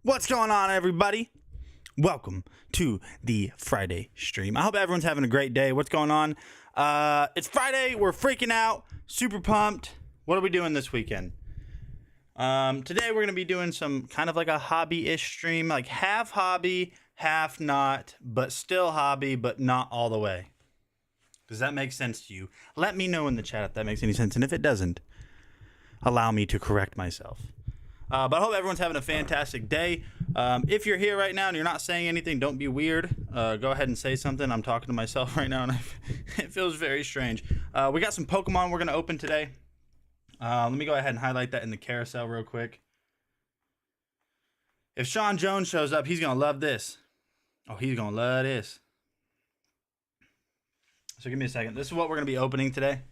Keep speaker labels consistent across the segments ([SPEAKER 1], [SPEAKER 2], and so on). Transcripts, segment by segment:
[SPEAKER 1] What's going on, everybody? Welcome to the Friday stream. I hope everyone's having a great day. What's going on? It's Friday. We're freaking out. Super pumped. What are we doing this weekend? Today we're going to be doing some kind of like a hobby-ish stream, like half hobby, half not, but still hobby, but not all the way. Does that make sense to you? Let me know in the chat if that makes any sense. And if it doesn't, allow me to correct myself. But I hope everyone's having a fantastic day. If you're here right now and you're not saying anything, don't be weird. Go ahead and say something. I'm talking to myself right now, and it feels very strange. We got some Pokemon we're going to open today. Let me go ahead and highlight that in the carousel real quick. If Sean Jones shows up, he's going to love this. Oh, he's going to love this. So give me a second. This is what we're going to be opening today.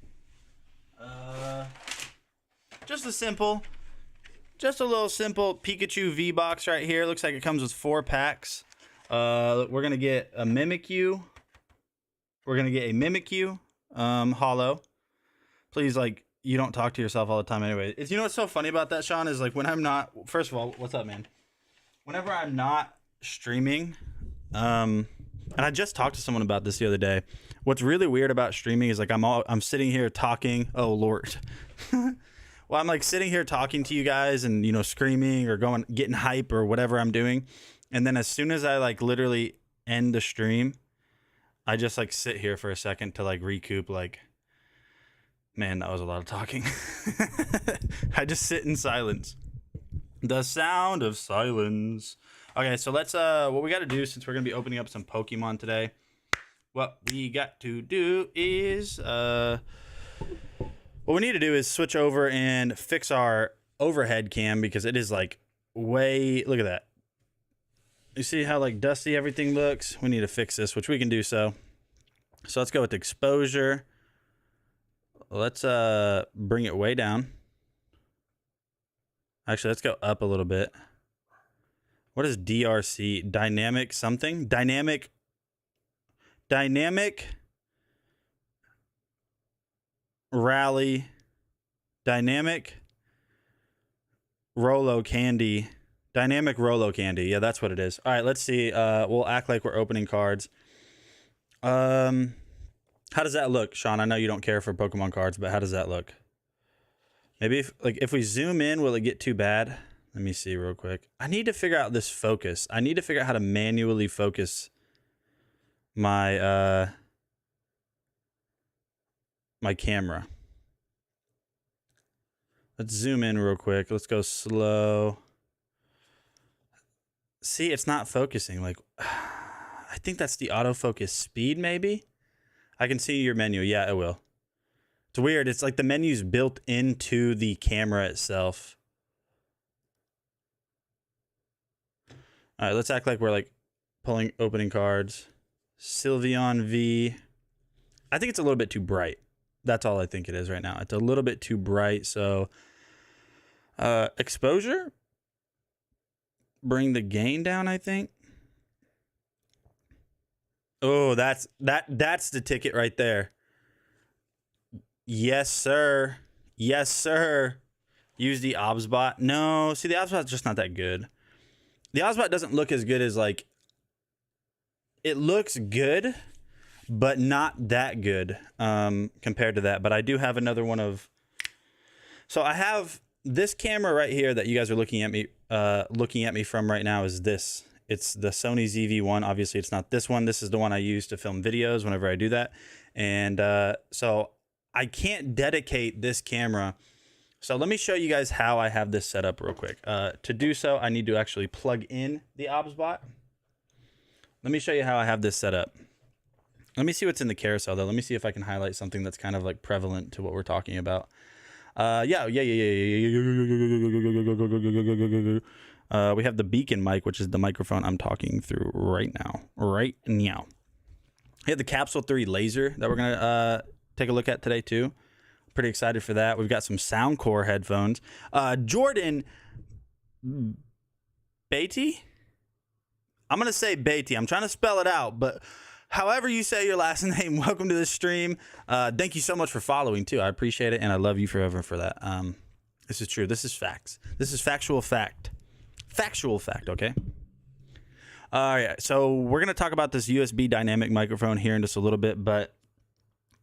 [SPEAKER 1] Just a little simple Pikachu V-Box right here. Looks like it comes with 4 packs. We're going to get a Mimikyu. We're going to get a Mimikyu holo. Please, like, you don't talk to yourself all the time anyway. You know what's so funny about that, Sean, is like when I'm not... First of all, what's up, man? Whenever I'm not streaming, and I just talked to someone about this the other day. What's really weird about streaming is like I'm sitting here talking. Oh, Lord. Well, I'm like sitting here talking to you guys and, you know, screaming or getting hype or whatever I'm doing. And then as soon as I like literally end the stream, I just like sit here for a second to like recoup. Like, man, that was a lot of talking. I just sit in silence. The sound of silence. Okay, so let's, what we got to do since we're going to be opening up some Pokemon today, what we got to do is, what we need to do is switch over and fix our overhead cam because it is like way, look at that. You see how like dusty everything looks? We need to fix this, which we can do so. So let's go with exposure. Let's bring it way down. Actually, let's go up a little bit. What is DRC? Dynamic something? Dynamic Rally, Dynamic Rolo Candy. Dynamic Rolo Candy. Yeah, that's what it is. All right, let's see. We'll act like we're opening cards. How does that look, Sean? I know you don't care for Pokemon cards, but how does that look? Maybe if we zoom in, will it get too bad? Let me see real quick. I need to figure out this focus. I need to figure out how to manually focus my my camera. Let's zoom in real quick. Let's go slow. See, it's not focusing. Like, I think that's the autofocus speed, maybe. I can see your menu. Yeah, it will. It's weird. It's like the menu's built into the camera itself. All right, let's act like we're like opening cards. Sylveon V. I think it's a little bit too bright. That's all I think it is right now. It's a little bit too bright. So exposure. Bring the gain down, I think. Oh, that's the ticket right there. Yes, sir. Yes, sir. Use the Obsbot. No, see, the Obsbot's just not that good. The Obsbot doesn't look as good as like... It looks good, but not that good compared to that. But I do have another one of... So I have this camera right here that you guys are looking at me from right now is this. It's the Sony ZV-1. Obviously, it's not this one. This is the one I use to film videos whenever I do that. And so I can't dedicate this camera. So let me show you guys how I have this set up real quick. To do so, I need to actually plug in the Obsbot. Let me show you how I have this set up. Let me see what's in the carousel, though. Let me see if I can highlight something that's kind of like prevalent to what we're talking about. We have the beacon mic, which is the microphone I'm talking through right now. We have the Capsule 3 laser that we're going to take a look at today, too. Pretty excited for that. We've got some Soundcore headphones. Jordan Beatty? I'm going to say Beatty. I'm trying to spell it out, but however you say your last name, welcome to the stream. Thank you so much for following, too. I appreciate it, and I love you forever for that. This is true. This is facts. This is factual fact. Factual fact, okay? All right, so we're going to talk about this USB dynamic microphone here in just a little bit, but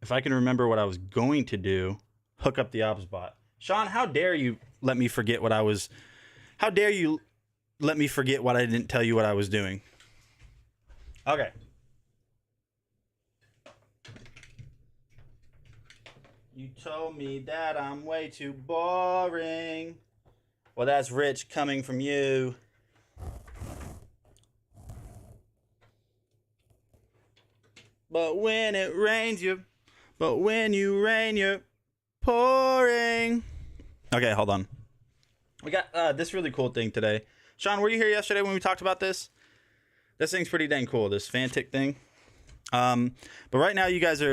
[SPEAKER 1] if I can remember what I was going to do, hook up the OBSBot. Sean, how dare you let me forget what I was... How dare you let me forget what I didn't tell you what I was doing? Okay. You told me that I'm way too boring. Well, that's rich coming from you. But when it rains, but when you rain, you're pouring. Okay, hold on. We got this really cool thing today. Sean, were you here yesterday when we talked about this? This thing's pretty dang cool, this Fantic thing. But right now, you guys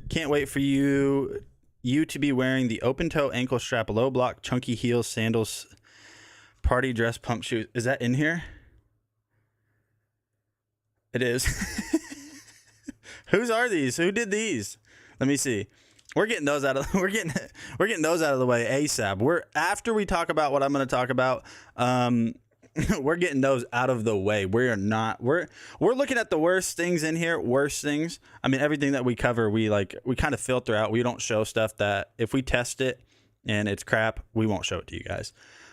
[SPEAKER 1] can't wait for you to be wearing the open toe ankle strap, low block, chunky heels, sandals, party dress, pump shoes. Is that in here? It is. Whose are these? Who did these? Let me see. We're getting those out of we're getting those out of the way ASAP. After we talk about what I'm going to talk about, we're getting those out of the way. We're looking at the worst things in here, worst things. I mean, everything that we cover, we kind of filter out. We don't show stuff that if we test it and it's crap, we won't show it to you guys.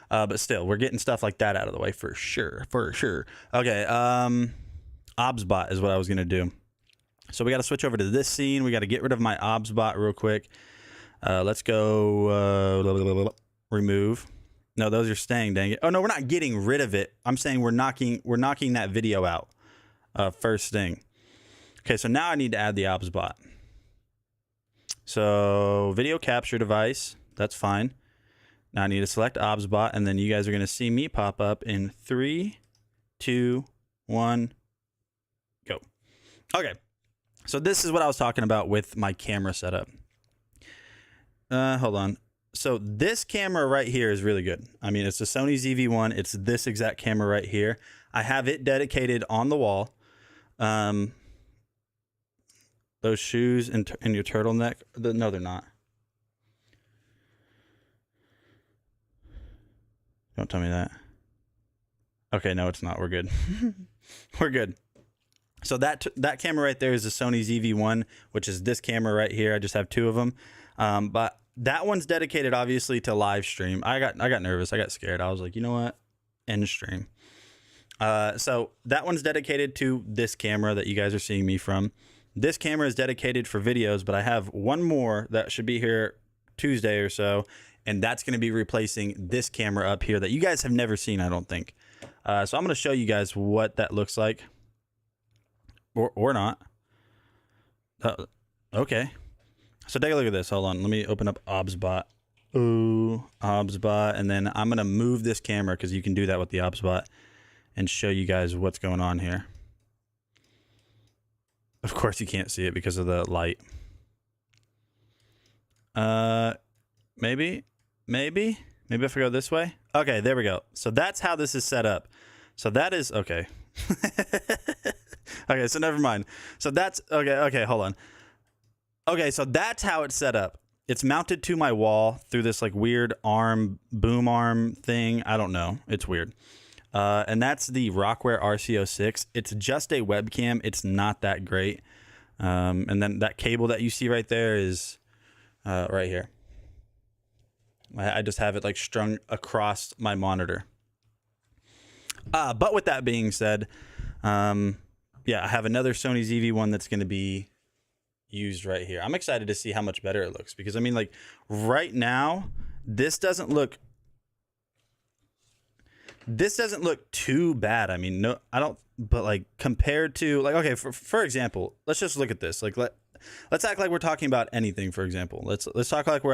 [SPEAKER 1] But still, we're getting stuff like that out of the way for sure, Okay, OBSBot is what I was going to do. So we got to switch over to this scene. We got to get rid of my OBSBot real quick. Let's go remove. No, those are staying, dang it. Oh, no, we're not getting rid of it. I'm saying we're knocking that video out first thing. Okay, so now I need to add the OBSBot. So video capture device, that's fine. Now I need to select OBSBot, and then you guys are going to see me pop up in 3, 2, 1, go. Okay. So this is what I was talking about with my camera setup. Hold on. So this camera right here is really good. I mean, it's a Sony ZV-1. It's this exact camera right here. I have it dedicated on the wall. Those shoes and your turtleneck. No, they're not. Don't tell me that. Okay, no, it's not. We're good. We're good. So that camera right there is a Sony ZV-1, which is this camera right here. I just have 2 of them. But that one's dedicated, obviously, to live stream. I got nervous. I got scared. I was like, you know what? End stream. So that one's dedicated to this camera that you guys are seeing me from. This camera is dedicated for videos, but I have one more that should be here Tuesday or so, and that's going to be replacing this camera up here that you guys have never seen, I don't think. So I'm going to show you guys what that looks like. Or not. Okay. So take a look at this. Hold on. Let me open up OBSBot. Ooh, OBSBot. And then I'm going to move this camera because you can do that with the OBSBot and show you guys what's going on here. Of course, you can't see it because of the light. Maybe if I go this way. Okay, there we go. So that's how this is set up. So that is okay. Okay, so never mind. So that's okay, hold on. Okay, so that's how it's set up. It's mounted to my wall through this like weird boom arm thing. I don't know. It's weird. And that's the Rockware RC06. It's just a webcam. It's not that great. And then that cable that you see right there is right here. I just have it like strung across my monitor. But with that being said, yeah, I have another Sony ZV-1 that's going to be used right here. I'm excited to see how much better it looks because I mean, like right now, this doesn't look too bad. I mean, no, I don't. But like compared to like, okay, for example, let's just look at this. Like let's act like we're talking about anything. For example, let's talk like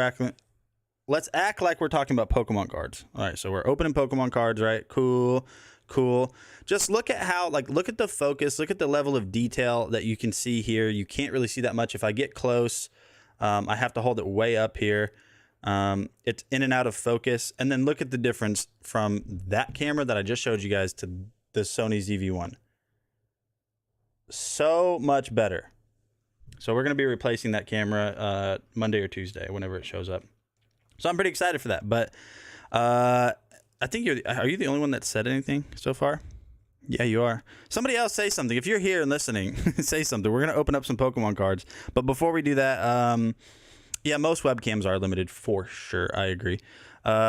[SPEAKER 1] let's act like we're talking about Pokemon cards. All right, so we're opening Pokemon cards, right? Cool. Just look at how, like, look at the focus, look at the level of detail that you can see here. You can't really see that much. If I get close, I have to hold it way up here. It's in and out of focus. And then look at the difference from that camera that I just showed you guys to the Sony ZV-1. So much better. So we're going to be replacing that camera Monday or Tuesday, whenever it shows up. So I'm pretty excited for that. But I think are you the only one that said anything so far? Yeah, you are. Somebody else say something. If you're here and listening, say something. We're going to open up some Pokemon cards. But before we do that, yeah, most webcams are limited for sure. I agree.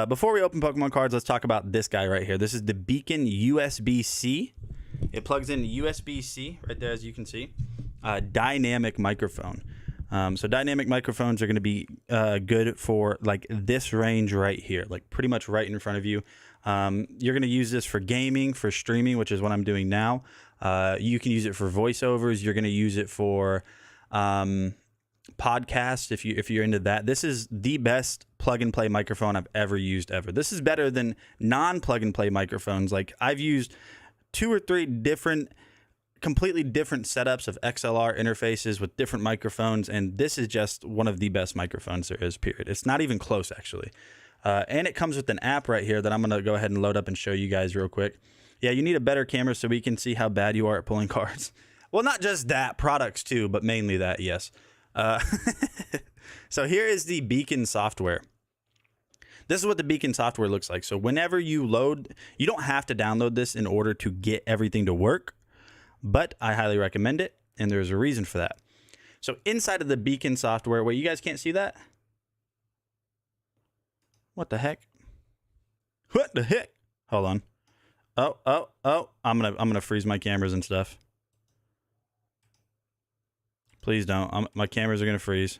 [SPEAKER 1] Before we open Pokemon cards, let's talk about this guy right here. This is the Beacon USB-C. It plugs in USB-C right there, as you can see. Dynamic microphone. So dynamic microphones are going to be good for like this range right here, like pretty much right in front of you. You're going to use this for gaming, for streaming, which is what I'm doing now. You can use it for voiceovers. You're going to use it for podcasts if you're into that. This is the best plug and play microphone I've ever used ever. This is better than non-plug and play microphones. Like I've used 2 or 3 completely different setups of XLR interfaces with different microphones, and this is just one of the best microphones there is, period. It's not even close, actually. And it comes with an app right here that I'm going to go ahead and load up and show you guys real quick. Yeah, you need a better camera so we can see how bad you are at pulling cards. Well, not just that, products too, but mainly that, yes. So here is the Beacon software. This is what the Beacon software looks like. So whenever you load, you don't have to download this in order to get everything to work, but I highly recommend it, and there's a reason for that. So inside of the Beacon software, wait, you guys can't see that? What the heck? What the heck? Hold on. Oh. I'm gonna freeze my cameras and stuff. Please don't. My cameras are gonna freeze.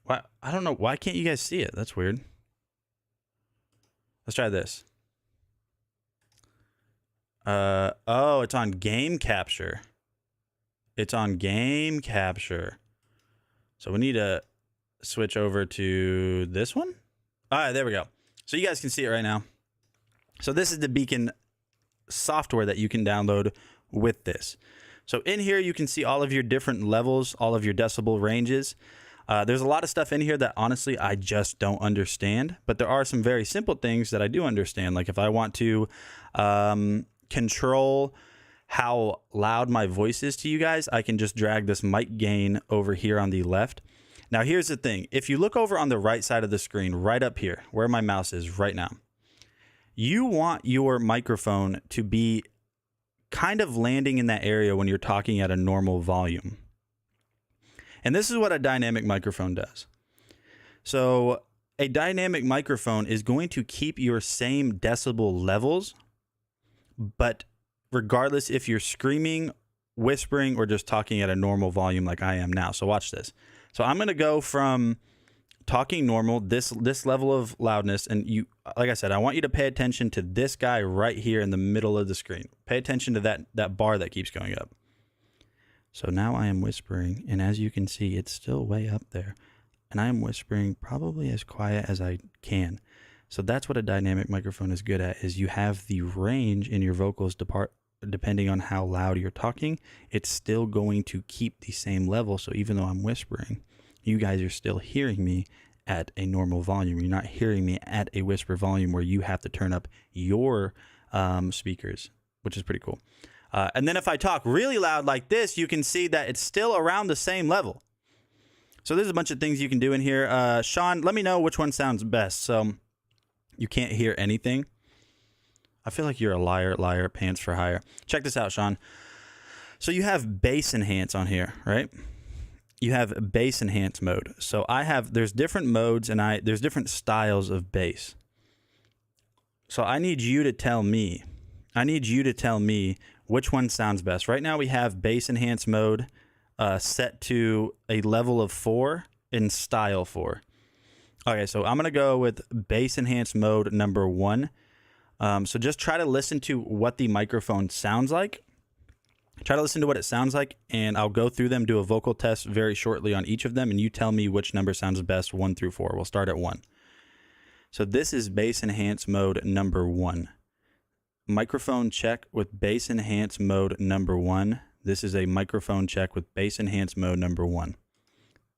[SPEAKER 1] Why? I don't know. Why can't you guys see it? That's weird. Let's try this. Oh, it's on game capture. It's on game capture. So we need to switch over to this one. All right, there we go. So you guys can see it right now. So this is the Beacon software that you can download with this. So in here, you can see all of your different levels, all of your decibel ranges. There's a lot of stuff in here that honestly, I just don't understand, but there are some very simple things that I do understand. Like if I want to, control how loud my voice is to you guys, I can just drag this mic gain over here on the left. Now here's the thing. If you look over on the right side of the screen, right up here, where my mouse is right now, you want your microphone to be kind of landing in that area when you're talking at a normal volume. And this is what a dynamic microphone does. So a dynamic microphone is going to keep your same decibel levels, but regardless if you're screaming, whispering, or just talking at a normal volume like I am now. So watch this. So I'm going to go from talking normal, this level of loudness, and you, like I said, I want you to pay attention to this guy right here in the middle of the screen. Pay attention to that bar that keeps going up. So now I am whispering, and as you can see, it's still way up there. And I am whispering probably as quiet as I can. So that's what a dynamic microphone is good at, is you have the range in your vocals depending on how loud you're talking. It's still going to keep the same level. So even though I'm whispering, you guys are still hearing me at a normal volume. You're not hearing me at a whisper volume where you have to turn up your speakers, which is pretty cool. And then if I talk really loud like this, you can see that it's still around the same level. So there's a bunch of things you can do in here. Sean, let me know which one sounds best. So you can't hear anything. I feel like you're a liar, pants for hire. Check this out, Sean. So you have bass enhance on here, right? You have bass enhance mode. So there's different modes and there's different styles of bass. So I need you to tell me which one sounds best. Right now we have bass enhance mode set to a level of 4 in style 4. Okay, so I'm going to go with bass enhance mode number 1. So just try to listen to what the microphone sounds like. Try to listen to what it sounds like, and I'll go through them, do a vocal test very shortly on each of them, and you tell me which number sounds best, 1 through 4. We'll start at 1. So this is bass enhance mode number 1. Microphone check with bass enhance mode number 1. This is a microphone check with bass enhance mode number 1.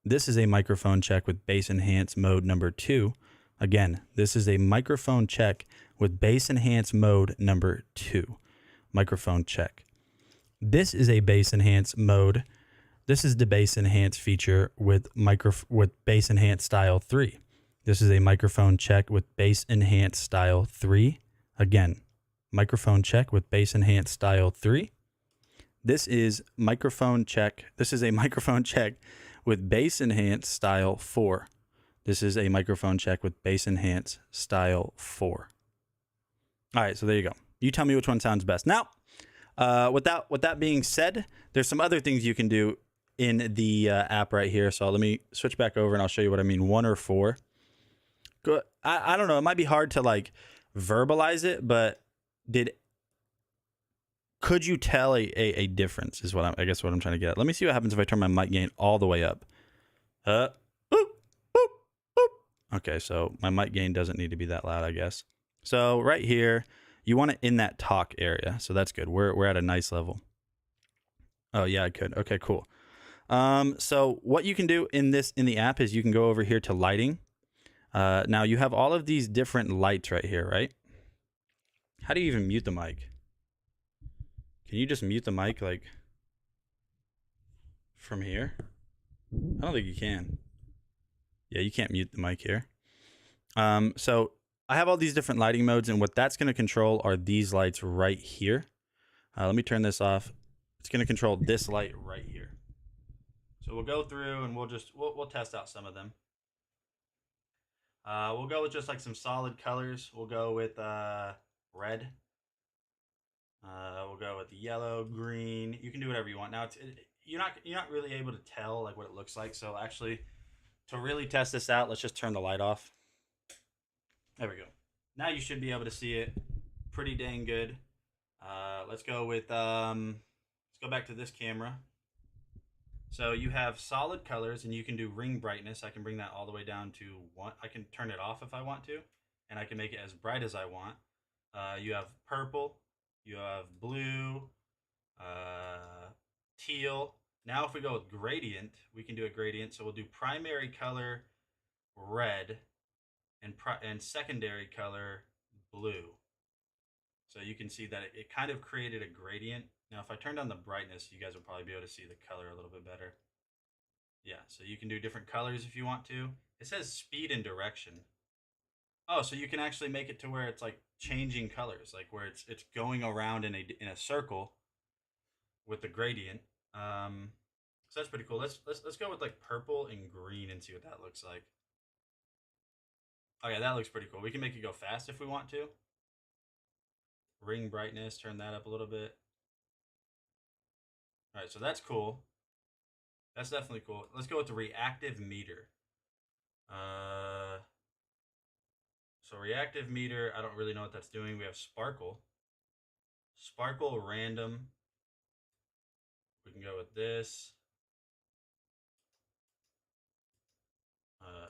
[SPEAKER 1] This is a microphone check with bass enhance mode number 2. Again, this is a microphone check with bass enhance mode number 2. Microphone check. This is a bass enhance mode. This is the bass enhance feature with bass enhance style 3. This is a microphone check with bass enhanced style 3. Again, microphone check with bass enhanced style 3. This is microphone check. This is a microphone check with bass enhanced style 4. This is a microphone check with bass enhanced style 4. All right, so there you go. You tell me which one sounds best. Now, with that being said, there's some other things you can do in the app right here. So let me switch back over and I'll show you what I mean. 1 or 4. Go. I don't know. It might be hard to like verbalize it, but could you tell a difference? Is what I guess what I'm trying to get at. Let me see what happens if I turn my mic gain all the way up. Boop, boop, boop. Okay, so my mic gain doesn't need to be that loud, I guess. So right here, you want it in that talk area. So that's good. We're at a nice level. Oh yeah, I could. Okay, cool. So what you can do in the app is you can go over here to lighting. Now you have all of these different lights right here, right? How do you even mute the mic? Can you just mute the mic like from here? I don't think you can. Yeah, you can't mute the mic here. So I have all these different lighting modes, and what that's going to control are these lights right here. Let me turn this off. It's going to control this light right here. So we'll go through and we'll test out some of them. We'll go with just like some solid colors. We'll go with red. We'll go with yellow, green. You can do whatever you want. Now you're not really able to tell like what it looks like. So actually, to really test this out, let's just turn the light off. There we go. Now you should be able to see it pretty dang good. Let's go with let's go back to this camera. So you have solid colors, and you can do ring brightness. I can bring that all the way down to 1. I can turn it off if I want to, and I can make it as bright as I want. You have purple, you have blue, teal. Now if we go with gradient, we can do a gradient. So we'll do primary color red and secondary color blue. So you can see that it kind of created a gradient. Now, if I turn down the brightness, you guys will probably be able to see the color a little bit better. Yeah, so you can do different colors if you want to. It says speed and direction. Oh, so you can actually make it to where it's like changing colors, like where it's going around in a circle with the gradient. So that's pretty cool. Let's go with like purple and green and see what that looks like. Okay, that looks pretty cool. We can make it go fast if we want to. Ring brightness, turn that up a little bit. All right, so that's cool. That's definitely cool. Let's go with the reactive meter. So reactive meter, I don't really know what that's doing. We have sparkle. Sparkle random. We can go with this.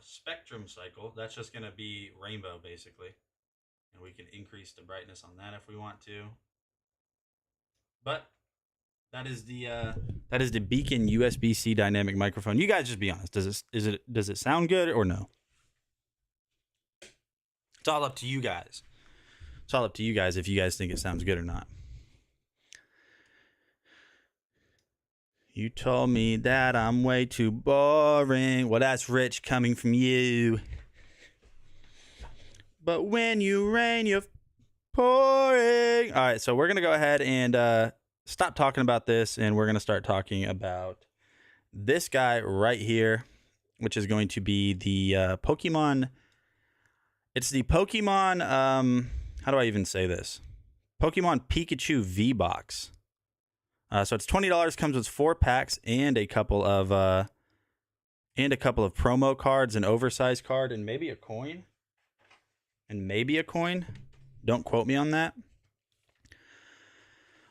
[SPEAKER 1] Spectrum cycle. That's just going to be rainbow, basically. And we can increase the brightness on that if we want to. But that is the Beacon USB-C dynamic microphone. You guys just be honest. Does it sound good or no? It's all up to you guys. It's all up to you guys if you guys think it sounds good or not. You told me that I'm way too boring. Well, that's rich coming from you. But when you rain, you're pouring. All right, so we're going to go ahead and stop talking about this, and we're going to start talking about this guy right here, which is going to be the Pokemon. It's the Pokemon, how do I even say this? Pokemon Pikachu V-Box. So it's $20, comes with 4 packs and a couple of promo cards, an oversized card, and maybe a coin. Don't quote me on that.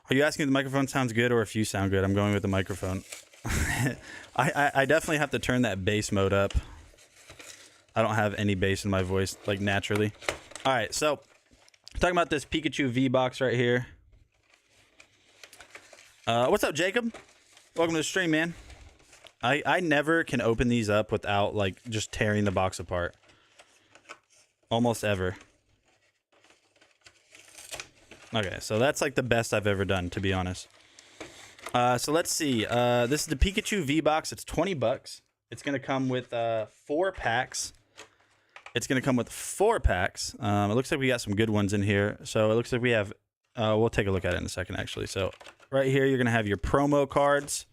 [SPEAKER 1] Are you asking if the microphone sounds good or if you sound good? I'm going with the microphone. I definitely have to turn that bass mode up. I don't have any bass in my voice, like, naturally. All right, so talking about this Pikachu V-Box right here. What's up, Jacob? Welcome to the stream, man. I never can open these up without, like, just tearing the box apart. Almost ever. Okay, so that's, like, the best I've ever done, to be honest. So let's see. This is the Pikachu V-Box. It's $20. It's going to come with 4 packs It's going to come with 4 packs. It looks like we got some good ones in here. So it looks like we have, we'll take a look at it in a second, actually. So right here, you're going to have your promo cards.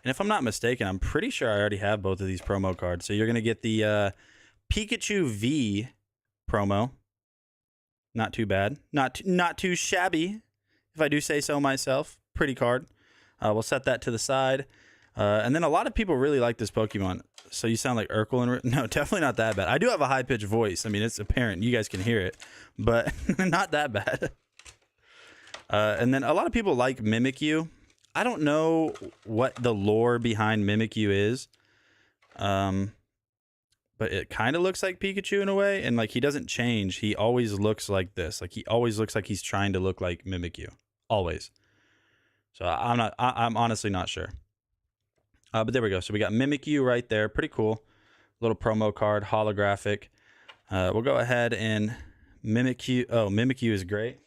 [SPEAKER 1] And if I'm not mistaken, I'm pretty sure I already have both of these promo cards. So you're going to get the Pikachu V promo. Not too bad. Not too shabby, if I do say so myself. Pretty card. We'll set that to the side. And then a lot of people really like this Pokemon. So you sound like Urkel and... No, definitely not that bad. I do have a high-pitched voice. I mean, it's apparent. You guys can hear it. But not that bad. And then a lot of people like Mimikyu. I don't know what the lore behind Mimikyu is. But it kind of looks like Pikachu in a way. And, like, he doesn't change. He always looks like this. Like, he always looks like he's trying to look like Mimikyu. Always. So I'm honestly not sure. But there we go. So we got Mimikyu right there. Pretty cool. Little promo card, holographic. We'll go ahead and Mimikyu. Oh, Mimikyu is great.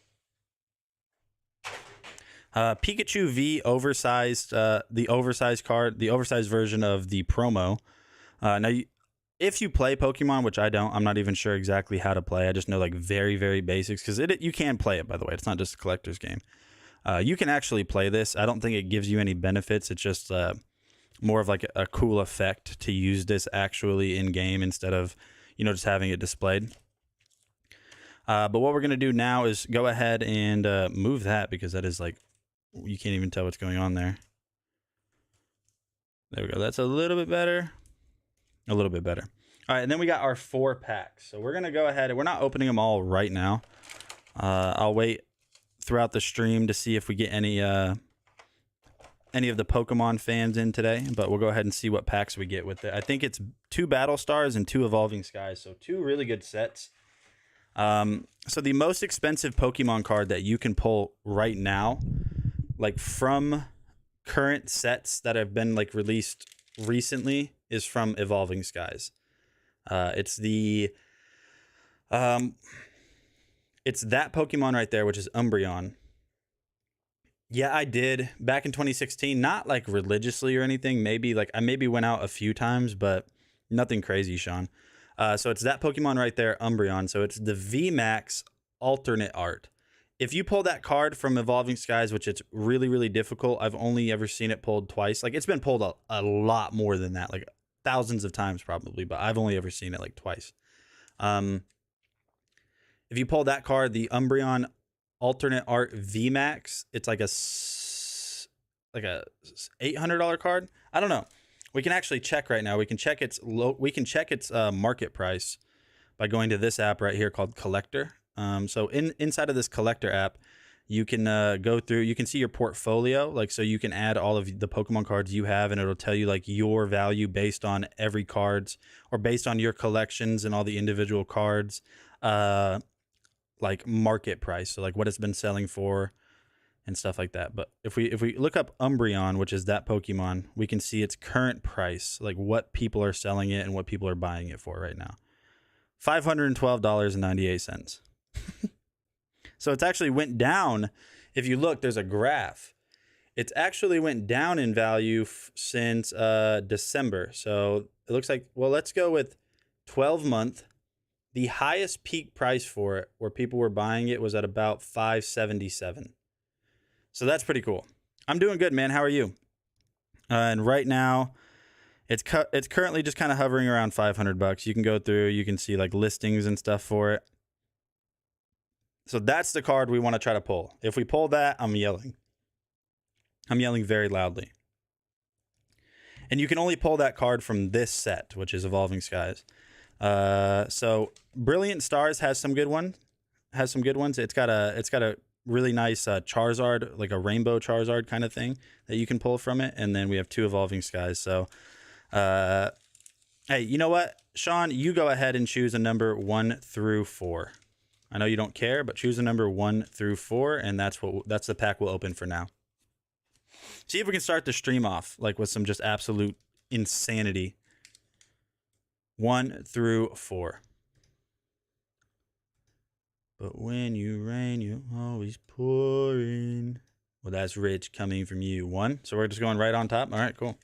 [SPEAKER 1] Pikachu V oversized, the oversized card, the oversized version of the promo. Now, if you play Pokemon, which I don't, I'm not even sure exactly how to play. I just know like very, very basics because you can play it, by the way. It's not just a collector's game. You can actually play this. I don't think it gives you any benefits. It's just more of like a cool effect to use this actually in game instead of, you know, just having it displayed. But what we're going to do now is go ahead and move that because that is like, you can't even tell what's going on there. There we go. That's a little bit better. A little bit better. All right, and then we got our 4 packs. So we're going to go ahead and we're not opening them all right now. I'll wait throughout the stream to see if we get any of the Pokemon fans in today, but we'll go ahead and see what packs we get with it. I think it's 2 Battle Stars and 2 Evolving Skies, so 2 really good sets. So the most expensive Pokemon card that you can pull right now, like from current sets that have been like released recently, is from Evolving Skies. It's that Pokemon right there, which is Umbreon. Yeah, I did back in 2016, not like religiously or anything. Maybe like I went out a few times, but nothing crazy, Sean. So it's that Pokemon right there, Umbreon. So it's the VMAX alternate art. If you pull that card from Evolving Skies, which it's really, really difficult. I've only ever seen it pulled twice. Like it's been pulled a lot more than that, like thousands of times probably, but I've only ever seen it like twice. If you pull that card, the Umbreon alternate art VMAX, it's like a $800 card. I don't know. We can actually check right now. We can check its market price by going to this app right here called Collector. So inside of this Collector app, you can go through. You can see your portfolio, like so you can add all of the Pokemon cards you have, and it'll tell you like your value based on every cards or based on your collections and all the individual cards. Like market price, so like what it's been selling for and stuff like that. But if we look up Umbreon, which is that Pokemon, we can see its current price, like what people are selling it and what people are buying it for right now. $512.98. So it's actually went down. If you look, there's a graph. It's actually went down in value since December. So it looks like, well, let's go with 12-month. The highest peak price for it, where people were buying it, was at about $577. So that's pretty cool. I'm doing good, man. How are you? And right now, it's currently just kind of hovering around $500. You can go through, you can see like listings and stuff for it. So that's the card we want to try to pull. If we pull that, I'm yelling. I'm yelling very loudly. And you can only pull that card from this set, which is Evolving Skies. So Brilliant Stars has some good ones. It's got a really nice Charizard, like a rainbow Charizard kind of thing that you can pull from it. And then we have 2 Evolving Skies. So, hey, you know what, Sean, you go ahead and choose a number 1 through 4. I know you don't care, but choose a number 1 through 4, and that's the pack we'll open for now. See if we can start the stream off like with some just absolute insanity. 1 through 4. But when you rain, you always pouring. Well, that's rich coming from you. 1. So we're just going right on top. All right, cool.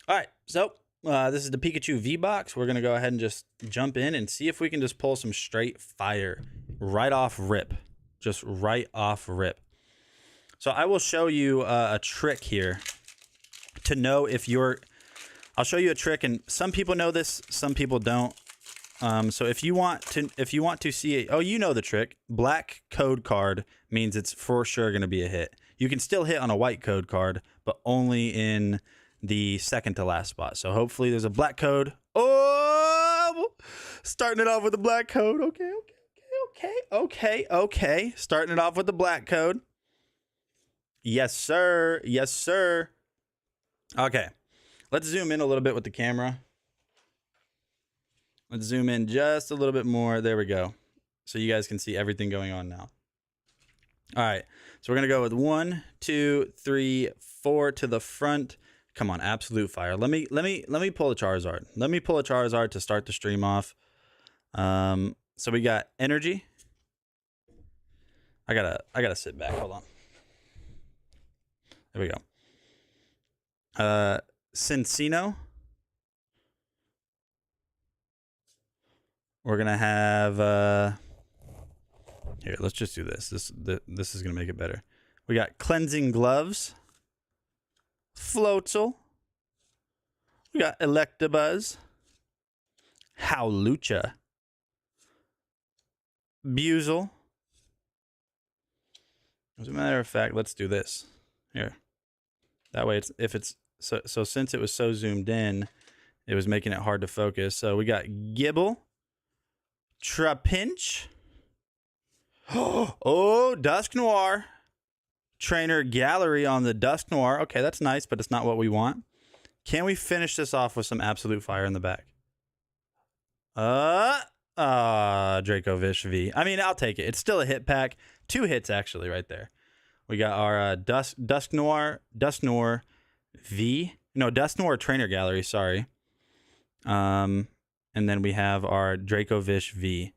[SPEAKER 1] All right, so This is the Pikachu V-Box. We're going to go ahead and just jump in and see if we can just pull some straight fire right off rip. Just right off rip. So I will show you a trick here to know if you're... I'll show you a trick, and some people know this, some people don't. So if you want to see oh, you know the trick. Black code card means it's for sure going to be a hit. You can still hit on a white code card, but only in the second to last spot. So hopefully there's a black code. Oh, starting it off with a black code. Okay. Starting it off with the black code. Yes, sir. Yes, sir. Okay. Let's zoom in a little bit with the camera. Let's zoom in just a little bit more. There we go. So you guys can see everything going on now. All right. So we're going to go with 1, 2, 3, 4 to the front. Come on, absolute fire. Let me pull a Charizard. Let me pull a Charizard to start the stream off. So we got energy. I gotta sit back. Hold on. There we go. Cincino. We're gonna have here. Let's just do this. This is gonna make it better. We got cleansing gloves. Floatzel. We got Electabuzz. Howlucha. Buizel. As a matter of fact, let's do this here. That way, so since it was so zoomed in, it was making it hard to focus. So we got Gibble. Trapinch. Oh, Dusknoir. Trainer Gallery on the Dusknoir. Okay, that's nice, but it's not what we want. Can we finish this off with some absolute fire in the back? Dracovish V. I mean, I'll take it. It's still a hit pack. 2 hits, actually, right there. We got our Dusknoir V. No, Dusknoir Trainer Gallery, sorry. And then we have our Dracovish V.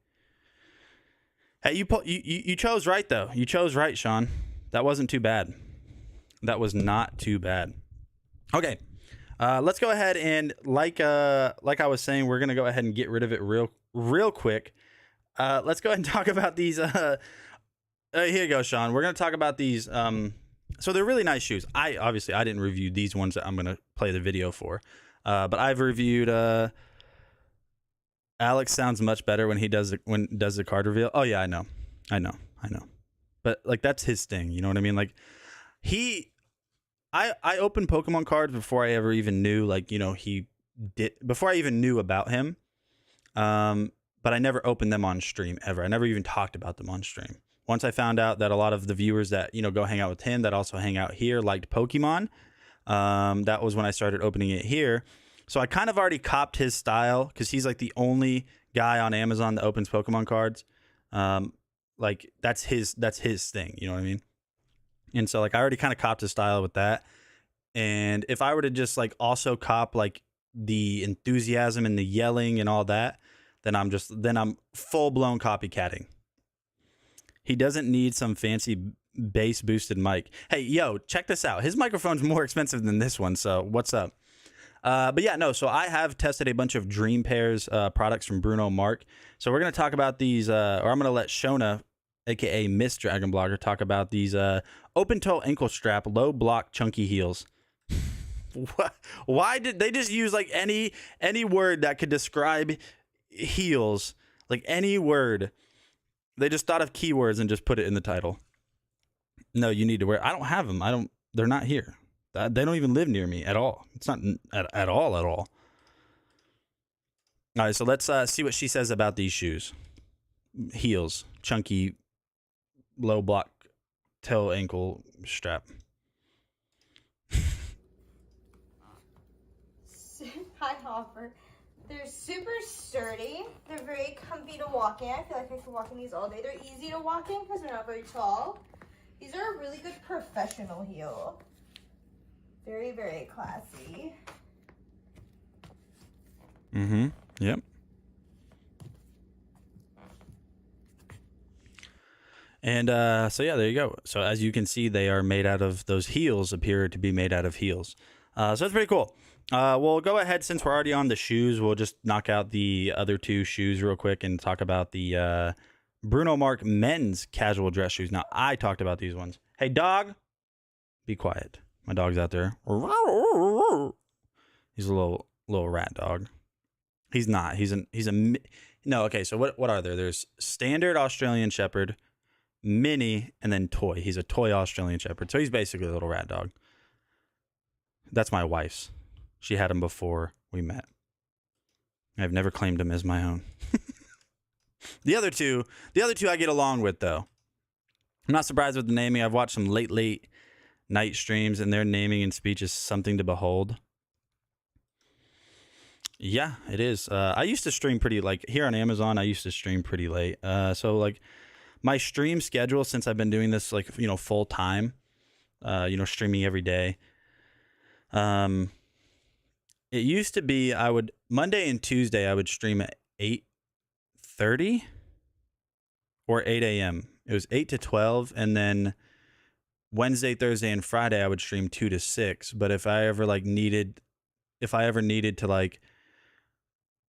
[SPEAKER 1] Hey, you chose right, though. You chose right, Sean. That wasn't too bad. That was not too bad. Okay. Let's go ahead and, like I was saying, we're going to go ahead and get rid of it real quick. Let's go ahead and talk about these. Here you go, Sean. We're going to talk about these. So they're really nice shoes. I didn't review these ones that I'm going to play the video for. But I've reviewed... Alex sounds much better when he does the card reveal. Oh yeah, I know. But like that's his thing, you know what I mean? Like I opened Pokemon cards before I ever even knew before I even knew about him. But I never opened them on stream ever. I never even talked about them on stream. Once I found out that a lot of the viewers that, go hang out with him, that also hang out here, liked Pokemon, that was when I started opening it here. So I kind of already copped his style because he's like the only guy on Amazon that opens Pokemon cards. Like that's his thing, you know what I mean? And so like I already kind of copped his style with that. And if I were to just like also cop like the enthusiasm and the yelling and all that, then I'm full blown copycatting. He doesn't need some fancy bass boosted mic. Hey, yo, check this out. His microphone's more expensive than this one. So what's up? But yeah, no, so I have tested a bunch of Dream Pairs products from Bruno Mark. So we're going to talk about these, or I'm going to let Shona, a.k.a. Miss Dragon Blogger, talk about these open-toe ankle strap, low-block, chunky heels. Why did they just use, like, any word that could describe heels? Like, any word. They just thought of keywords and just put it in the title. No, you need to wear... I don't have them. They're not here. They don't even live near me at all. It's not at all. All right, so let's see what she says about these shoes. Heels, chunky, low block, toe ankle strap.
[SPEAKER 2] Hi, Hopper. They're super sturdy. They're very comfy to walk in. I feel like I could walk in these all day. They're easy to walk in because they're not very tall. These are a really good professional heel. Very, very classy.
[SPEAKER 1] Mm-hmm. Yep. And so yeah, there you go. So as you can see, they are made out of, those heels appear to be made out of heels. So that's pretty cool. We'll go ahead, since we're already on the shoes, we'll just knock out the other two shoes real quick and talk about the Bruno Mars men's casual dress shoes. Now, I talked about these ones. Hey, dog, be quiet. My dog's out there. He's a little rat dog. He's not. No, okay, so what are there? There's standard Australian Shepherd, mini, and then toy. He's a toy Australian Shepherd. So he's basically a little rat dog. That's my wife's. She had him before we met. I've never claimed him as my own. The other two I get along with, though. I'm not surprised with the naming. I've watched some late night streams, and their naming and speech is something to behold. Yeah, it is. I used to stream pretty, like, here on Amazon, I used to stream pretty late. So, like, my stream schedule, since I've been doing this, like, full time, streaming every day. It used to be Monday and Tuesday, I would stream at 8:30 or 8 a.m. It was 8 to 12, and then Wednesday, Thursday, and Friday, I would stream 2 to 6. But if I ever needed to like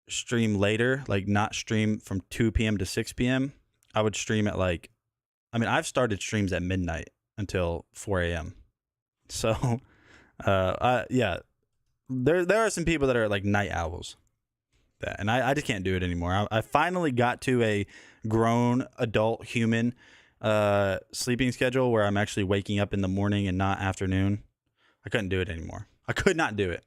[SPEAKER 1] stream later, like not stream from 2 p.m. to 6 p.m., I would stream at I've started streams at midnight until 4 a.m. So, yeah. There are some people that are like night owls, and I just can't do it anymore. I finally got to a grown adult human sleeping schedule where I'm actually waking up in the morning and not afternoon. I couldn't do it anymore. I could not do it.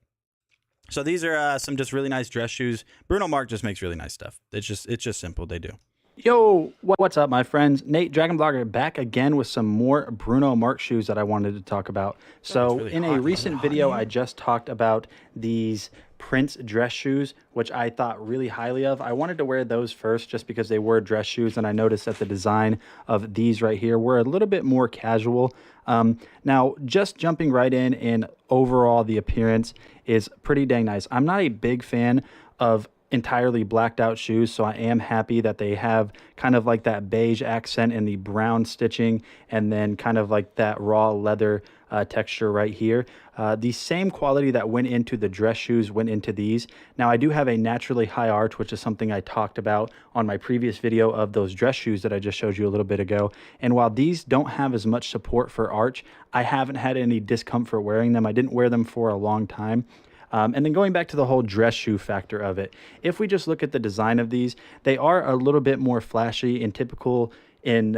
[SPEAKER 1] So these are some just really nice dress shoes. Bruno Mars just makes really nice stuff. It's just simple. They do. Yo, what's up, my friends? Nate, DragonBlogger, back again with some more Bruno Mars shoes that I wanted to talk about. So really in a recent video, I just talked about these Prince dress shoes, which I thought really highly of. I wanted to wear those first just because they were dress shoes, and I noticed that the design of these right here were a little bit more casual. Now, just jumping right in, and overall, the appearance is pretty dang nice. I'm not a big fan of entirely blacked out shoes, so I am happy that they have kind of like that beige accent and the brown stitching, and then kind of like that raw leather texture right here. The same quality that went into the dress shoes went into these. Now, I do have a naturally high arch, which is something I talked about on my previous video of those dress shoes that I just showed you a little bit ago. And while these don't have as much support for arch, I haven't had any discomfort wearing them. I didn't wear them for a long time. And then going back to the whole dress shoe factor of it, if we just look at the design of these, they are a little bit more flashy and typical. In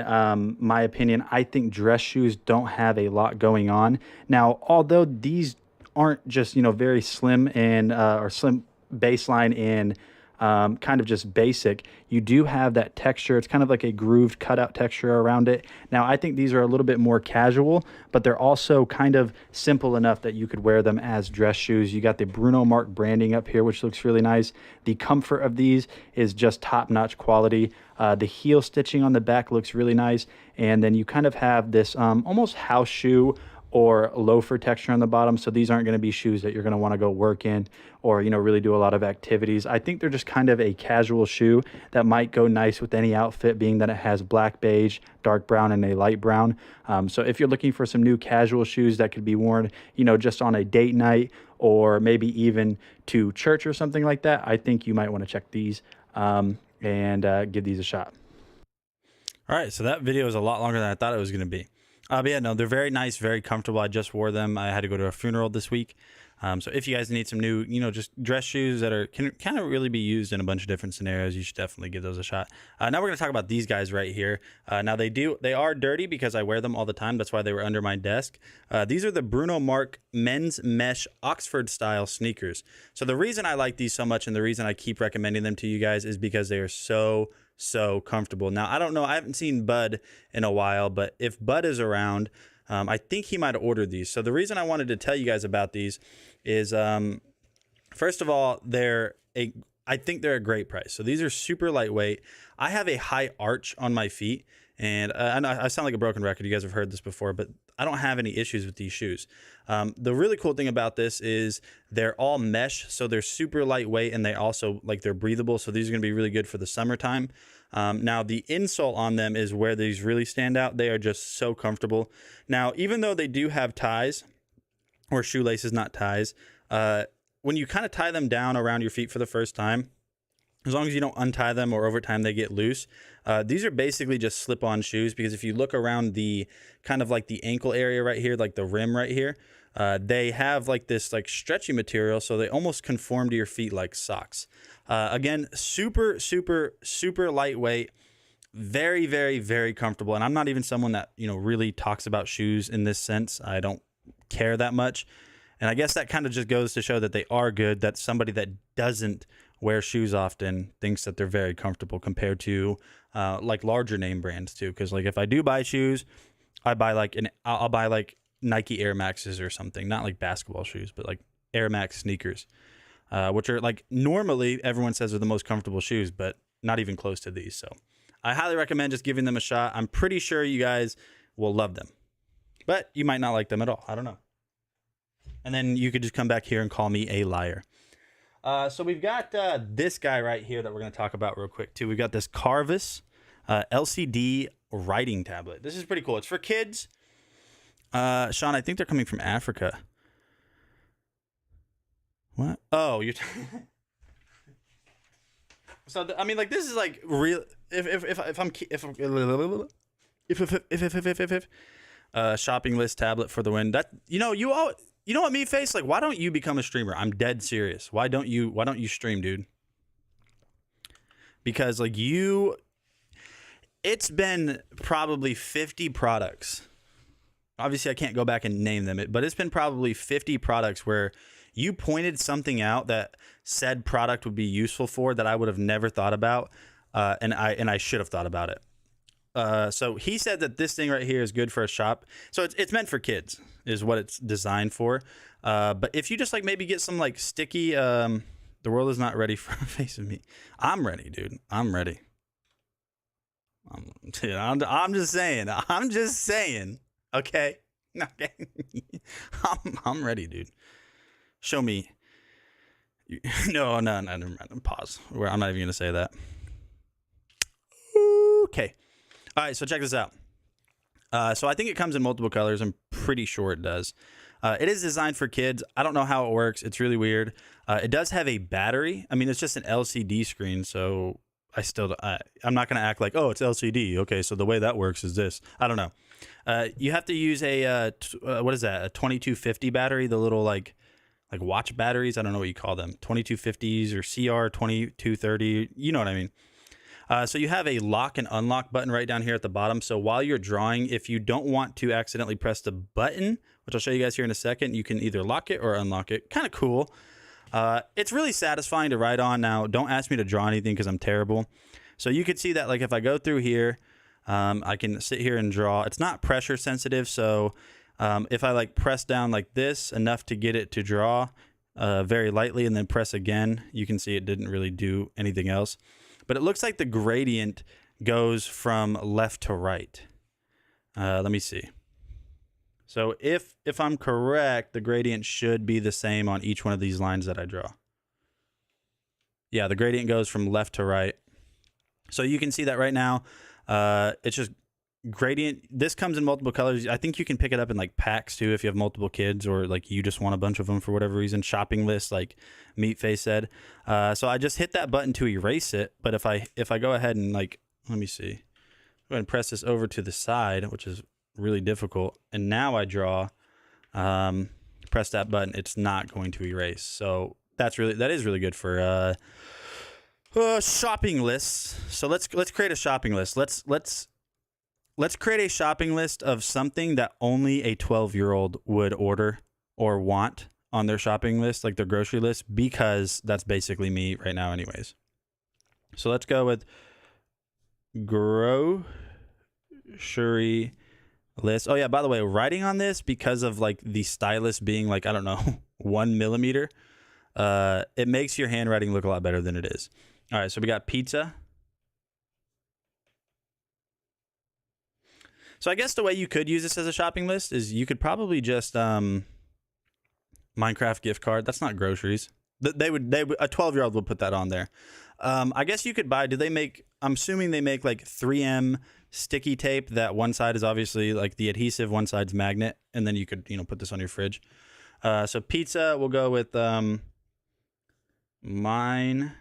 [SPEAKER 1] my opinion, I think dress shoes don't have a lot going on. Now, although these aren't just, very slim and or slim baseline and kind of just basic, you do have that texture. It's kind of like a grooved cutout texture around it. Now, I think these are a little bit more casual, but they're also kind of simple enough that you could wear them as dress shoes. You got the Bruno Mars branding up here, which looks really nice. The comfort of these is just top-notch quality. The heel stitching on the back looks really nice. And then you kind of have this almost house shoe or loafer texture on the bottom. So these aren't going to be shoes that you're going to want to go work in or, really do a lot of activities. I think they're just kind of a casual shoe that might go nice with any outfit, being that it has black, beige, dark brown, and a light brown. So if you're looking for some new casual shoes that could be worn, just on a date night or maybe even to church or something like that, I think you might want to check these and give these a shot. All right, so that video is a lot longer than I thought it was going to be. But yeah, no, they're very nice, very comfortable. I just wore them. I had to go to a funeral this week. So if you guys need some new, just dress shoes that can kind of really be used in a bunch of different scenarios, you should definitely give those a shot. Now we're going to talk about these guys right here. Now they are dirty because I wear them all the time. That's why they were under my desk. These are the Bruno Mars men's mesh Oxford style sneakers. So the reason I like these so much and the reason I keep recommending them to you guys is because they are so comfortable. Now, I don't know. I haven't seen Bud in a while, but if Bud is around, I think he might have ordered these. So the reason I wanted to tell you guys about these is, first of all, I think they're a great price. So these are super lightweight. I have a high arch on my feet, and I sound like a broken record. You guys have heard this before, but I don't have any issues with these shoes. The really cool thing about this is they're all mesh, so they're super lightweight, and they also they're breathable. So these are going to be really good for the summertime. Now the insole on them is where these really stand out. They are just so comfortable. Now, even though they do have ties, or shoelaces, not ties. When you kind of tie them down around your feet for the first time, as long as you don't untie them or over time they get loose, these are basically just slip-on shoes, because if you look around the kind of like the ankle area right here, like the rim right here, they have like this like stretchy material, so they almost conform to your feet like socks. Again, super, super, super lightweight, very, very, very comfortable. And I'm not even someone that, you know, really talks about shoes in this sense. I don't care that much. And I guess that kind of just goes to show that they are good, that somebody that doesn't wear shoes often thinks that they're very comfortable compared to like larger name brands too. Because like if I do buy shoes, I'll buy like Nike Air Maxes or something, not like basketball shoes, but like Air Max sneakers, which are like normally everyone says are the most comfortable shoes, but not even close to these. So I highly recommend just giving them a shot. I'm pretty sure you guys will love them, but you might not like them at all. I don't know. And then you could just come back here and call me a liar. So we've got this guy right here that we're going to talk about real quick too. We've got this Carvis LCD writing tablet. This is pretty cool. It's for kids. Sean, I think they're coming from Africa. What? Oh, you're... So, I mean, like, this is like real... If shopping list tablet for the win. That, you know what, me face, like, why don't you become a streamer? I'm dead serious. Why don't you stream, dude? Because like it's been probably 50 products. Obviously I can't go back and name them, but it's been probably 50 products where you pointed something out that said product would be useful for that I would have never thought about, and I should have thought about it. So he said that this thing right here is good for a shop. So it's meant for kids is what it's designed for. But if you just like maybe get some like sticky, the world is not ready for a face of me. I'm ready, dude. I'm ready. I'm just saying. Okay. Okay. I'm ready, dude. Show me. No, never mind. Pause. I'm not even gonna say that. Okay. All right, so check this out. So I think it comes in multiple colors. I'm pretty sure it does. It is designed for kids. I don't know how it works. It's really weird. It does have a battery. I mean, it's just an LCD screen, so I'm not going to act like, oh, it's LCD. Okay, so the way that works is this. I don't know. You have to use a, what is that, a 2250 battery, the little like watch batteries. I don't know what you call them, 2250s or CR 2230. You know what I mean? So you have a lock and unlock button right down here at the bottom. So while you're drawing, if you don't want to accidentally press the button, which I'll show you guys here in a second, you can either lock it or unlock it. Kind of cool. It's really satisfying to write on. Now, don't ask me to draw anything because I'm terrible. So you could see that like if I go through here, I can sit here and draw. It's not pressure sensitive. So if I like press down like this enough to get it to draw very lightly and then press again, you can see it didn't really do anything else. But it looks like the gradient goes from left to right. Let me see. So if I'm correct, the gradient should be the same on each one of these lines that I draw. Yeah, the gradient goes from left to right. So you can see that right now. It's just gradient. This comes in multiple colors. I think you can pick it up in like packs too if you have multiple kids or like you just want a bunch of them for whatever reason. Shopping list, like Meatface said. So I just hit that button to erase it. But if I go ahead and like, let me see, go ahead and press this over to the side, which is really difficult. And now I draw, press that button. It's not going to erase. So that is really good for shopping lists. So let's create a shopping list. Let's create a shopping list of something that only a 12-year-old would order or want on their shopping list, like their grocery list, because that's basically me right now anyways. So let's go with grocery list. Oh yeah, by the way, writing on this, because of like the stylus being like, I don't know, 1 millimeter, it makes your handwriting look a lot better than it is. All right, so we got pizza. So I guess the way you could use this as a shopping list is you could probably just Minecraft gift card. That's not groceries. A 12-year-old would put that on there. I guess you could buy. I'm assuming they make like 3M sticky tape that one side is obviously like the adhesive, one side's magnet, and then you could put this on your fridge. So pizza, we'll go with Minecraft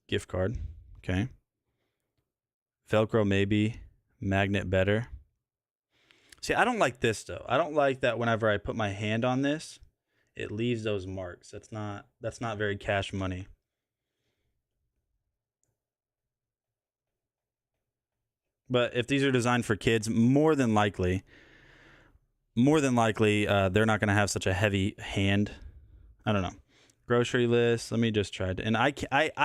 [SPEAKER 1] gift card. Okay. Velcro maybe. Magnet better. See, I don't like this though. I don't like that whenever I put my hand on this, it leaves those marks. That's not very Cash Money. But if these are designed for kids, more than likely, they're not going to have such a heavy hand. I don't know. Grocery list. Let me just try it. And I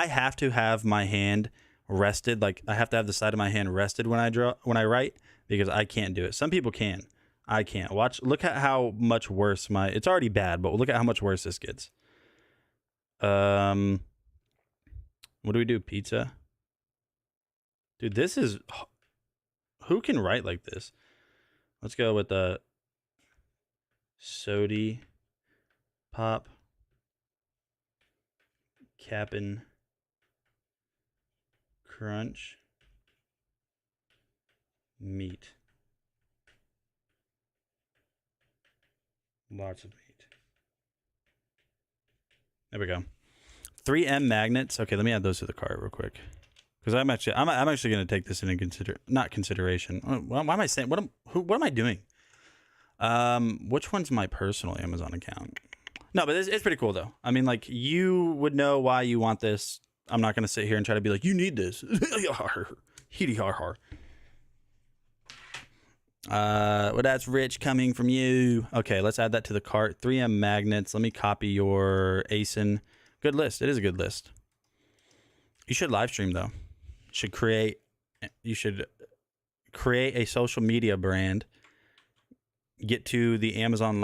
[SPEAKER 1] have to have my hand rested. Like I have to have the side of my hand rested when I write, because I can't do it. Some people can. I can't. Look at how much worse it's already bad, but look at how much worse this gets. What do we do? Pizza? Dude, this is, who can write like this? Let's go with the Sody Pop Cap'n Crunch Meat. Lots of meat. There we go. 3M magnets. Okay, let me add those to the cart real quick, because I'm actually going to take this into consideration. Why am I saying what am I doing? Which one's my personal Amazon account? No, but it's pretty cool though. I mean, like, you would know why you want this. I'm not going to sit here and try to be like, you need this. Heedy har har. Well, that's rich coming from you. Okay, let's add that to the cart. 3M magnets. Let me copy your ASIN. Good list. It is a good list. You should live stream though. You should create a social media brand. Get to the Amazon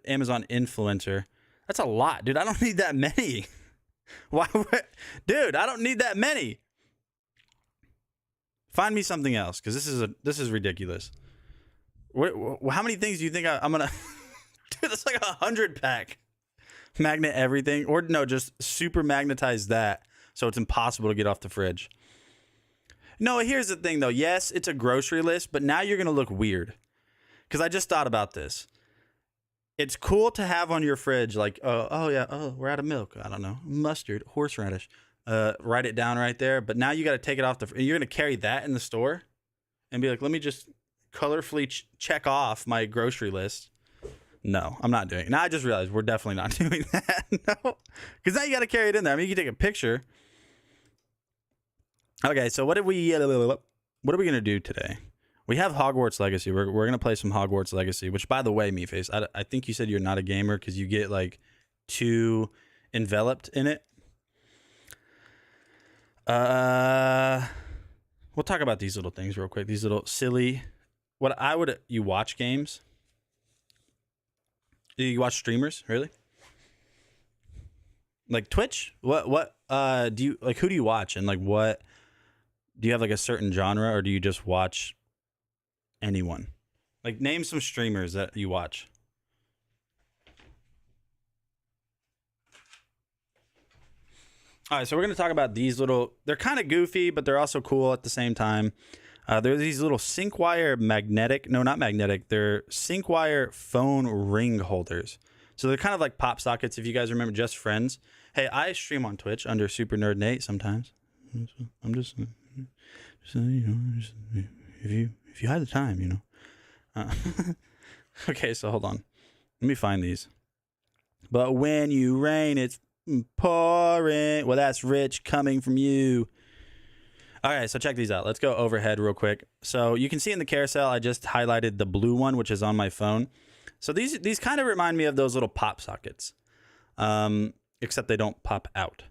[SPEAKER 1] influencer. That's a lot, dude. I don't need that many. Why, dude? I don't need that many. Find me something else, because this is ridiculous. How many things do you think I'm gonna? Dude, that's like 100 pack. Magnet everything, or no, just super magnetize that so it's impossible to get off the fridge. No, here's the thing though. Yes, it's a grocery list, but now you're gonna look weird, because I just thought about this. It's cool to have on your fridge, like, we're out of milk. I don't know, mustard, horseradish. Write it down right there. But now you got to take it off you're gonna carry that in the store, and be like, let me just colorfully check off my grocery list. No, I'm not doing it. Now I just realized we're definitely not doing that. No, because now you got to carry it in there. I mean, you can take a picture. Okay, so what are we gonna do today? We have Hogwarts Legacy. We're gonna play some Hogwarts Legacy. Which, by the way, Meface, I think you said you're not a gamer because you get like too enveloped in it. We'll talk about these little things real quick. These little silly. You watch games? Do you watch streamers? Really? Like Twitch? What do you like? Who do you watch? And like, what do you have, like a certain genre, or do you just watch anyone? Like, name some streamers that you watch. All right, so we're going to talk about these little, they're kind of goofy, but they're also cool at the same time. They're these little SyncWire they're SyncWire phone ring holders. So they're kind of like pop sockets, if you guys remember Just Friends. Hey, I stream on Twitch under Super Nerd Nate sometimes. I'm just if you had the time, Okay, so hold on. Let me find these. But when you rain, it's pouring. Well, that's rich coming from you. All right, so check these out. Let's go overhead real quick. So you can see in the carousel, I just highlighted the blue one, which is on my phone. So these kind of remind me of those little pop sockets, except they don't pop out.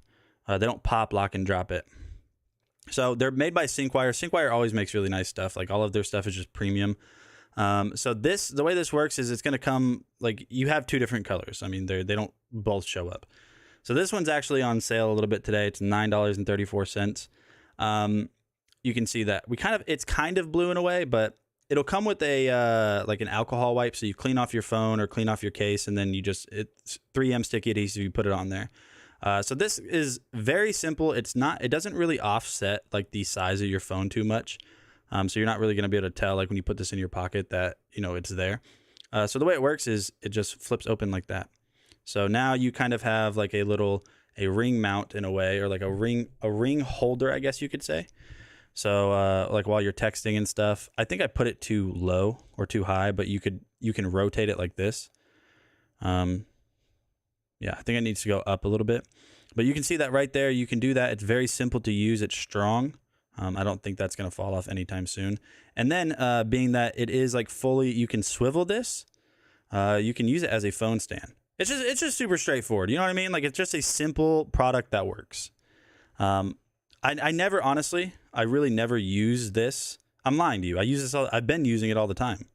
[SPEAKER 1] They don't pop, lock, and drop it. So they're made by SyncWire. SyncWire always makes really nice stuff. Like, all of their stuff is just premium. So the way this works is it's going to come, like, you have two different colors. I mean, they don't both show up. So this one's actually on sale a little bit today. It's $9.34. You can see that it's kind of blue in a way, but it'll come with a like an alcohol wipe, so you clean off your phone or clean off your case, and then it's 3M sticky adhesive. You put it on there. So this is very simple. It doesn't really offset like the size of your phone too much. So you're not really going to be able to tell, like when you put this in your pocket, that, you know, it's there. So the way it works is it just flips open like that. So now you kind of have like a ring mount in a way, or like a ring holder, I guess you could say. So like while you're texting and stuff, I think I put it too low or too high, but you can rotate it like this. Yeah, I think it needs to go up a little bit, but you can see that right there. You can do that. It's very simple to use. It's strong. I don't think that's going to fall off anytime soon. And then being that it is like fully, you can swivel this. You can use it as a phone stand. It's just super straightforward. You know what I mean? Like, it's just a simple product that works. I never, honestly, I really never use this. I'm lying to you. I use this I've been using it all the time.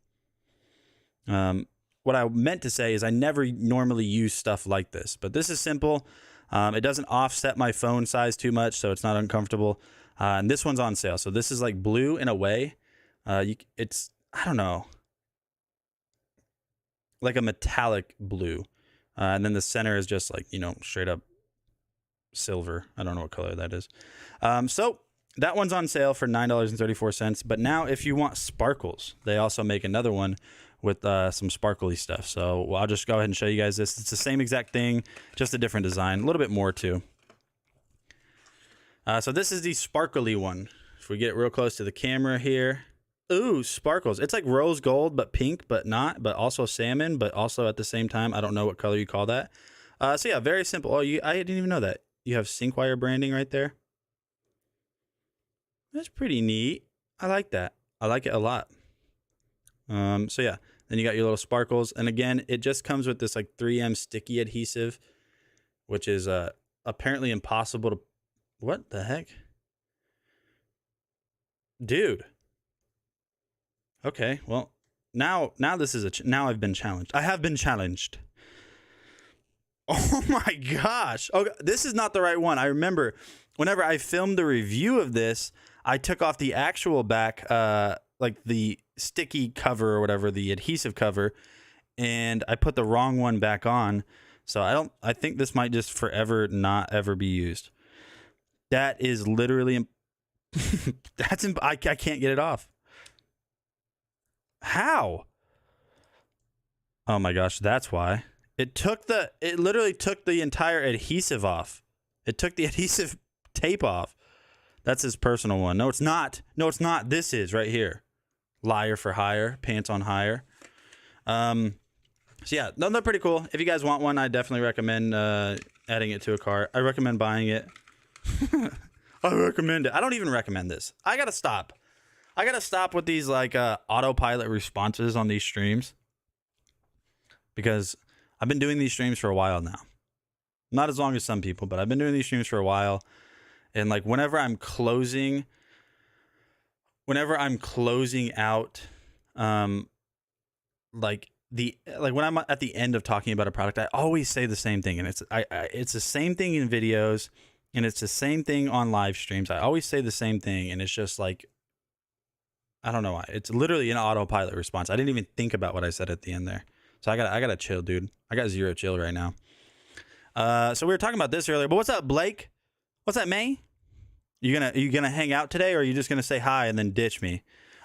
[SPEAKER 1] What I meant to say is I never normally use stuff like this, but this is simple. It doesn't offset my phone size too much, so it's not uncomfortable. And this one's on sale. So this is like blue in a way. It's, I don't know, like a metallic blue. And then the center is just like, you know, straight up silver. I don't know what color that is. So that one's on sale for $9.34. But now if you want sparkles, they also make another one with some sparkly stuff. So I'll just go ahead and show you guys this. It's the same exact thing, just a different design, a little bit more too. So this is the sparkly one. If we get real close to the camera here. Ooh, sparkles. It's like rose gold, but pink, but not, but also salmon, but also at the same time, I don't know what color you call that. So yeah, very simple. Oh, I didn't even know that. You have Synkwire branding right there. That's pretty neat. I like that. I like it a lot. So yeah, then you got your little sparkles. And again, it just comes with this like 3M sticky adhesive, which is apparently impossible to, what the heck? Dude. Okay, well, now this is now I've been challenged. I have been challenged. Oh my gosh. Okay, this is not the right one. I remember whenever I filmed the review of this, I took off the actual back, like the sticky cover or whatever, the adhesive cover, and I put the wrong one back on. So I think this might just forever not ever be used. That is literally, I can't get it off. How? Oh my gosh, that's why. It literally took the entire adhesive off. It took the adhesive tape off. That's his personal one. No, it's not. No, it's not. This is right here. Liar for hire, pants on hire. So yeah, no, they're pretty cool. If you guys want one, I definitely recommend adding it to a cart. I recommend buying it. I recommend it. I don't even recommend this. I gotta stop. I gotta stop with these like autopilot responses on these streams, because I've been doing these streams for a while now. Not as long as some people, but I've been doing these streams for a while. And like whenever I'm closing out, like when I'm at the end of talking about a product, I always say the same thing, and it's the same thing in videos, and it's the same thing on live streams. I always say the same thing, and it's just like, I don't know why. It's literally an autopilot response. I didn't even think about what I said at the end there. So I gotta chill, dude. I got zero chill right now. So we were talking about this earlier, but what's up, Blake? What's up, May? You gonna hang out today, or are you just gonna say hi and then ditch me?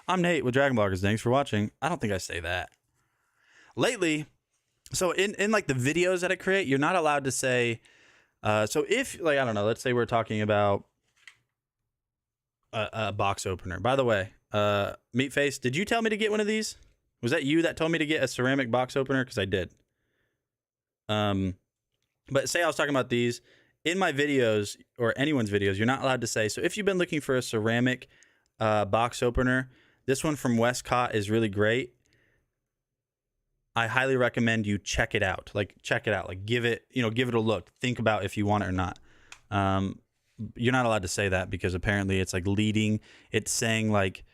[SPEAKER 1] I'm Nate with DragonBloggers. Thanks for watching. I don't think I say that. Lately, so in like the videos that I create, you're not allowed to say. So if, like, I don't know, let's say we're talking about a box opener. By the way, Meatface, did you tell me to get one of these? Was that you that told me to get a ceramic box opener? Because I did. But say I was talking about these in my videos, or anyone's videos, you're not allowed to say. So if you've been looking for a ceramic box opener, this one from Westcott is really great. I highly recommend you check it out. Like, give it a look. Think about if you want it or not. You're not allowed to say that, because apparently it's like leading. It's saying like,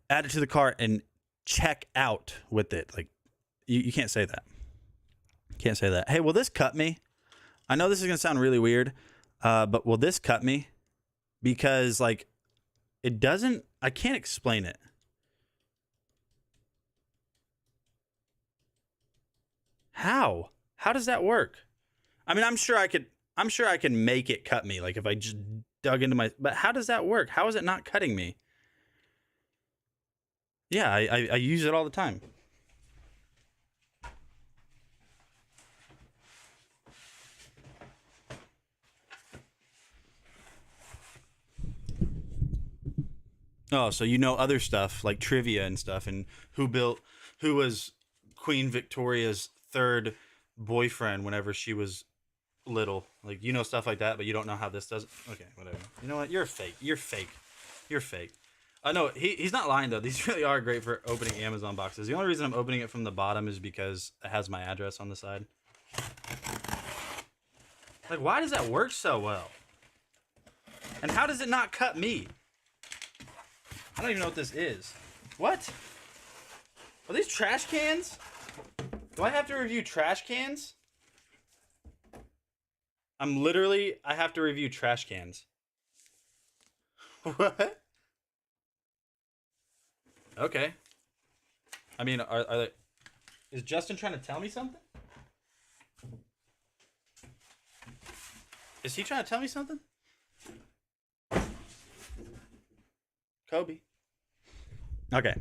[SPEAKER 1] add it to the cart and check out with it. Like, you can't say that. Can't say that. Hey, will this cut me? I know this is gonna sound really weird, but will this cut me? Because like, it doesn't. I can't explain it. How? How does that work? I mean, I'm sure I can make it cut me, like if I just dug into my, but how does that work? How is it not cutting me? Yeah, I use it all the time. Oh, so you know other stuff like trivia and stuff, and who was Queen Victoria's third boyfriend whenever she was little. Like, you know, stuff like that, but you don't know how this does. Okay, whatever. You know what? You're fake. You're fake. You're fake. No, he's not lying though. These really are great for opening Amazon boxes. The only reason I'm opening it from the bottom is because it has my address on the side. Like, why does that work so well? And how does it not cut me? I don't even know what this is. What? Are these trash cans? Do I have to review trash cans? I have to review trash cans. What? Okay. I mean, are they... Is Justin trying to tell me something? Is he trying to tell me something? Kobe. Okay.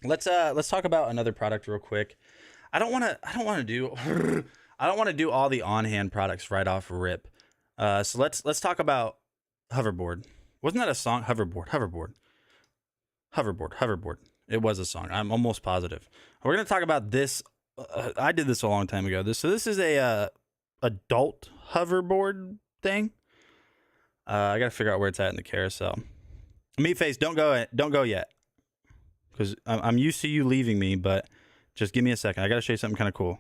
[SPEAKER 1] Let's talk about another product real quick. I don't want to do all the on-hand products right off rip. So let's talk about hoverboard. Wasn't that a song? Hoverboard. It was a song. I'm almost positive. We're gonna talk about this. I did this a long time ago. This is a adult hoverboard thing. I gotta figure out where it's at in the carousel. Meatface, don't go yet, because I'm used to you leaving me. But just give me a second. I gotta show you something kind of cool.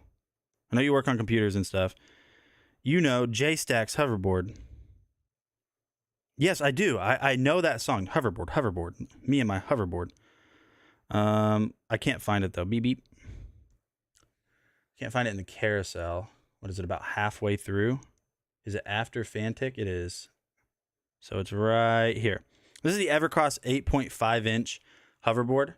[SPEAKER 1] I know you work on computers and stuff. You know J-Stack's hoverboard. Yes, I do. I know that song. Hoverboard. Me and my hoverboard. I can't find it though. Beep beep. Can't find it in the carousel. What is it, about halfway through? Is it after Fantic? It is. So it's right here. This is the Evercross 8.5 inch hoverboard.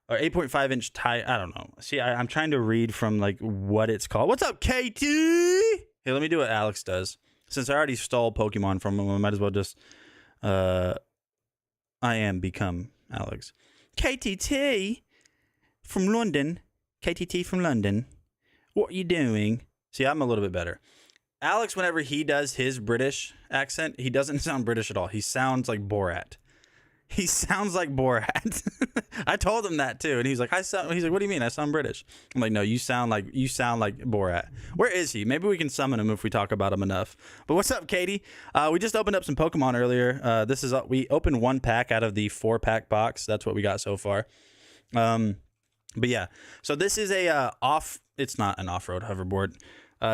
[SPEAKER 1] Or 8.5 inch tie. I don't know. See, I'm trying to read from like what it's called. What's up, KT? Hey, let me do what Alex does. Since I already stole Pokemon from him, I might as well just become Alex. KTT from London. KTT from London. What are you doing? See, I'm a little bit better. Alex, whenever he does his British accent, he doesn't sound British at all. He sounds like Borat. He sounds like Borat. I told him that too, and he's like, he's like, what do you mean? I sound British. I'm like, no, you sound like Borat. Where is he? Maybe we can summon him if we talk about him enough. But what's up, Katie? We just opened up some Pokemon earlier. We opened 1 pack out of the 4-pack box. That's what we got so far. But yeah, so this is it's not an off-road hoverboard.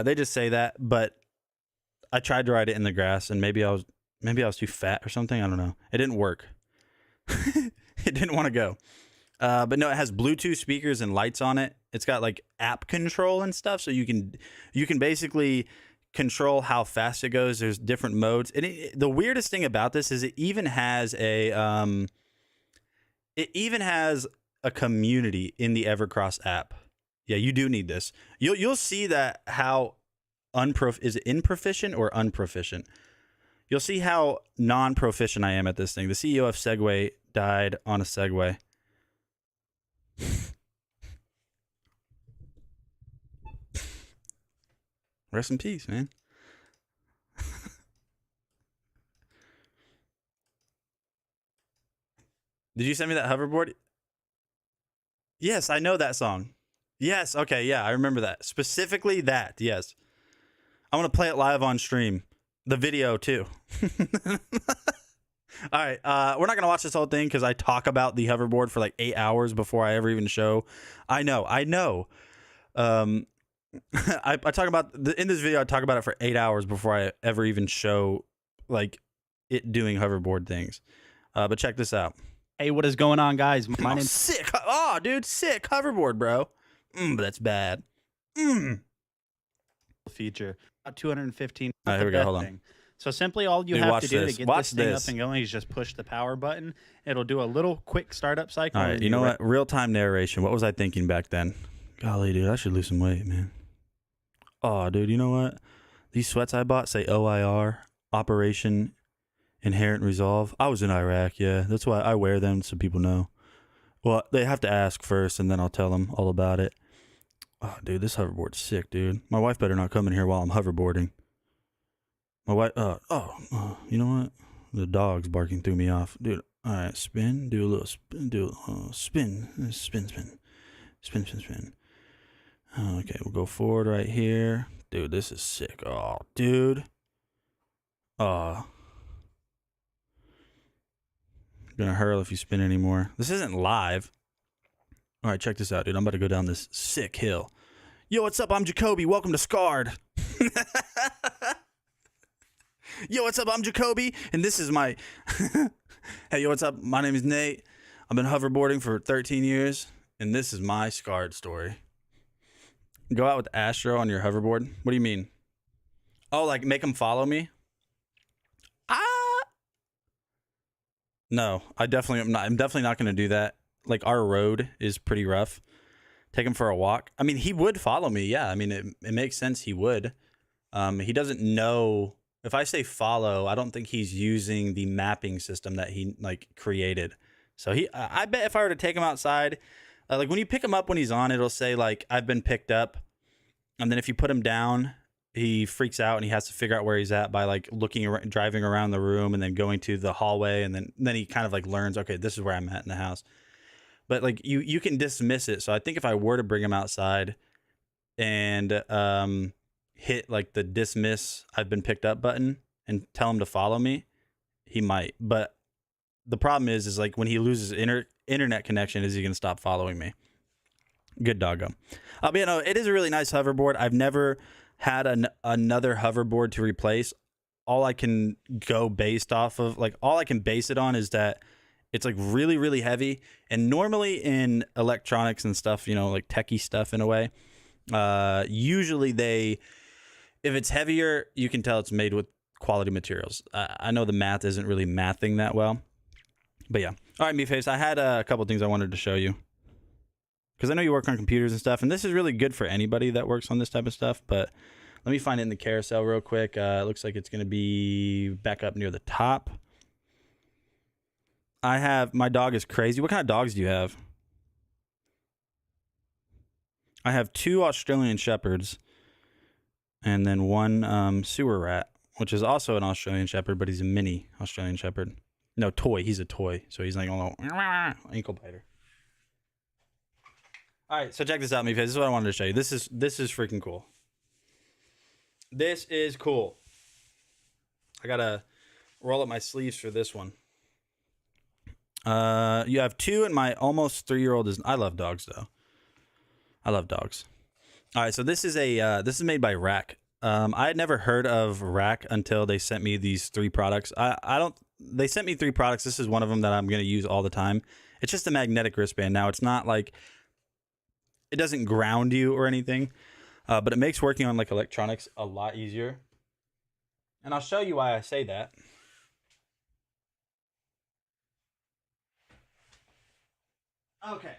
[SPEAKER 1] They just say that, but I tried to ride it in the grass, and maybe I was too fat or something. I don't know. It didn't work. It didn't want to go. But no, it has Bluetooth speakers and lights on it. It's got like app control and stuff, so you can basically control how fast it goes. There's different modes. And the weirdest thing about this is it even has a community in the Evercross app. Yeah, you do need this. You'll see that how is it improficient or unproficient? You'll see how non-proficient I am at this thing. The CEO of Segway died on a Segway. Rest in peace, man. Did you send me that hoverboard? Yes, I know that song. Yes, okay, yeah, I remember that. Specifically that, yes. I want to play it live on stream. The video, too. All right, we're not going to watch this whole thing because I talk about the hoverboard for like 8 hours before I ever even show. I know. I talk about, in this video, I talk about it for 8 hours before I ever even show like it doing hoverboard things. But check this out.
[SPEAKER 3] Hey, what is going on, guys? My name's
[SPEAKER 1] sick. Oh, dude, sick hoverboard, bro. But that's bad.
[SPEAKER 3] Feature. 215.
[SPEAKER 1] All right, here we go. Hold on.
[SPEAKER 3] So simply all you
[SPEAKER 1] Dude,
[SPEAKER 3] have to do
[SPEAKER 1] this.
[SPEAKER 3] to get
[SPEAKER 1] Watch
[SPEAKER 3] this thing
[SPEAKER 1] this.
[SPEAKER 3] up and going is just push the power button. It'll do a little quick startup cycle.
[SPEAKER 1] All right, you know what? Real-time narration. What was I thinking back then? Golly, dude, I should lose some weight, man. Oh, dude, you know what? These sweats I bought say OIR, Operation Inherent Resolve. I was in Iraq, yeah. That's why I wear them so people know. Well, they have to ask first, and then I'll tell them all about it. Oh, dude, this hoverboard's sick, dude. My wife better not come in here while I'm hoverboarding. My wife, you know what? The dog's barking threw me off. Dude, all right, spin, do a little spin, spin. Okay, we'll go forward right here. Dude, this is sick. Oh, dude. Gonna hurl if you spin anymore. This isn't live. All right, check this out, dude. I'm about to go down this sick hill. Yo, what's up? I'm Jacoby. Welcome to Scarred. Yo, what's up? I'm Jacoby, and this is my... Hey, yo, what's up? My name is Nate. I've been hoverboarding for 13 years, and this is my Scarred story. Go out with Astro on your hoverboard? What do you mean? Oh, like make them follow me? No, I definitely am not. I'm definitely not going to do that. Like, our road is pretty rough. Take him for a walk. I mean, he would follow me. Yeah, I mean, it makes sense he would. He doesn't know. If I say follow, I don't think he's using the mapping system that he, like, created. So I bet if I were to take him outside, like, when you pick him up when he's on, it'll say, like, I've been picked up. And then if you put him down, he freaks out and he has to figure out where he's at by like looking around, driving around the room and then going to the hallway. And then he kind of like learns, okay, this is where I'm at in the house. But like you can dismiss it. So I think if I were to bring him outside and hit like the dismiss I've been picked up button and tell him to follow me, he might. But the problem is like when he loses internet connection, is he going to stop following me? Good doggo. But you know, it is a really nice hoverboard. I've never had another hoverboard to replace. All I can go based off of, like, all I can base it on is that it's like really, really heavy. And normally in electronics and stuff, you know, like techie stuff in a way, usually if it's heavier, you can tell it's made with quality materials. I know the math isn't really mathing that well, but yeah. All right, MeFace, I had a couple things I wanted to show you. Because I know you work on computers and stuff, and this is really good for anybody that works on this type of stuff, but let me find it in the carousel real quick. It looks like it's going to be back up near the top. My dog is crazy. What kind of dogs do you have? I have 2 Australian Shepherds, and then 1 sewer rat, which is also an Australian Shepherd, but he's a mini Australian Shepherd. No, toy. He's a toy, so he's like a little ankle biter. All right, so check this out, MeFace. This is what I wanted to show you. This is freaking cool. This is cool. I gotta roll up my sleeves for this one. You have 2, and my almost 3-year-old is. I love dogs though. I love dogs. All right, so this is this is made by Rack. I had never heard of Rack until they sent me these 3 products. They sent me 3 products. This is one of them that I'm gonna use all the time. It's just a magnetic wristband. Now it's not like. It doesn't ground you or anything, but it makes working on like electronics a lot easier. And I'll show you why I say that. Okay.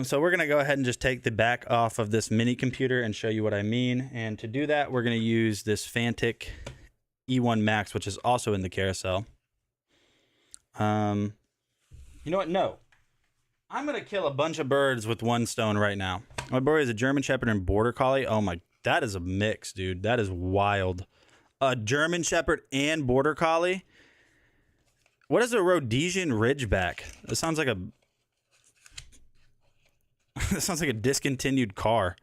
[SPEAKER 1] So we're going to go ahead and just take the back off of this mini computer and show you what I mean. And to do that, we're going to use this Fantic E1 Max, which is also in the carousel. You know what? No. I'm going to kill a bunch of birds with 1 stone right now. My boy is a German Shepherd and Border Collie. Oh my, that is a mix, dude. That is wild. A German Shepherd and Border Collie? What is a Rhodesian Ridgeback? That sounds like a... that sounds like a discontinued car.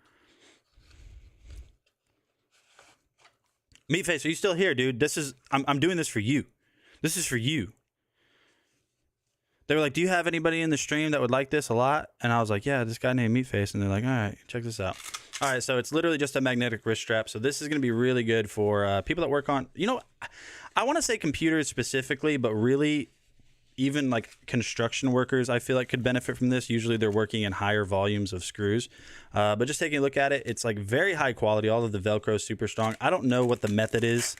[SPEAKER 1] Meatface, are you still here, dude? I'm doing this for you. This is for you. They were like, do you have anybody in the stream that would like this a lot? And I was like, yeah, this guy named Meatface. And they're like, all right, check this out. All right, so it's literally just a magnetic wrist strap. So this is going to be really good for people that work on, you know, I want to say computers specifically, but really even like construction workers, I feel like could benefit from this. Usually they're working in higher volumes of screws. But just taking a look at it, it's like very high quality. All of the Velcro is super strong. I don't know what the method is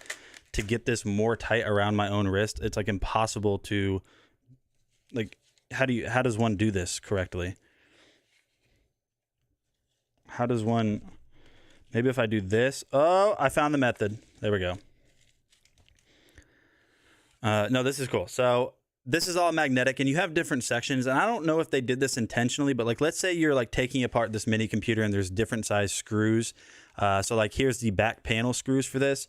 [SPEAKER 1] to get this more tight around my own wrist. It's like impossible to... Like, how does one do this correctly? How does one, maybe if I do this, oh, I found the method. There we go. No, this is cool. So this is all magnetic, and you have different sections. And I don't know if they did this intentionally, but like, let's say you're like taking apart this mini computer and there's different size screws. So like, here's the back panel screws for this.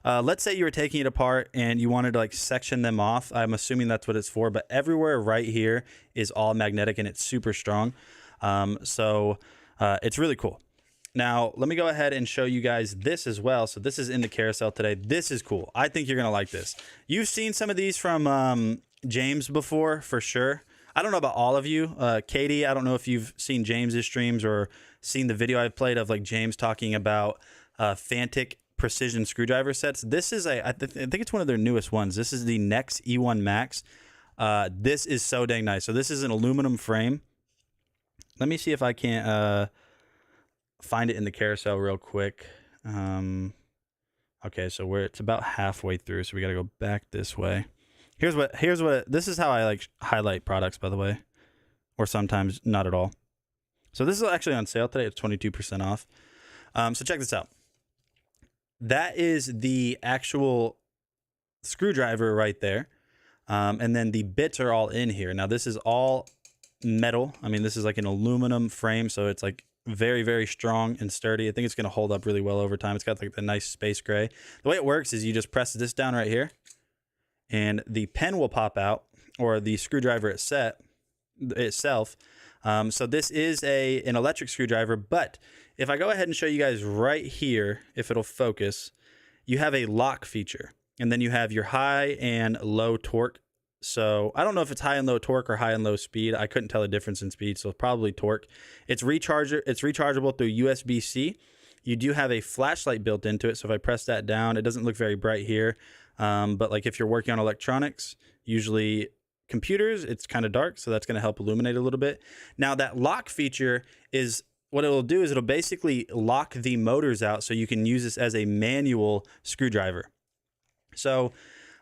[SPEAKER 1] Let's say you were taking it apart and you wanted to like section them off. I'm assuming that's what it's for, but everywhere right here is all magnetic and it's super strong. It's really cool. Now, let me go ahead and show you guys this as well. So this is in the carousel today. This is cool. I think you're going to like this. You've seen some of these from James before, for sure. I don't know about all of you. Katie, I don't know if you've seen James's streams or seen the video I played of like James talking about Fantic precision screwdriver sets. This is I think it's one of their newest ones. This is the Nex E1 Max. This is so dang nice. So this is an aluminum frame. Let me see if I can't find it in the carousel real quick. Okay, so it's about halfway through, so we got to go back this way. Here's what this is how I like highlight products, by the way, or sometimes not at all. So this is actually on sale today. It's 22% off. So check this out. That is the actual screwdriver right there. And then the bits are all in here. Now this is all metal. I mean, this is like an aluminum frame, so it's like very, very strong and sturdy. I think it's going to hold up really well over time. It's got like the nice space gray. The way it works is you just press this down right here and the pen will pop out, or the screwdriver itself. So this is an electric screwdriver, but if I go ahead and show you guys right here, if it'll focus, you have a lock feature, and then you have your high and low torque. So I don't know if it's high and low torque or high and low speed. I couldn't tell the difference in speed, so probably torque. It's rechargeable through USB-C. You do have a flashlight built into it, so if I press that down, it doesn't look very bright here. But like if you're working on electronics, usually computers, it's kind of dark, so that's going to help illuminate a little bit. Now that lock feature is, what it'll do is it'll basically lock the motors out so you can use this as a manual screwdriver. So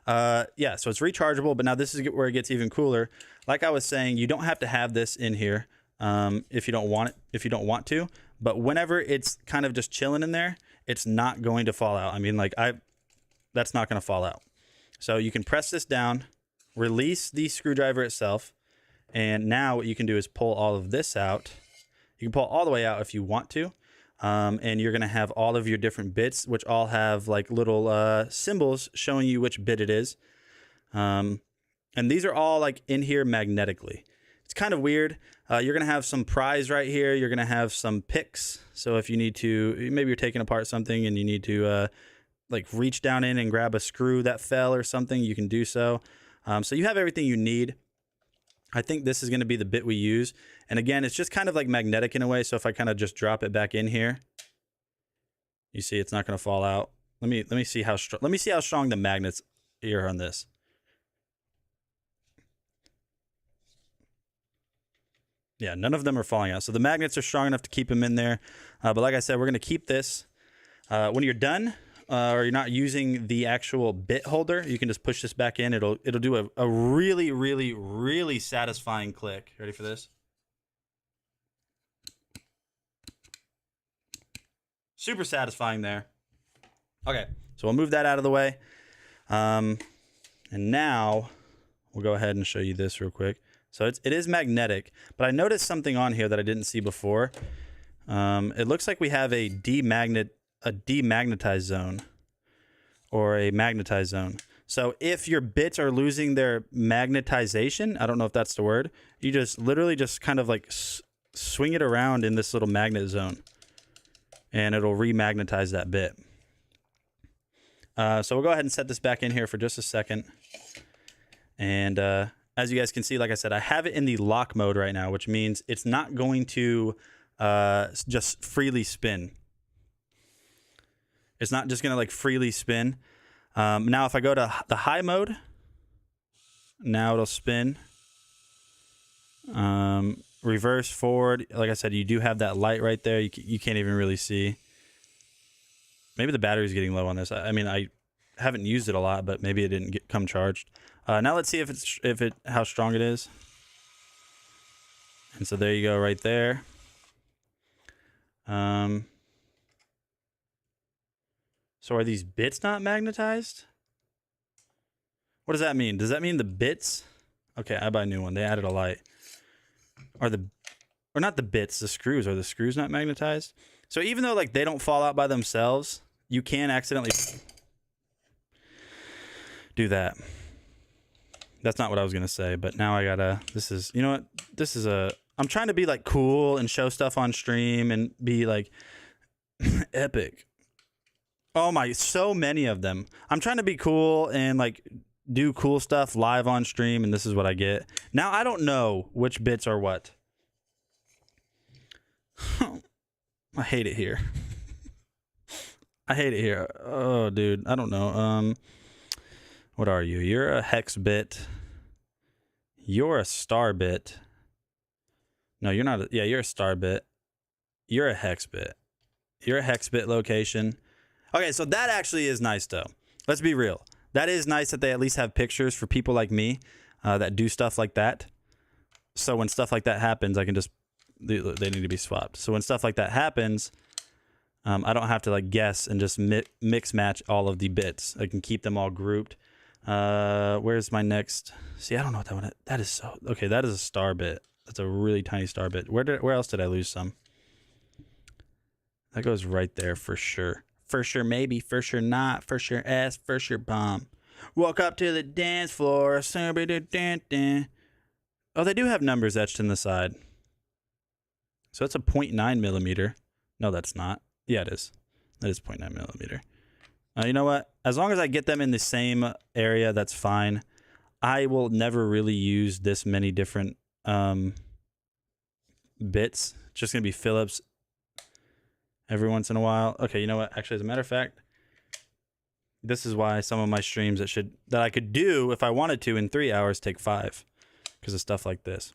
[SPEAKER 1] yeah, so it's rechargeable, but now this is where it gets even cooler. Like I was saying, you don't have to have this in here if you don't want to, but whenever it's kind of just chilling in there, it's not going to fall out. I mean, like that's not going to fall out. So you can press this down, release the screwdriver itself, and now what you can do is pull all of this out. You can pull all the way out if you want to. And you're going to have all of your different bits, which all have like little symbols showing you which bit it is. And these are all like in here magnetically. It's kind of weird. You're going to have some pries right here. You're going to have some picks. So if you need to, maybe you're taking apart something and you need to like reach down in and grab a screw that fell or something, you can do so. So you have everything you need. I think this is going to be the bit we use. And again, it's just kind of like magnetic in a way. So if I kind of just drop it back in here, you see it's not going to fall out. Let me see how strong the magnets are on this. Yeah, none of them are falling out. So the magnets are strong enough to keep them in there. But like I said, we're going to keep this. When you're done, or you're not using the actual bit holder, you can just push this back in. It'll do a really, really, really satisfying click. Ready for this? Super satisfying there. Okay, so we'll move that out of the way. And now we'll go ahead and show you this real quick. So it is magnetic, but I noticed something on here that I didn't see before. It looks like we have a demagnetized zone, or a magnetized zone. So if your bits are losing their magnetization, I don't know if that's the word, you just literally just kind of like swing it around in this little magnet zone and it'll remagnetize that bit. So we'll go ahead and set this back in here for just a second. And as you guys can see, like I said, I have it in the lock mode right now, which means it's not going to just freely spin. It's not just going to like freely spin. Now, if I go to the high mode, now it'll spin. Reverse, forward. Like I said, you do have that light right there. You can't even really see. Maybe the battery's getting low on this. I mean, I haven't used it a lot, but maybe it didn't come charged. Now let's see how strong it is. And so there you go, right there. So are these bits not magnetized? What does that mean? Does that mean the bits Okay, I buy a new one. They added a light. Or not the bits, the screws. Are the screws not magnetized? So even though like they don't fall out by themselves, you can accidentally do that. That's not what I was gonna say, but now I gotta. This is, you know what? This is I'm trying to be like cool and show stuff on stream and be like epic. Oh my, so many of them. I'm trying to be cool and like do cool stuff live on stream, and this is what I get. Now I don't know which bits are what. I hate it here. I hate it here. Oh, dude, I don't know. What are you? You're a hex bit. You're a star bit. No, you're not. Yeah, you're a star bit. You're a hex bit. You're a hex bit location. Okay, so that actually is nice, though. Let's be real. That is nice that they at least have pictures for people like me that do stuff like that. So when stuff like that happens, I can just... They need to be swapped. So when stuff like that happens, I don't have to like guess and just mix match all of the bits. I can keep them all grouped. Where's my next? See, I don't know what that one is. That is so... Okay, that is a star bit. That's a really tiny star bit. Where else did I lose some? That goes right there for sure. For sure maybe, for sure not, for sure S, for sure bomb. Walk up to the dance floor. Oh, they do have numbers etched in the side. So it's a 0.9 millimeter. No, that's not. Yeah, it is. That is 0.9 millimeter. You know what? As long as I get them in the same area, that's fine. I will never really use this many different bits. It's just going to be Phillips every once in a while. Okay, you know what? Actually, as a matter of fact, this is why some of my streams that I could do if I wanted to in 3 hours take 5 because of stuff like this.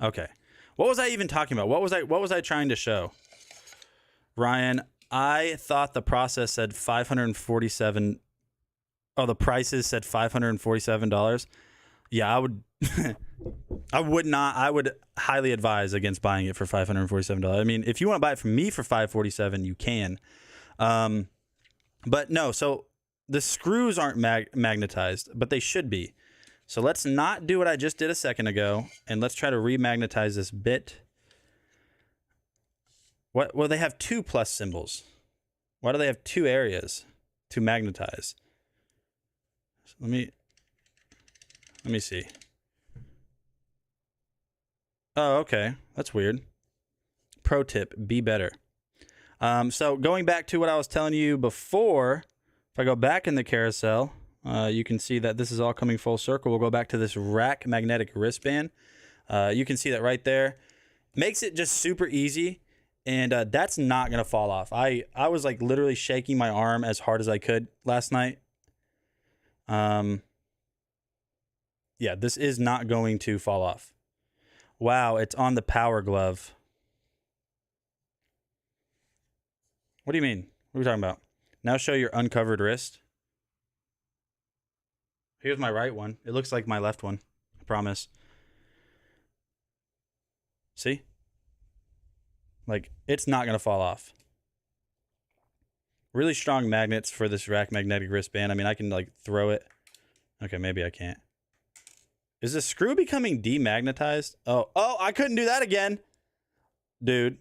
[SPEAKER 1] Okay. What was I even talking about? What was I trying to show? Ryan, I thought the process said 547. Oh, the prices said $547. Yeah, I would I would highly advise against buying it for $547. I mean, if you want to buy it from me for $547, you can. But no, so the screws aren't magnetized, but they should be. So let's not do what I just did a second ago, and let's try to remagnetize this bit. What? Well, they have 2 plus symbols. Why do they have 2 areas to magnetize? So let me see. Oh, okay. That's weird. Pro tip, be better. So going back to what I was telling you before, if I go back in the carousel, you can see that this is all coming full circle. We'll go back to this rack magnetic wristband. You can see that right there. Makes it just super easy, and that's not going to fall off. I was like literally shaking my arm as hard as I could last night. Yeah, this is not going to fall off. Wow, it's on the power glove. What do you mean? What are we talking about? Now show your uncovered wrist. Here's my right one. It looks like my left one. I promise. See? Like, it's not going to fall off. Really strong magnets for this rack magnetic wristband. I mean, I can, like, throw it. Okay, maybe I can't. Is the screw becoming demagnetized? Oh, I couldn't do that again. Dude.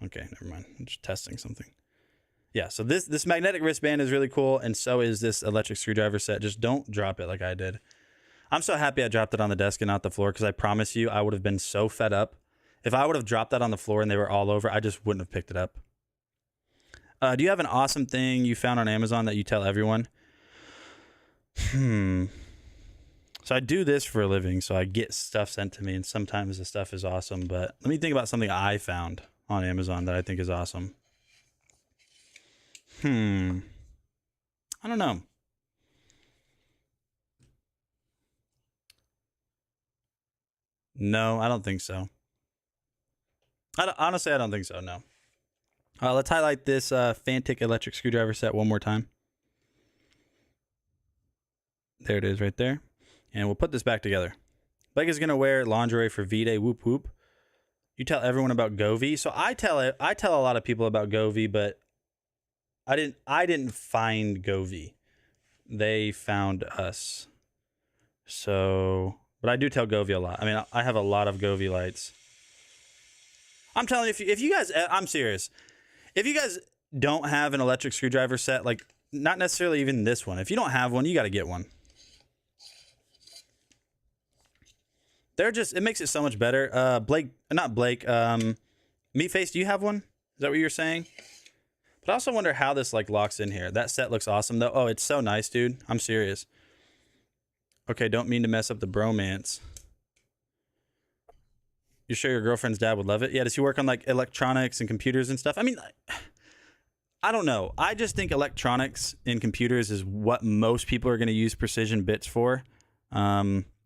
[SPEAKER 1] Okay, never mind. I'm just testing something. Yeah, so this magnetic wristband is really cool, and so is this electric screwdriver set. Just don't drop it like I did. I'm so happy I dropped it on the desk and not the floor, because I promise you I would have been so fed up. If I would have dropped that on the floor and they were all over, I just wouldn't have picked it up. Do you have an awesome thing you found on Amazon that you tell everyone? So I do this for a living, so I get stuff sent to me, and sometimes the stuff is awesome, but let me think about something I found on Amazon that I think is awesome. I don't know. No, I don't think so. Honestly, I don't think so, no. Let's highlight this Fantic electric screwdriver set one more time. There it is right there. And we'll put this back together. Blake is going to wear lingerie for V-Day. Whoop, whoop. You tell everyone about Govee. So I tell a lot of people about Govee, but I didn't find Govee. they found us. So, but I do tell Govy a lot. I mean, I have a lot of Govy lights. I'm telling you, if you guys, I'm serious. If you guys don't have an electric screwdriver set, like not necessarily even this one, if you don't have one, you got to get one. They're just, it makes it so much better. Meatface, do you have one? Is that what you're saying? But I also wonder how this like locks in here. That set looks awesome though. Oh, it's so nice, dude. I'm serious. Okay, don't mean to mess up the bromance. You sure your girlfriend's dad would love it? Yeah, does he work on like electronics and computers and stuff? I mean, I don't know. I just think electronics and computers is what most people are going to use precision bits for.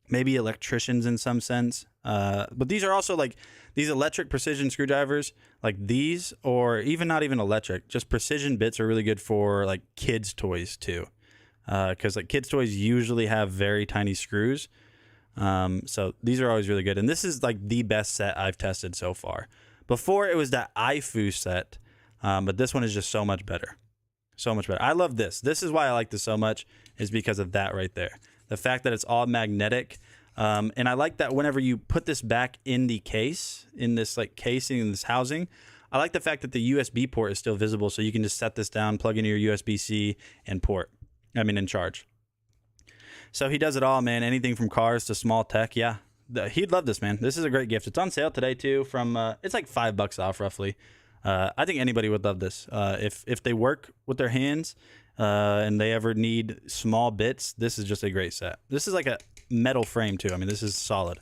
[SPEAKER 1] Maybe electricians in some sense. But these are also like these electric precision screwdrivers, like these, or even not even electric, just precision bits are really good for like kids' toys too. Because like kids' toys usually have very tiny screws. So these are always really good. And this is like the best set I've tested so far. Before it was that IFU set, but this one is just so much better. So much better. I love this. This is why I like this so much, is because of that right there. The fact that it's all magnetic. And I like that whenever you put this back in the case, in this like casing, in this housing, I like the fact that the USB port is still visible. So you can just set this down, plug in your USB-C and and charge. So he does it all, man. Anything from cars to small tech. Yeah, he'd love this, man. This is a great gift. It's on sale today too. From it's like $5 off roughly. I think anybody would love this. If they work with their hands and they ever need small bits, this is just a great set. This is like a metal frame too. I mean, this is solid.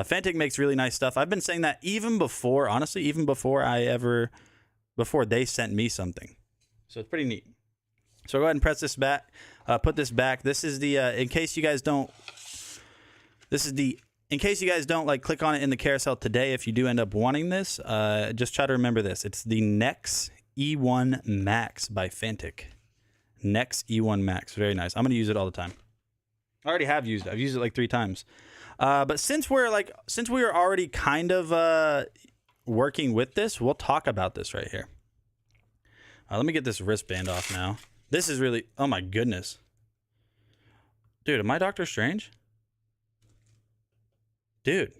[SPEAKER 1] Fantic makes really nice stuff. I've been saying that even before, honestly, even before they sent me something. So it's pretty neat. So go ahead and press this back, put this back. This is the, in case you guys don't like click on it in the carousel today, if you do end up wanting this, just try to remember this. It's the Nex E1 Max by Fantic. Nex E1 Max. Very nice. I'm going to use it all the time. I already have used it. I've used it like 3 times. But since we are already kind of working with this, we'll talk about this right here. Let me get this wristband off now. This is really, oh my goodness. Dude, am I Doctor Strange? Dude.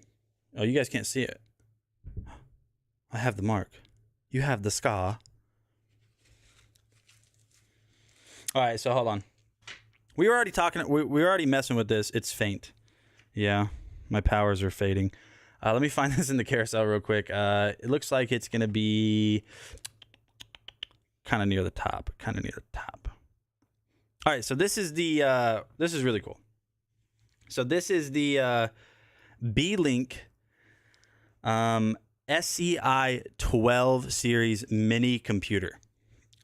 [SPEAKER 1] Oh, you guys can't see it. I have the mark. You have the scar. All right, so hold on. We were already messing with this. It's faint. Yeah, my powers are fading. Let me find this in the carousel real quick. It looks like it's going to be kind of near the top. All right, so this is the, this is really cool. So this is the B-Link SCI 12 series mini computer.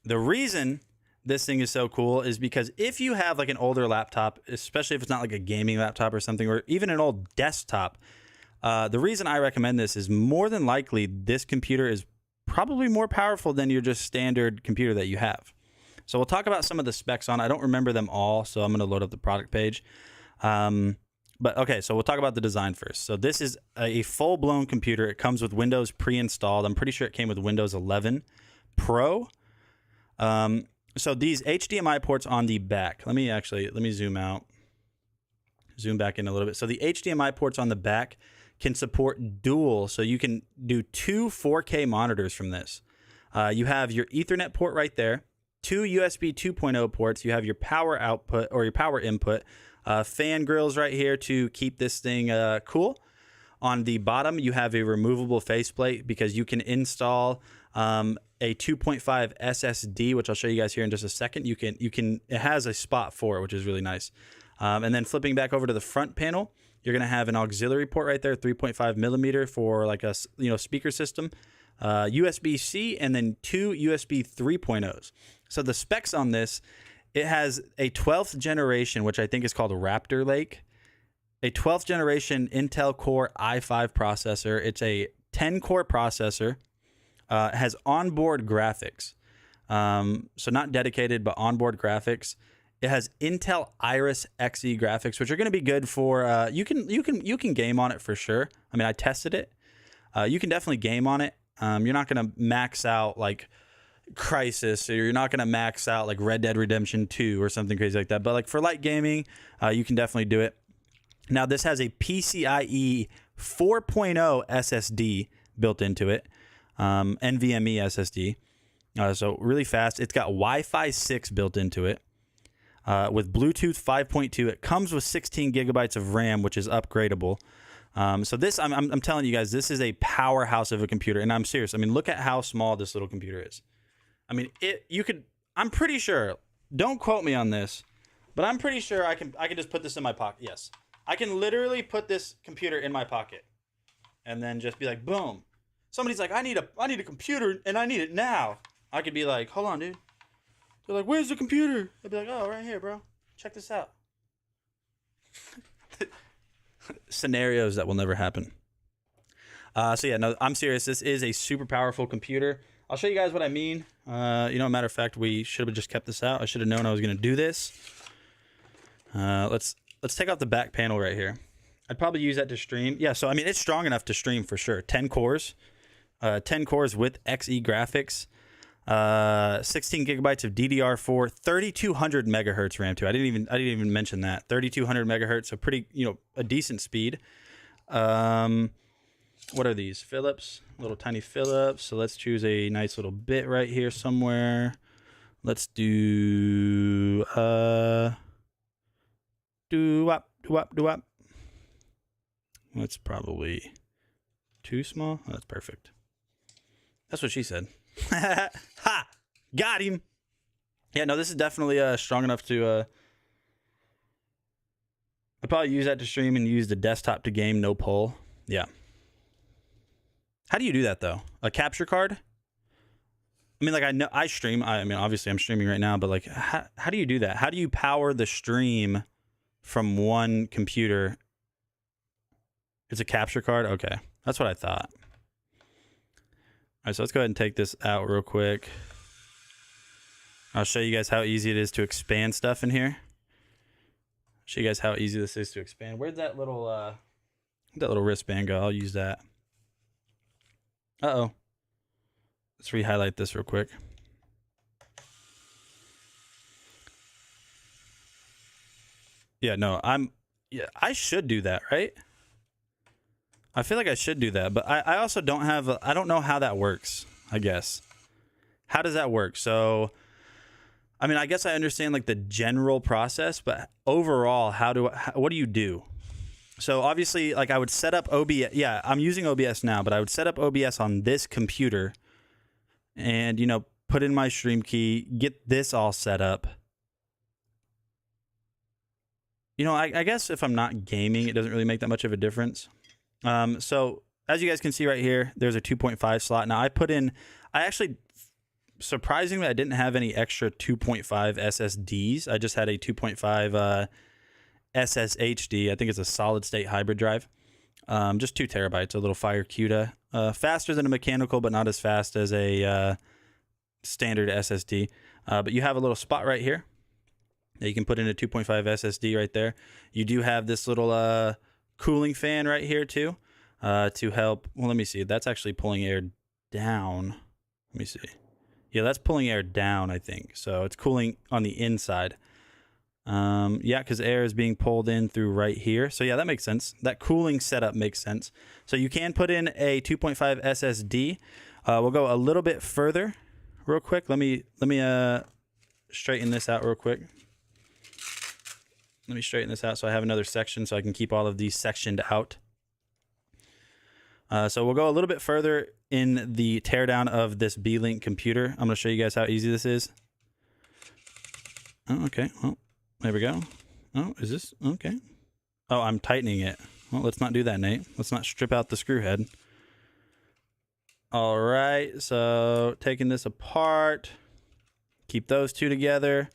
[SPEAKER 1] The reason this thing is so cool is because if you have like an older laptop, especially if it's not like a gaming laptop or something, or even an old desktop, the reason I recommend this is more than likely this computer is probably more powerful than your just standard computer that you have. So we'll talk about some of the specs on it. I don't remember them all, so I'm going to load up the product page. But okay, so we'll talk about the design first. So this is a full-blown computer. It comes with Windows pre-installed. I'm pretty sure it came with Windows 11 Pro. So these HDMI ports on the back. Let me zoom out. Zoom back in a little bit. So the HDMI ports on the back can support dual. So you can do 2 4K monitors from this. You have your Ethernet port right there. 2 USB 2.0 ports. You have your power output or your power input. Fan grills right here to keep this thing cool. On the bottom, you have a removable faceplate because you can install a 2.5 SSD, which I'll show you guys here in just a second. It has a spot for it, which is really nice. And then flipping back over to the front panel, you're going to have an auxiliary port right there, 3.5 millimeter for like a speaker system, USB-C, and then 2 USB 3.0s. So the specs on this, it has a 12th generation, which I think is called a Raptor Lake, a 12th generation Intel Core i5 processor. It's a 10-core processor. Has onboard graphics. So not dedicated, but onboard graphics. It has Intel Iris Xe graphics, which are going to be good for you can game on it for sure. I mean, I tested it. You can definitely game on it. You're not going to max out like Crisis, or you're not going to max out like Red Dead Redemption 2 or something crazy like that. But like for light gaming, you can definitely do it. Now this has a PCIe 4.0 SSD built into it, NVMe SSD. So really fast. It's got Wi-Fi 6 built into it. With Bluetooth 5.2, it comes with 16 gigabytes of RAM, which is upgradable. So this, I'm telling you guys, this is a powerhouse of a computer, and I'm serious. I mean, look at how small this little computer is. I mean, I'm pretty sure. Don't quote me on this, but I'm pretty sure I can just put this in my pocket. Yes, I can literally put this computer in my pocket, and then just be like, boom. Somebody's like, I need a computer, and I need it now. I could be like, hold on, dude. They're like, where's the computer? I'd be like, oh, right here, bro. Check this out. Scenarios that will never happen. So yeah, no, I'm serious. This is a super powerful computer. I'll show you guys what I mean. Matter of fact, we should have just kept this out. I should have known I was going to do this. Let's take out the back panel right here. I'd probably use that to stream. Yeah, so I mean, it's strong enough to stream for sure. 10 cores. 10 cores with XE graphics. 16 gigabytes of DDR4, 3200 megahertz RAM too. I didn't even mention that. 3200 megahertz, so pretty, a decent speed. What are these? Philips, little tiny Philips. So let's choose a nice little bit right here somewhere. Let's do do-wop. That's probably too small. Oh, that's perfect. That's what she said. Ha! Got him. Yeah, no, this is definitely strong enough to I'd probably use that to stream and use the desktop to game, no pull. Yeah. How do you do that though? A capture card? I mean, like, I know I stream. I mean, obviously I'm streaming right now, but like, how do you do that? How do you power the stream from one computer? It's a capture card? Okay. That's what I thought. All right, so let's go ahead and take this out real quick. I'll show you guys how easy it is to expand stuff in here. Show you guys how easy this is to expand. Where'd that little wristband go? I'll use that. Uh-oh. Let's re-highlight this real quick. Yeah, no, I should do that, right? I feel like I should do that, but I also don't have, I don't know how that works, I guess. How does that work? So, I mean, I guess I understand like the general process, but overall, what do you do? So obviously, like I would set up OBS. Yeah, I'm using OBS now, but I would set up OBS on this computer and, put in my stream key, get this all set up. I guess if I'm not gaming, it doesn't really make that much of a difference. So as you guys can see right here, there's a 2.5 slot. Now I actually, surprisingly, I didn't have any extra 2.5 SSDs. I just had a 2.5 SSHD. I think it's a solid state hybrid drive. Just 2 terabytes, a little Fire CUDA. Faster than a mechanical, but not as fast as a standard SSD. But you have a little spot right here that you can put in a 2.5 SSD right there. You do have this little cooling fan right here too, to help. Well, let me see. That's actually pulling air down. Let me see. Yeah, that's pulling air down, I think. So it's cooling on the inside. Yeah, because air is being pulled in through right here. So yeah, that makes sense. That cooling setup makes sense. So you can put in a 2.5 SSD. We'll go a little bit further real quick. Let me straighten this out real quick. Let me straighten this out so I have another section so I can keep all of these sectioned out. So we'll go a little bit further in the teardown of this B-Link computer. I'm going to show you guys how easy this is. Oh, okay. Well, there we go. Oh, is this? Okay. Oh, I'm tightening it. Well, let's not do that, Nate. Let's not strip out the screw head. All right. So taking this apart. Keep those two together.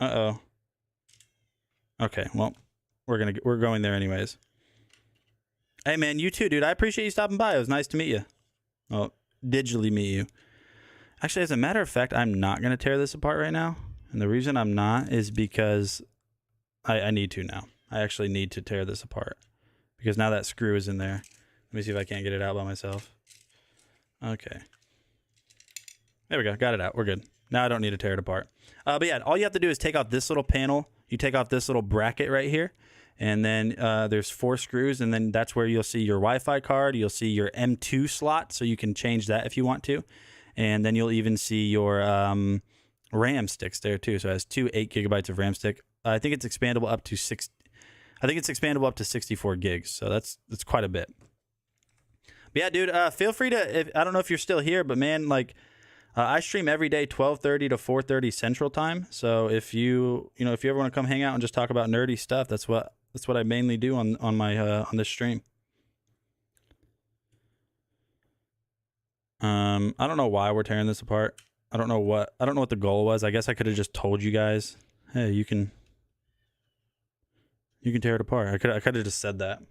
[SPEAKER 1] Uh-oh. Okay, well, we're going there anyways. Hey man, you too, dude. I appreciate you stopping by. It was nice to meet you. Well, digitally meet you. Actually, as a matter of fact, I'm not gonna tear this apart right now. And the reason I'm not is because I need to now. I actually need to tear this apart. because now that screw is in there. Let me see if I can't get it out by myself. Okay. There we go. Got it out. We're good. Now I don't need to tear it apart. But yeah, all you have to do is take off this little panel. You take off this little bracket right here. And then there's 4 screws. And then that's where you'll see your Wi-Fi card. You'll see your M2 slot. So you can change that if you want to. And then you'll even see your RAM sticks there too. So it has 2 8 gigabytes of RAM stick. I think it's expandable up to 64 gigs. So that's quite a bit. But yeah, dude, feel free to, I don't know if you're still here, but man, like, I stream every day, 12:30 to 4:30 Central Time. So if you ever want to come hang out and just talk about nerdy stuff, that's what I mainly do on my on this stream. I don't know why we're tearing this apart. I don't know what the goal was. I guess I could have just told you guys, hey, you can tear it apart. I could have just said that.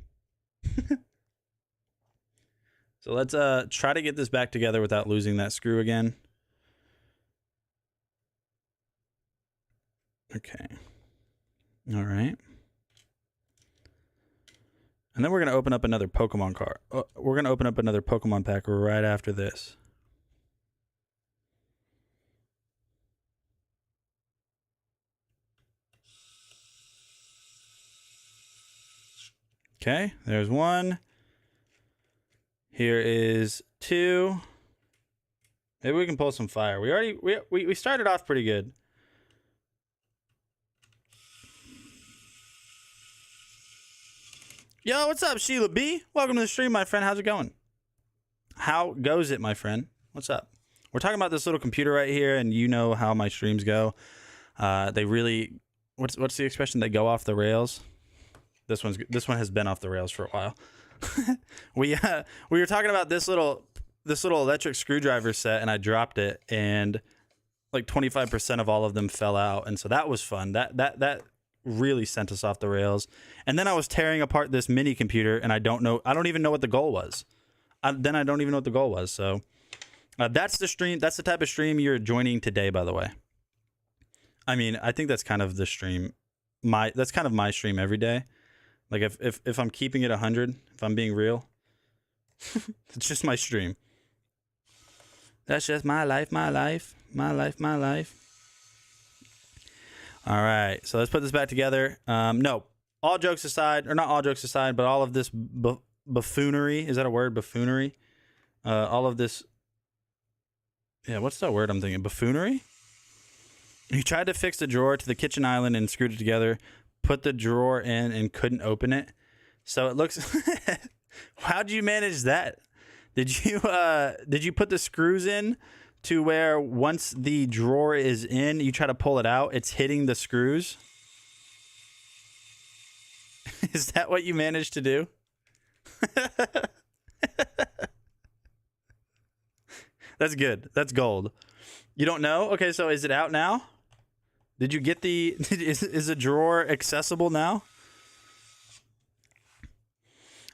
[SPEAKER 1] So let's try to get this back together without losing that screw again. Okay. All right. And then we're going to open up another Pokemon card. We're going to open up another Pokemon pack right after this. Okay, there's 1. Here is 2. Maybe we can pull some fire. We started off pretty good. Yo, what's up, Sheila B? Welcome to the stream, my friend. How's it going? How goes it, my friend? What's up? We're talking about this little computer right here, and you know how my streams go. They really, what's the expression? They go off the rails. This one has been off the rails for a while. We were talking about this little electric screwdriver set, and I dropped it, and like 25% of all of them fell out, and so that was fun. That really sent us off the rails. And then I was tearing apart this mini computer, and I don't even know what the goal was. I don't even know what the goal was. So that's the stream. That's the type of stream you're joining today, by the way. I mean, I think that's kind of the stream. That's kind of my stream every day. Like if I'm keeping it 100, if I'm being real, it's just my stream. That's just my life. All right, so let's put this back together. No, all jokes aside, or not all jokes aside, but all of this buffoonery, is that a word, buffoonery? All of this, yeah, what's that word I'm thinking, buffoonery? You tried to fix the drawer to the kitchen island and screwed it together, put the drawer in and couldn't open it. So it looks, how'd you manage that? Did you put the screws in to where once the drawer is in, you try to pull it out, it's hitting the screws? Is that what you managed to do? That's good. That's gold. You don't know? Okay, so is it out now? Did you get is the drawer accessible now?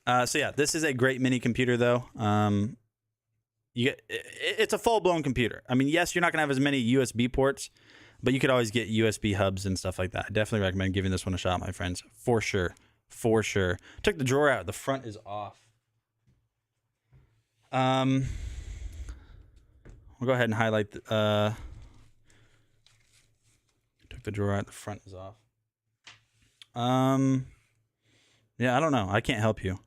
[SPEAKER 1] So yeah, this is a great mini computer though. It's a full-blown computer. I mean, yes, you're not gonna have as many USB ports, but you could always get USB hubs and stuff like that. I definitely recommend giving this one a shot, my friends, for sure. Took the drawer out. The front is off. We'll go ahead and highlight the, took the drawer out. The front is off. Yeah, I don't know. I can't help you.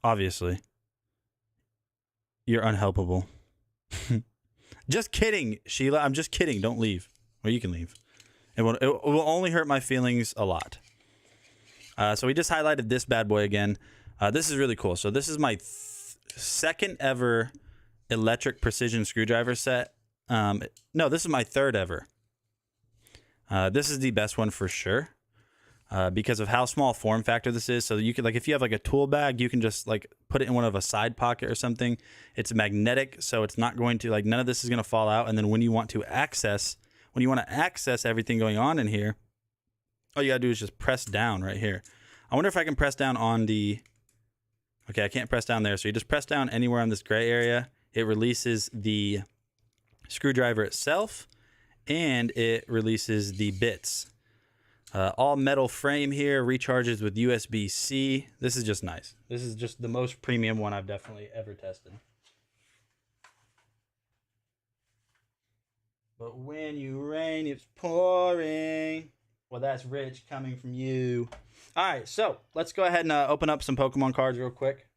[SPEAKER 1] Obviously. You're unhelpable. Just kidding, Sheila. I'm just kidding. Don't leave. Well, you can leave. It will only hurt my feelings a lot. So we just highlighted this bad boy again. This is really cool. So this is my second ever electric precision screwdriver set. No, this is my third ever. This is the best one for sure. Because of how small form factor this is. So you could, like, if you have like a tool bag, you can just like put it in one of a side pocket or something. It's magnetic, so it's not going to, like, none of this is going to fall out. And then when you want to access everything going on in here, all you gotta do is just press down right here. I wonder if I can press down on the, okay, I can't press down there. So you just press down anywhere on this gray area. It releases the screwdriver itself, and it releases the bits. All metal frame here, recharges with USB-C. This is just nice. This is just the most premium one I've definitely ever tested. But when you rain, it's pouring. Well, that's rich coming from you. All right, so let's go ahead and open up some Pokemon cards real quick.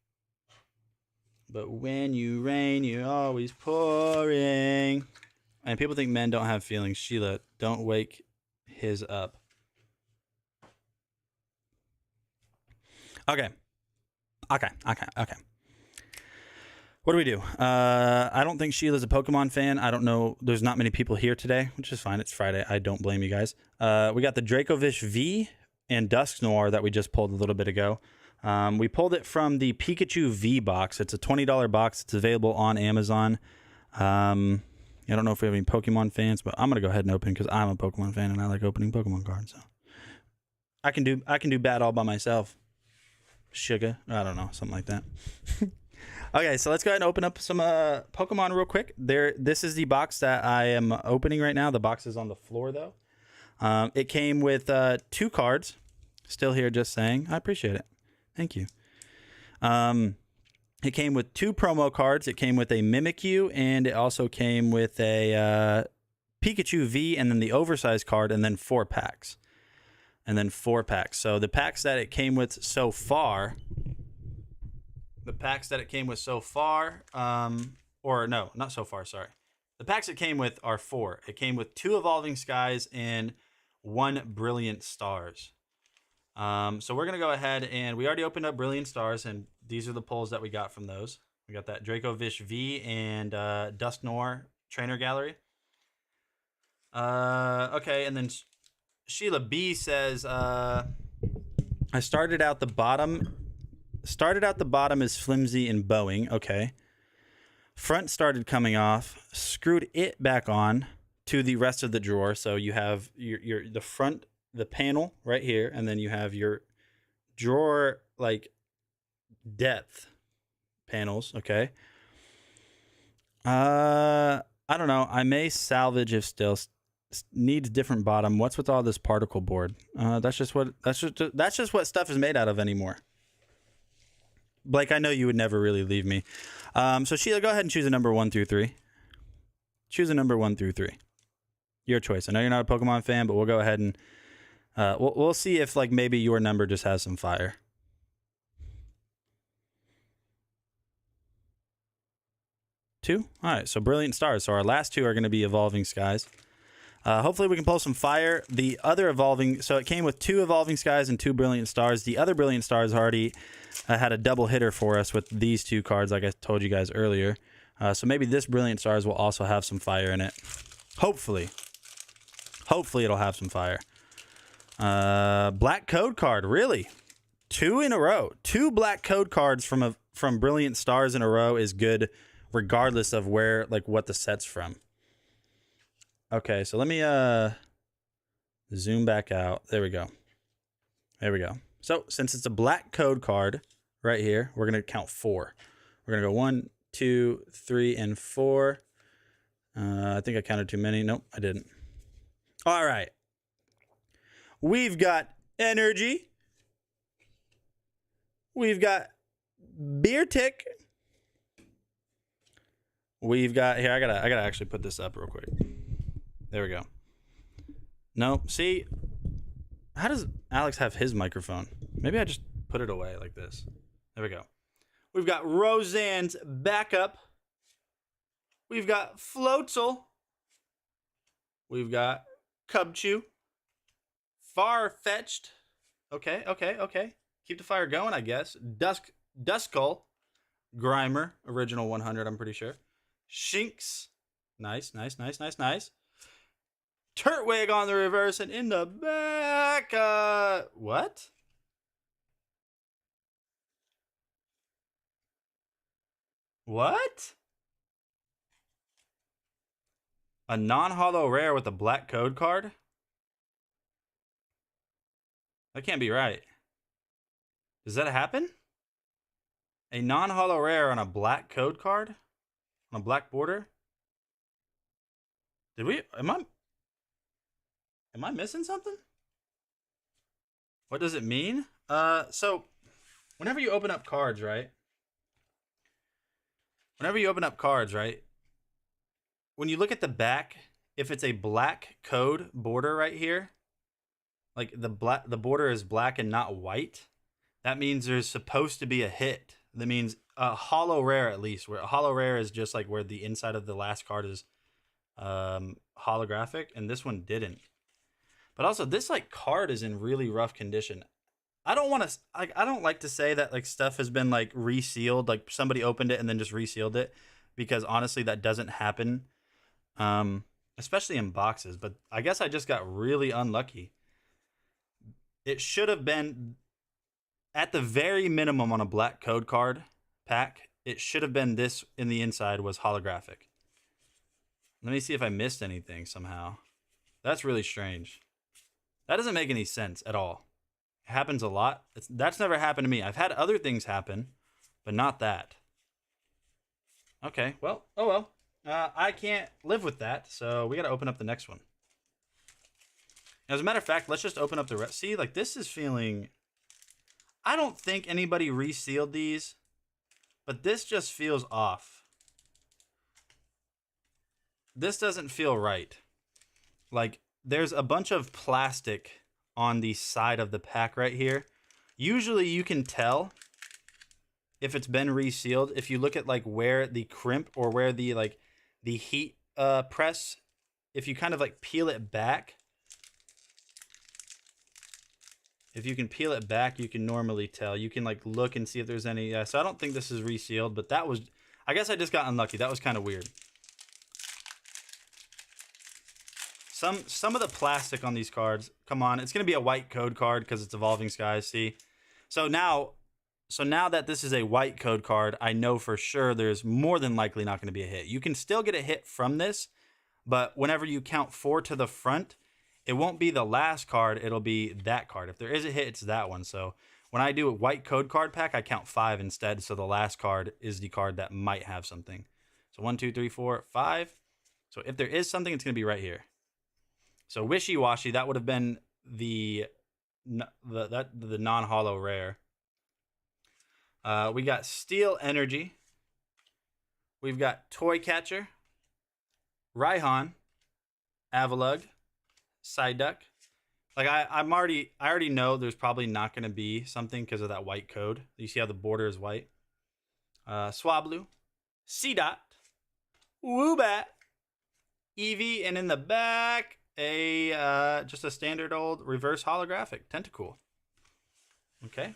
[SPEAKER 1] But when you rain, you're always pouring. And people think men don't have feelings. Sheila, don't wake his up. Okay. What do we do? I don't think Sheila's a Pokemon fan. I don't know. There's not many people here today, which is fine. It's Friday. I don't blame you guys. We got the Dracovish V and Dusknoir that we just pulled a little bit ago. We pulled it from the Pikachu V box. It's a $20 box. It's available on Amazon. I don't know if we have any Pokemon fans, but I'm going to go ahead and open because I'm a Pokemon fan and I like opening Pokemon cards. So I can do bad all by myself. Sugar. I don't know. Something like that. Okay, so let's go ahead and open up some Pokemon real quick. This is the box that I am opening right now. The box is on the floor, though. It came with 2 cards. Still here, just saying. I appreciate it. Thank you. It came with 2 promo cards. It came with a Mimikyu, and it also came with a Pikachu V, and then the oversized card, and then 4 packs. So the packs that it came with so far... or no, not so far, sorry. The packs it came with are 4. It came with 2 Evolving Skies and 1 Brilliant Stars. So we're going to go ahead and we already opened up Brilliant Stars, and these are the pulls that we got from those. We got that Dracovish V and Dusknoir Trainer Gallery. Okay, and then Sheila B says, I started out the bottom is flimsy and bowing. Okay. Front started coming off, screwed it back on to the rest of the drawer. So you have the front, the panel right here, and then you have your drawer like depth panels. Okay. I don't know. I may salvage if still needs different bottom. What's with all this particle board? That's just what stuff is made out of anymore. Blake, I know you would never really leave me. So Sheila, go ahead and choose a number 1 through 3. Choose a number 1 through 3. Your choice. I know you're not a Pokemon fan, but we'll go ahead and we'll see if like maybe your number just has some fire. 2? All right, so Brilliant Stars. So our last 2 are going to be Evolving Skies. Hopefully we can pull some fire. The other Evolving... So it came with 2 Evolving Skies and 2 Brilliant Stars. The other Brilliant Stars already had a double hitter for us with these 2 cards, like I told you guys earlier. So maybe this Brilliant Stars will also have some fire in it. Hopefully. Hopefully it'll have some fire. Black Code card. Really? 2 in a row. 2 Black Code cards from Brilliant Stars in a row is good, regardless of where, like, what the set's from. Okay, so let me zoom back out. There we go. There we go. So since it's a Black Code card right here, we're going to count 4. We're going to go 1, 2, 3, and 4. I think I counted too many. Nope, I didn't. All right. We've got Energy. We've got Beer Tick. We've got... Here, I gotta actually put this up real quick. There we go. No, see, how does Alex have his microphone? Maybe I just put it away like this. There we go. We've got Roseanne's Backup. We've got Floatzel. We've got Cubchoo. Far-fetched. Okay. Keep the fire going, I guess. Duskull. Grimer. Original 100, I'm pretty sure. Shinx. Nice. Turtwig on the reverse, and in the back, what? What? A non-holo rare with a Black Code card? That can't be right. Does that happen? A non-holo rare on a Black Code card? On a black border? Am I missing something? What does it mean? So whenever you open up cards, right? Whenever you open up cards, right? When you look at the back, if it's a black code border right here, like the border is black and not white, that means there's supposed to be a hit. That means a holo rare, at least, where a holo rare is just like where the inside of the last card is holographic, and this one didn't. But also, this like card is in really rough condition. I don't want to I don't like to say that like stuff has been like resealed, like somebody opened it and then just resealed it, because honestly that doesn't happen, especially in boxes. But I guess I just got really unlucky. It should have been, at the very minimum, on a black code card pack, it should have been this in the inside was holographic. Let me see if I missed anything somehow. That's really strange. That doesn't make any sense at all. It happens a lot. That's never happened to me. I've had other things happen, but not that. Okay, well, oh well. I can't live with that, so we got to open up the next one. As a matter of fact, let's just open up the rest. See, like this is feeling... I don't think anybody resealed these, but this just feels off. This doesn't feel right. Like, there's a bunch of plastic on the side of the pack right here. Usually you can tell if it's been resealed if you look at like where the crimp or where the like the heat press, if you kind of like peel it back. If you can peel it back, you can normally tell. You can like look and see if there's any. So I don't think this is resealed, but that was, I guess I just got unlucky. That was kind of weird. Some of the plastic on these cards, come on, it's going to be a white code card because it's Evolving Skies, see? So now that this is a white code card, I know for sure there's more than likely not going to be a hit. You can still get a hit from this, but whenever you count 4 to the front, it won't be the last card, it'll be that card. If there is a hit, it's that one. So when I do a white code card pack, I count 5 instead, so the last card is the card that might have something. So 1, 2, 3, 4, 5. So if there is something, it's going to be right here. So Wishy Washy, that would have been the non-holo rare. We got Steel Energy. We've got Toy Catcher, Raihan, Avalugg, Psyduck. Like I already know there's probably not going to be something because of that white code. You see how the border is white. Swablu, Seedot, Woobat, Eevee, and in the back just a standard old reverse holographic Tentacool. Okay.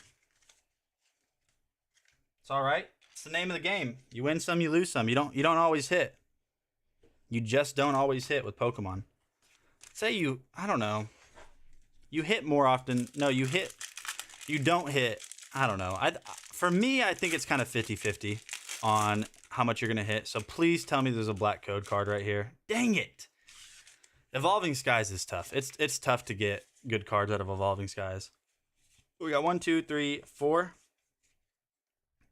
[SPEAKER 1] It's all right. It's the name of the game. You win some, you lose some. You don't always hit. You just don't always hit with Pokemon. Say I don't know. You hit more often. No, you don't hit. I don't know. For me, I think it's kind of 50-50 on how much you're going to hit. So please tell me there's a black code card right here. Dang it. Evolving Skies is tough. It's tough to get good cards out of Evolving Skies. We got 1, 2, 3, 4.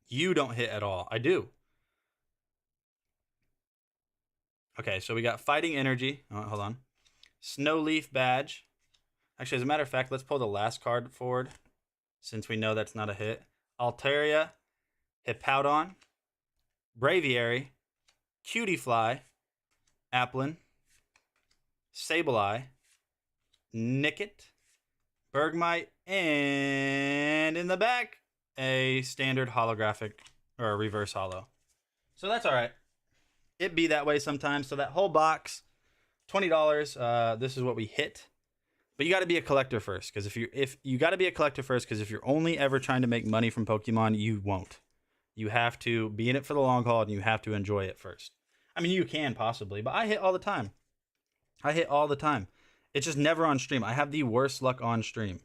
[SPEAKER 1] You don't hit at all. I do. Okay, so we got Fighting Energy. Oh, hold on. Snowleaf Badge. Actually, as a matter of fact, let's pull the last card forward since we know that's not a hit. Altaria, Hippowdon, Braviary, Cutiefly, Applin, Sableye, Nickit, Bergmite, and in the back, a standard holographic or a reverse holo. So that's all right. It be that way sometimes. So that whole box, $20. This is what we hit. But you got to be a collector first, because if you got to be a collector first, because if you're only ever trying to make money from Pokemon, you won't. You have to be in it for the long haul, and you have to enjoy it first. I mean, you can possibly, but I hit all the time. It's just never on stream. I have the worst luck on stream.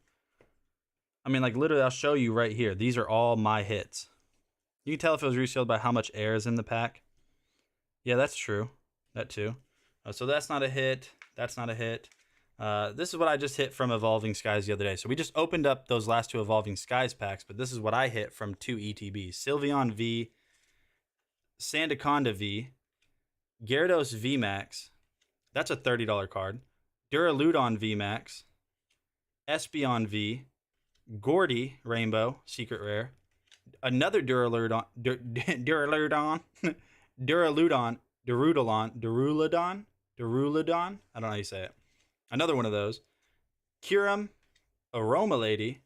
[SPEAKER 1] I mean, like, literally, I'll show you right here. These are all my hits. You can tell if it was resealed by how much air is in the pack. Yeah, that's true. That too. So that's not a hit. That's not a hit. This is what I just hit from Evolving Skies the other day. So we just opened up those last 2 Evolving Skies packs, but this is what I hit from 2 ETBs. Sylveon V, Sandaconda V, Gyarados VMAX. That's a $30 card. Duraludon VMAX, Espeon V, Gordy Rainbow, secret rare. Another Duraludon, Duraludon, Duraludon, Duruludon. I don't know how you say it. Another one of those. Kyurem, Aroma Lady,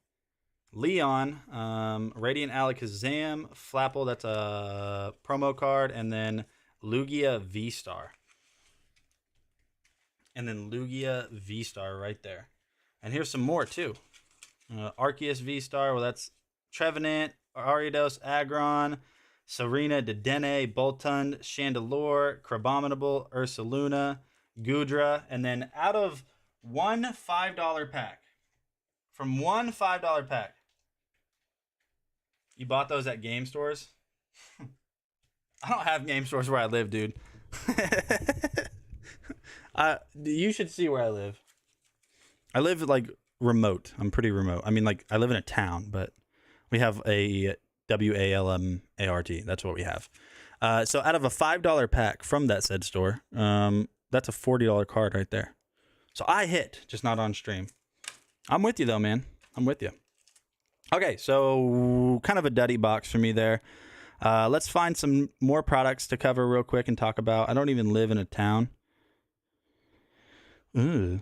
[SPEAKER 1] Leon, Radiant Alakazam, Flapple, that's a promo card, and then Lugia V-Star. And then Lugia V-Star right there. And here's some more too. Arceus V-Star, well that's Trevenant, Ariados, Aggron, Serena, Dedenne, Boltund, Chandelure, Crabominable, Ursaluna, Gudra, and then out of one $5 pack, from one $5 pack, you bought those at game stores? I don't have game stores where I live, dude. You should see where I live. I live like remote. I'm pretty remote. I mean, like I live in a town, but we have a WALMART. That's what we have. So out of a $5 pack from that said store, that's a $40 card right there. So I hit, just not on stream. I'm with you though, man. I'm with you. Okay, so kind of a duddy box for me there. Let's find some more products to cover real quick and talk about. I don't even live in a town. Ooh.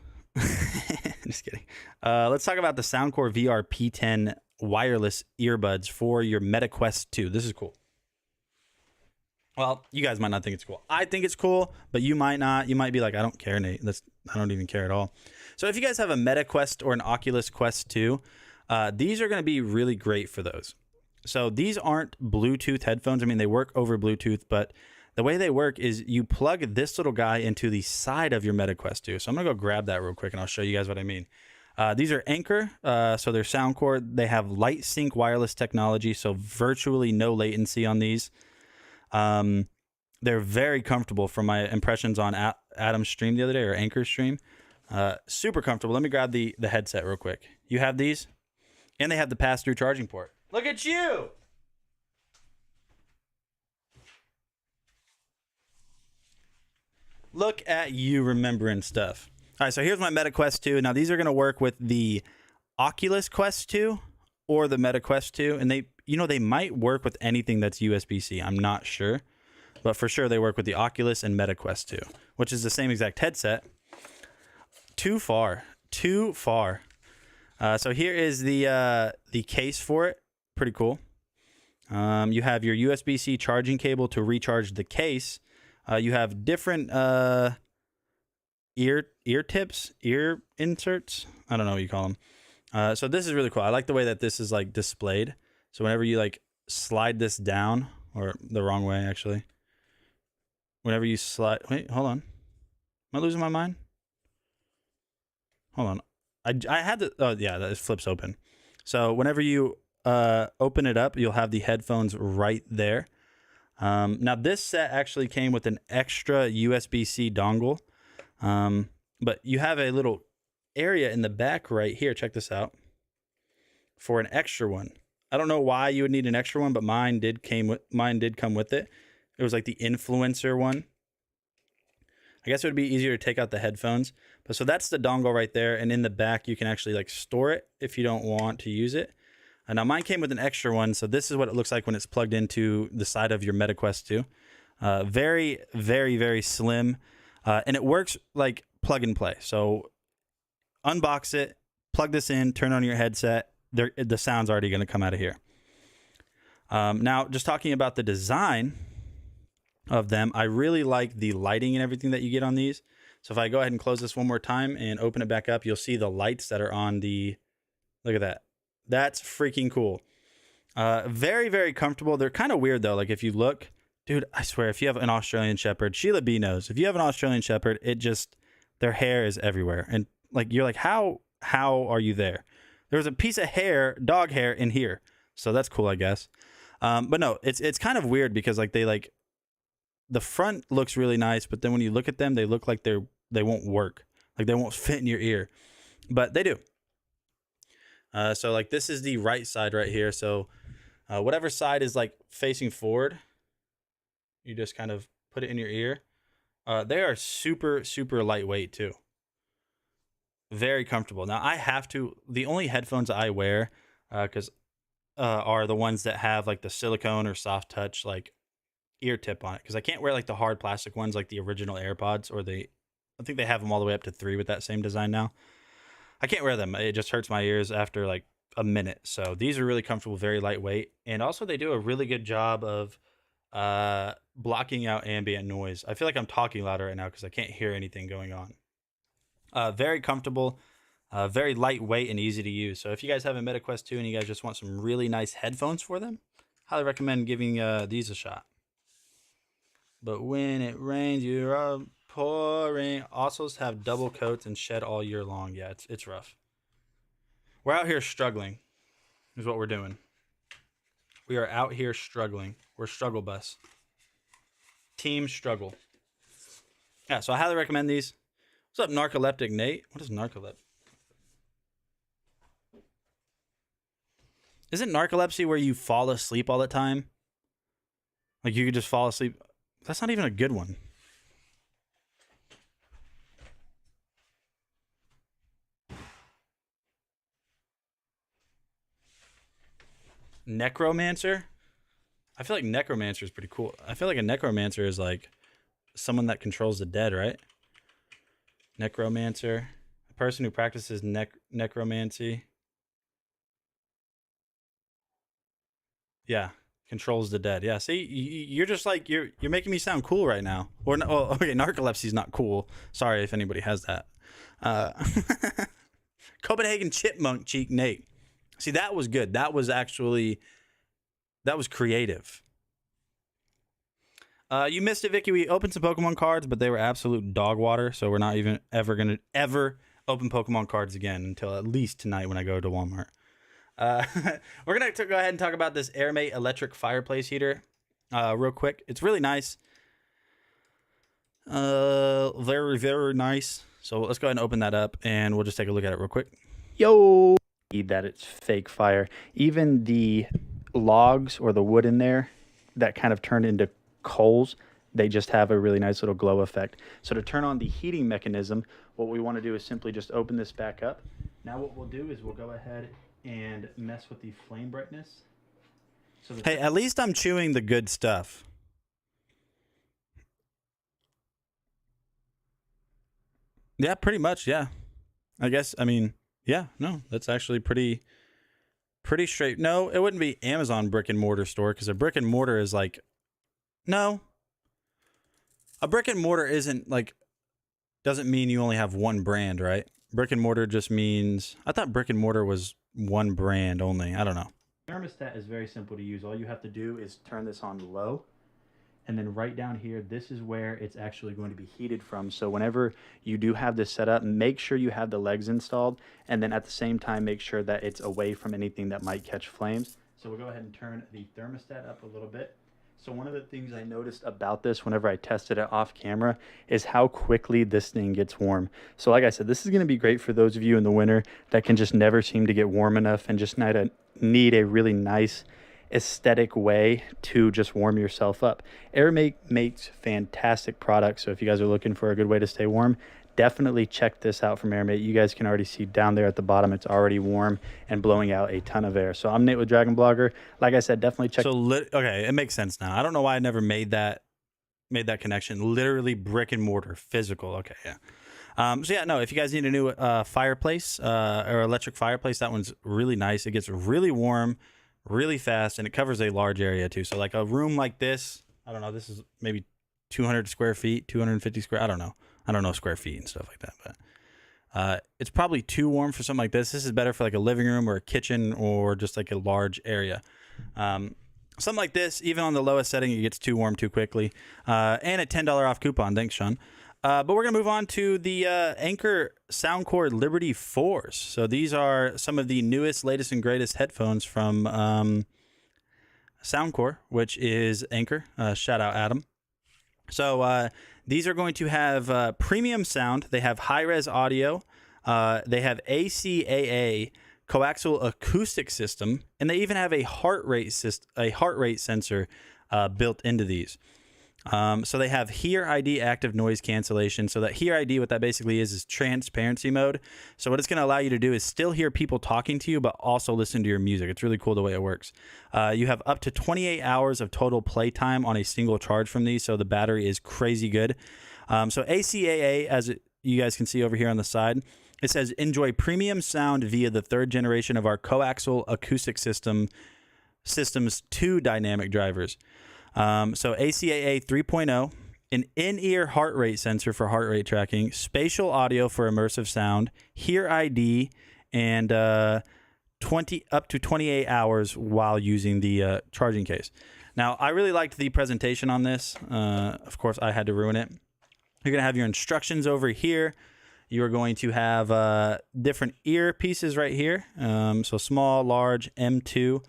[SPEAKER 1] Just kidding. Let's talk about the Soundcore VR P10 wireless earbuds for your MetaQuest 2. This is cool. Well, you guys might not think it's cool. I think it's cool, but you might not. You might be like, I don't care, Nate. I don't even care at all. So if you guys have a MetaQuest or an Oculus Quest 2, these are going to be really great for those. So these aren't Bluetooth headphones. I mean, they work over Bluetooth, but the way they work is you plug this little guy into the side of your MetaQuest 2. So I'm going to go grab that real quick, and I'll show you guys what I mean. These are Anchor, so they're Soundcore. They have light sync wireless technology, so virtually no latency on these. They're very comfortable from my impressions on Adam's stream the other day, or Anchor's stream. Super comfortable. Let me grab the headset real quick. You have these, and they have the pass-through charging port. Look at you! Look at you remembering stuff. All right, so here's my MetaQuest 2. Now, these are going to work with the Oculus Quest 2 or the MetaQuest 2. And they might work with anything that's USB-C. I'm not sure. But for sure, they work with the Oculus and MetaQuest 2, which is the same exact headset. Too far. So here is the case for it. Pretty cool. You have your USB-C charging cable to recharge the case. You have different ear tips, ear inserts. I don't know what you call them. So this is really cool. I like the way that this is like displayed. So whenever you like slide this down, or the wrong way actually. Whenever you slide, wait, hold on. Am I losing my mind? Hold on. I had the, oh yeah, that flips open. So whenever you open it up, you'll have the headphones right there. Now this set actually came with an extra USB-C dongle. But you have a little area in the back right here. Check this out. For an extra one. I don't know why you would need an extra one, but mine did come with it. It was like the influencer one. I guess it would be easier to take out the headphones. But so that's the dongle right there. And in the back, you can actually like store it if you don't want to use it. Now mine came with an extra one. So this is what it looks like when it's plugged into the side of your MetaQuest 2. Very, very, very slim. And it works like plug and play. So unbox it, plug this in, turn on your headset. The sound's already going to come out of here. Now, just talking about the design of them, I really like the lighting and everything that you get on these. So if I go ahead and close this one more time and open it back up, you'll see the lights that are on the, look at that. That's freaking cool. Very, very comfortable. They're kind of weird though. Like if you look, dude, I swear, if you have an Australian Shepherd, Sheila B knows. If you have an Australian Shepherd, their hair is everywhere. And like, you're like, how are you there? There's a piece of hair, dog hair in here. So that's cool, I guess. But no, it's kind of weird because like the front looks really nice, but then when you look at them, they look like they won't work. Like they won't fit in your ear, but they do. So like this is the right side right here. So whatever side is like facing forward, you just kind of put it in your ear. They are super, super lightweight too. Very comfortable. Now the only headphones I wear because are the ones that have like the silicone or soft touch like ear tip on it, because I can't wear like the hard plastic ones like the original AirPods, or I think they have them all the way up to 3 with that same design now. I can't wear them. It just hurts my ears after like a minute. So these are really comfortable, very lightweight, and also they do a really good job of blocking out ambient noise. I feel like I'm talking louder right now because I can't hear anything going on. Very comfortable, very lightweight and easy to use. So if you guys have a MetaQuest 2 and you guys just want some really nice headphones for them, highly recommend giving these a shot. But when it rains, you're pouring. Ossos have double coats and shed all year long. Yeah, it's rough. We're out here struggling is what we're doing. We are out here struggling. We're struggle bus. Team struggle. Yeah, so I highly recommend these. What's up, Narcoleptic Nate? What is narcoleptic? Isn't narcolepsy where you fall asleep all the time? Like you could just fall asleep. That's not even a good one. Necromancer? I feel like necromancer is pretty cool. I feel like a necromancer is like someone that controls the dead, right? Necromancer. A person who practices necromancy. Yeah. Controls the dead. Yeah, see, you're just like you're making me sound cool right now. Or no, oh, okay, narcolepsy is not cool. Sorry if anybody has that. Copenhagen chipmunk cheek Nate. See, that was good. That was creative. You missed it, Vicky. We opened some Pokemon cards, but they were absolute dog water. So we're not even ever gonna open Pokemon cards again until at least tonight when I go to Walmart. We're going to go ahead and talk about this AirMate electric fireplace heater real quick. It's really nice. Very, very nice. So let's go ahead and open that up, and we'll just take a look at it real quick. Yo! That it's fake fire. Even the logs or the wood in there that kind of turned into coals, they just have a really nice little glow effect. So to turn on the heating mechanism, what we want to do is simply just open this back up. Now what we'll do is we'll go ahead and mess with the flame brightness. So hey, at least I'm chewing the good stuff. Yeah, pretty much, yeah. I guess, I mean, yeah, no, that's actually pretty straight. No, it wouldn't be Amazon brick and mortar store, because a brick and mortar is like, no. A brick and mortar doesn't mean you only have one brand, right? Brick and mortar just means, I thought brick and mortar was one brand only. I don't know. Thermostat is very simple to use. All you have to do is turn this on low, and then right down here, this is where it's actually going to be heated from. So whenever you do have this set up, make sure you have the legs installed, and then at the same time, make sure that it's away from anything that might catch flames. So we'll go ahead and turn the thermostat up a little bit. So one of the things I noticed about this whenever I tested it off camera is how quickly this thing gets warm. So like I said, this is going to be great for those of you in the winter that can just never seem to get warm enough and just need a really nice aesthetic way to just warm yourself up. AirMate makes fantastic products. So if you guys are looking for a good way to stay warm, definitely check this out from AirMate. You guys can already see down there at the bottom, it's already warm and blowing out a ton of air. So I'm Nate with DragonBlogger. Like I said, definitely check. So okay, it makes sense now. I don't know why I never made that connection. Literally brick and mortar, physical. Okay, yeah. So yeah, no, if you guys need a new fireplace or electric fireplace, that one's really nice. It gets really warm really fast, and it covers a large area too. So like a room like this, I don't know, this is maybe 200 square feet, 250 square, I don't know square feet and stuff like that, but it's probably too warm for something like this. This is better for like a living room or a kitchen or just like a large area. Something like this, even on the lowest setting, it gets too warm too quickly. And a $10 off coupon. Thanks, Sean. But we're going to move on to the Anker Soundcore Liberty 4s. So these are some of the newest, latest, and greatest headphones from Soundcore, which is Anker. Shout out, Adam. So these are going to have premium sound. They have high-res audio. They have ACAA, coaxial acoustic system, and they even have a heart rate sensor built into these. So they have Hear ID active noise cancellation. So that Hear ID, what that basically is transparency mode. So what it's going to allow you to do is still hear people talking to you, but also listen to your music. It's really cool the way it works. You have up to 28 hours of total playtime on a single charge from these. So the battery is crazy good. So ACAA, as you guys can see over here on the side, it says enjoy premium sound via the 3rd generation of our coaxial acoustic system's 2 dynamic drivers. So ACAA 3.0, an in-ear heart rate sensor for heart rate tracking, spatial audio for immersive sound, Hear ID, and up to 28 hours while using the charging case. Now, I really liked the presentation on this. Of course, I had to ruin it. You're going to have your instructions over here. You are going to have different ear pieces right here. So small, large, M2.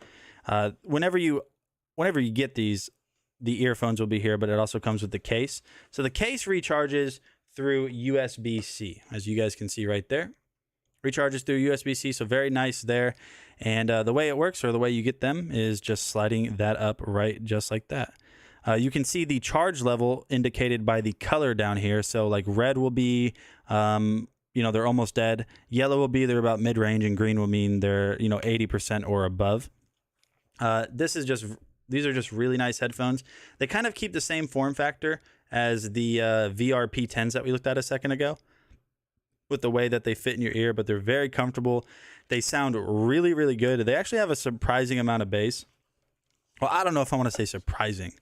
[SPEAKER 1] Whenever you get these, the earphones will be here, but it also comes with the case. So the case recharges through USB-C, as you guys can see right there. Recharges through USB-C, so very nice there. And the way it works, or the way you get them, is just sliding that up right just like that. You can see the charge level indicated by the color down here. So like red will be, they're almost dead. Yellow will be they're about mid-range, and green will mean they're 80% or above. These are just really nice headphones. They kind of keep the same form factor as the VRP10s that we looked at a second ago, with the way that they fit in your ear, but they're very comfortable. They sound really, really good. They actually have a surprising amount of bass. Well, I don't know if I want to say surprising,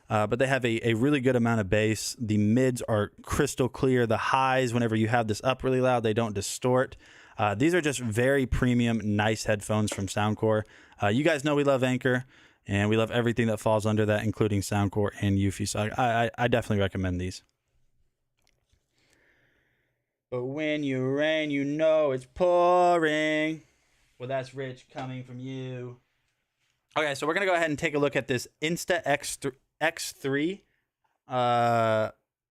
[SPEAKER 1] but they have a really good amount of bass. The mids are crystal clear. The highs, whenever you have this up really loud, they don't distort. These are just very premium, nice headphones from Soundcore. You guys know we love Anchor, and we love everything that falls under that, including Soundcore and Eufy. So I definitely recommend these. But when you rain, you know it's pouring. Well, that's rich coming from you. Okay, so we're going to go ahead and take a look at this Insta X3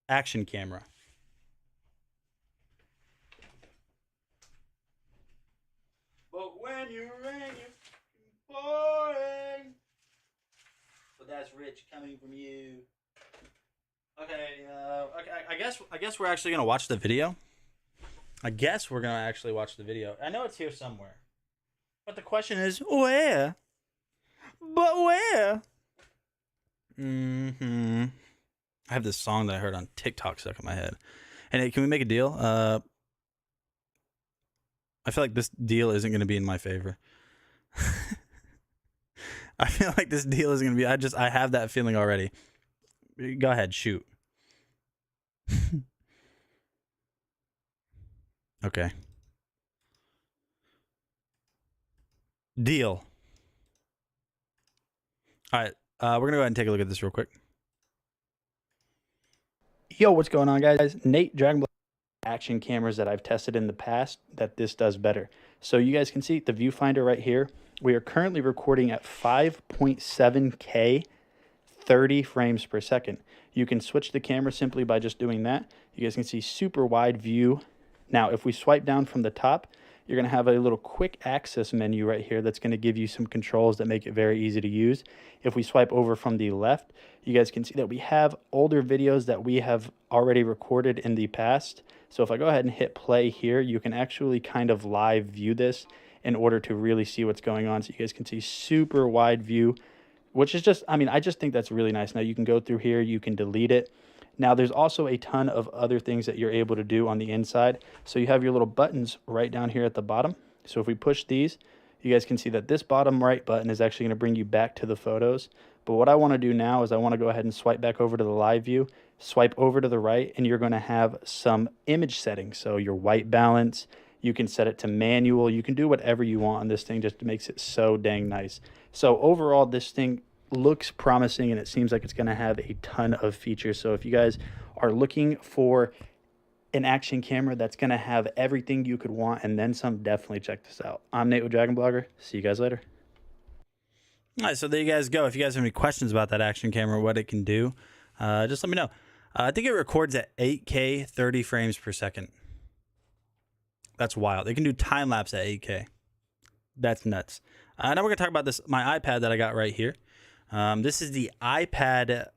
[SPEAKER 1] action camera. But when you rain, you're pouring. Well, that's rich coming from you. Okay, I guess we're actually gonna watch the video. I guess we're gonna actually watch the video. I know it's here somewhere, but the question is where? But where? I have this song that I heard on TikTok stuck in my head. And hey, can we make a deal? I feel like this deal isn't gonna be in my favor. I feel like this deal is gonna be. I have that feeling already. Go ahead, shoot. Okay. Deal. All right, we're gonna go ahead and take a look at this real quick. Yo, what's going on, guys? Nate, DragonBloggers action cameras that I've tested in the past that this does better. So you guys can see the viewfinder right here. We are currently recording at 5.7K, 30 frames per second. You can switch the camera simply by just doing that. You guys can see super wide view. Now, if we swipe down from the top, you're going to have a little quick access menu right here that's going to give you some controls that make it very easy to use. If we swipe over from the left, you guys can see that we have older videos that we have already recorded in the past. So if I go ahead and hit play here, you can actually kind of live view this in order to really see what's going on. So you guys can see super wide view, which is just, I just think that's really nice. Now you can go through here, you can delete it. Now there's also a ton of other things that you're able to do on the inside. So you have your little buttons right down here at the bottom. So if we push these, you guys can see that this bottom right button is actually going to bring you back to the photos. But what I want to do now is I want to go ahead and swipe back over to the live view, swipe over to the right, and you're going to have some image settings. So your white balance, you can set it to manual. You can do whatever you want on this thing, just makes it so dang nice. So overall, this thing looks promising, and it seems like it's going to have a ton of features. So if you guys are looking for an action camera that's going to have everything you could want and then some, definitely check this out. I'm Nate with DragonBlogger. See you guys later. All right, so there you guys go. If you guys have any questions about that action camera, what it can do, just let me know. I think it records at 8K, 30 frames per second. That's wild. It can do time lapse at 8K. That's nuts. Now we're going to talk about this, my iPad that I got right here. This is the iPad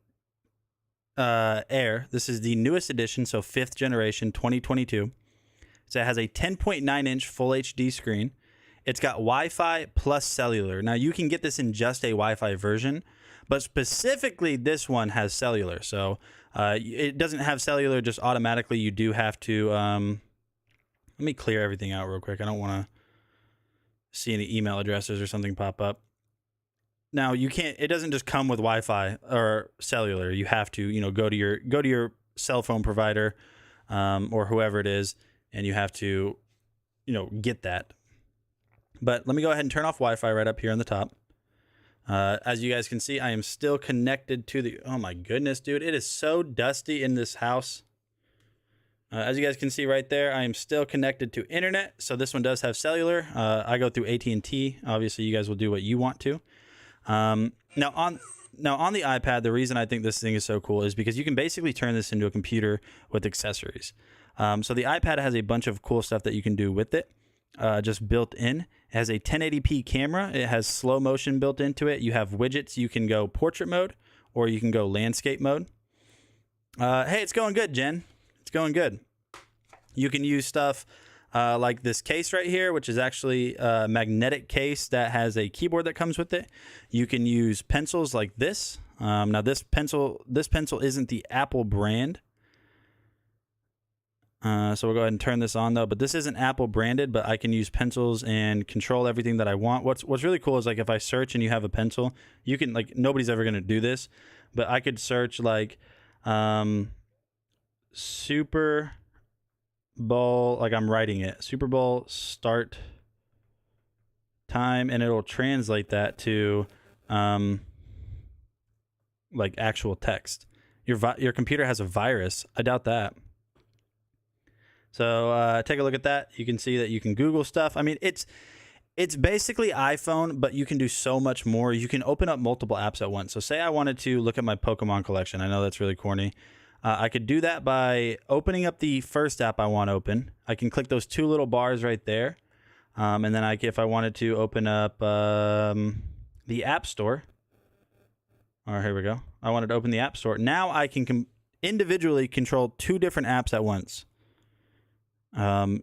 [SPEAKER 1] Air. This is the newest edition, so 5th generation, 2022. So it has a 10.9-inch full HD screen. It's got Wi-Fi plus cellular. Now, you can get this in just a Wi-Fi version, but specifically this one has cellular. So it doesn't have cellular just automatically. You do have to... let me clear everything out real quick. I don't want to see any email addresses or something pop up. Now, you can't... It doesn't just come with Wi-Fi or cellular. You have to, you know, go to your cell phone provider or whoever it is, and you have to, you know, get that. But let me go ahead and turn off Wi-Fi right up here on the top. As you guys can see, I am still connected to the... Oh my goodness, dude. It is so dusty in this house. As you guys can see right there, I am still connected to internet. So this one does have cellular. I go through AT&T. Obviously, you guys will do what you want to. Now on the iPad, the reason I think this thing is so cool is because you can basically turn this into a computer with accessories. So the iPad has a bunch of cool stuff that you can do with it. Just built in. It has a 1080p camera. It has slow motion built into it. You have widgets. You can go portrait mode or you can go landscape mode. Hey, it's going good, Jen. It's going good. You can use stuff like this case right here, which is actually a magnetic case that has a keyboard that comes with it. You can use pencils like this. Now this pencil isn't the Apple brand. So we'll go ahead and turn this on though, but this isn't Apple branded, but I can use pencils and control everything that I want. What's really cool is like if I search and you have a pencil, you can, like, nobody's ever going to do this, but I could search like Super Bowl, like I'm writing it, Super Bowl start time, and it'll translate that to like actual text. Your computer has a virus. I doubt that. So take a look at that. You can see that you can Google stuff. I mean, it's basically iPhone, but you can do so much more. You can open up multiple apps at once. So say I wanted to look at my Pokemon collection. I know that's really corny. I could do that by opening up the first app I want to open. I can click those two little bars right there. And then if I wanted to open up the App Store. All right, here we go. I wanted to open the App Store. Now I can individually control two different apps at once.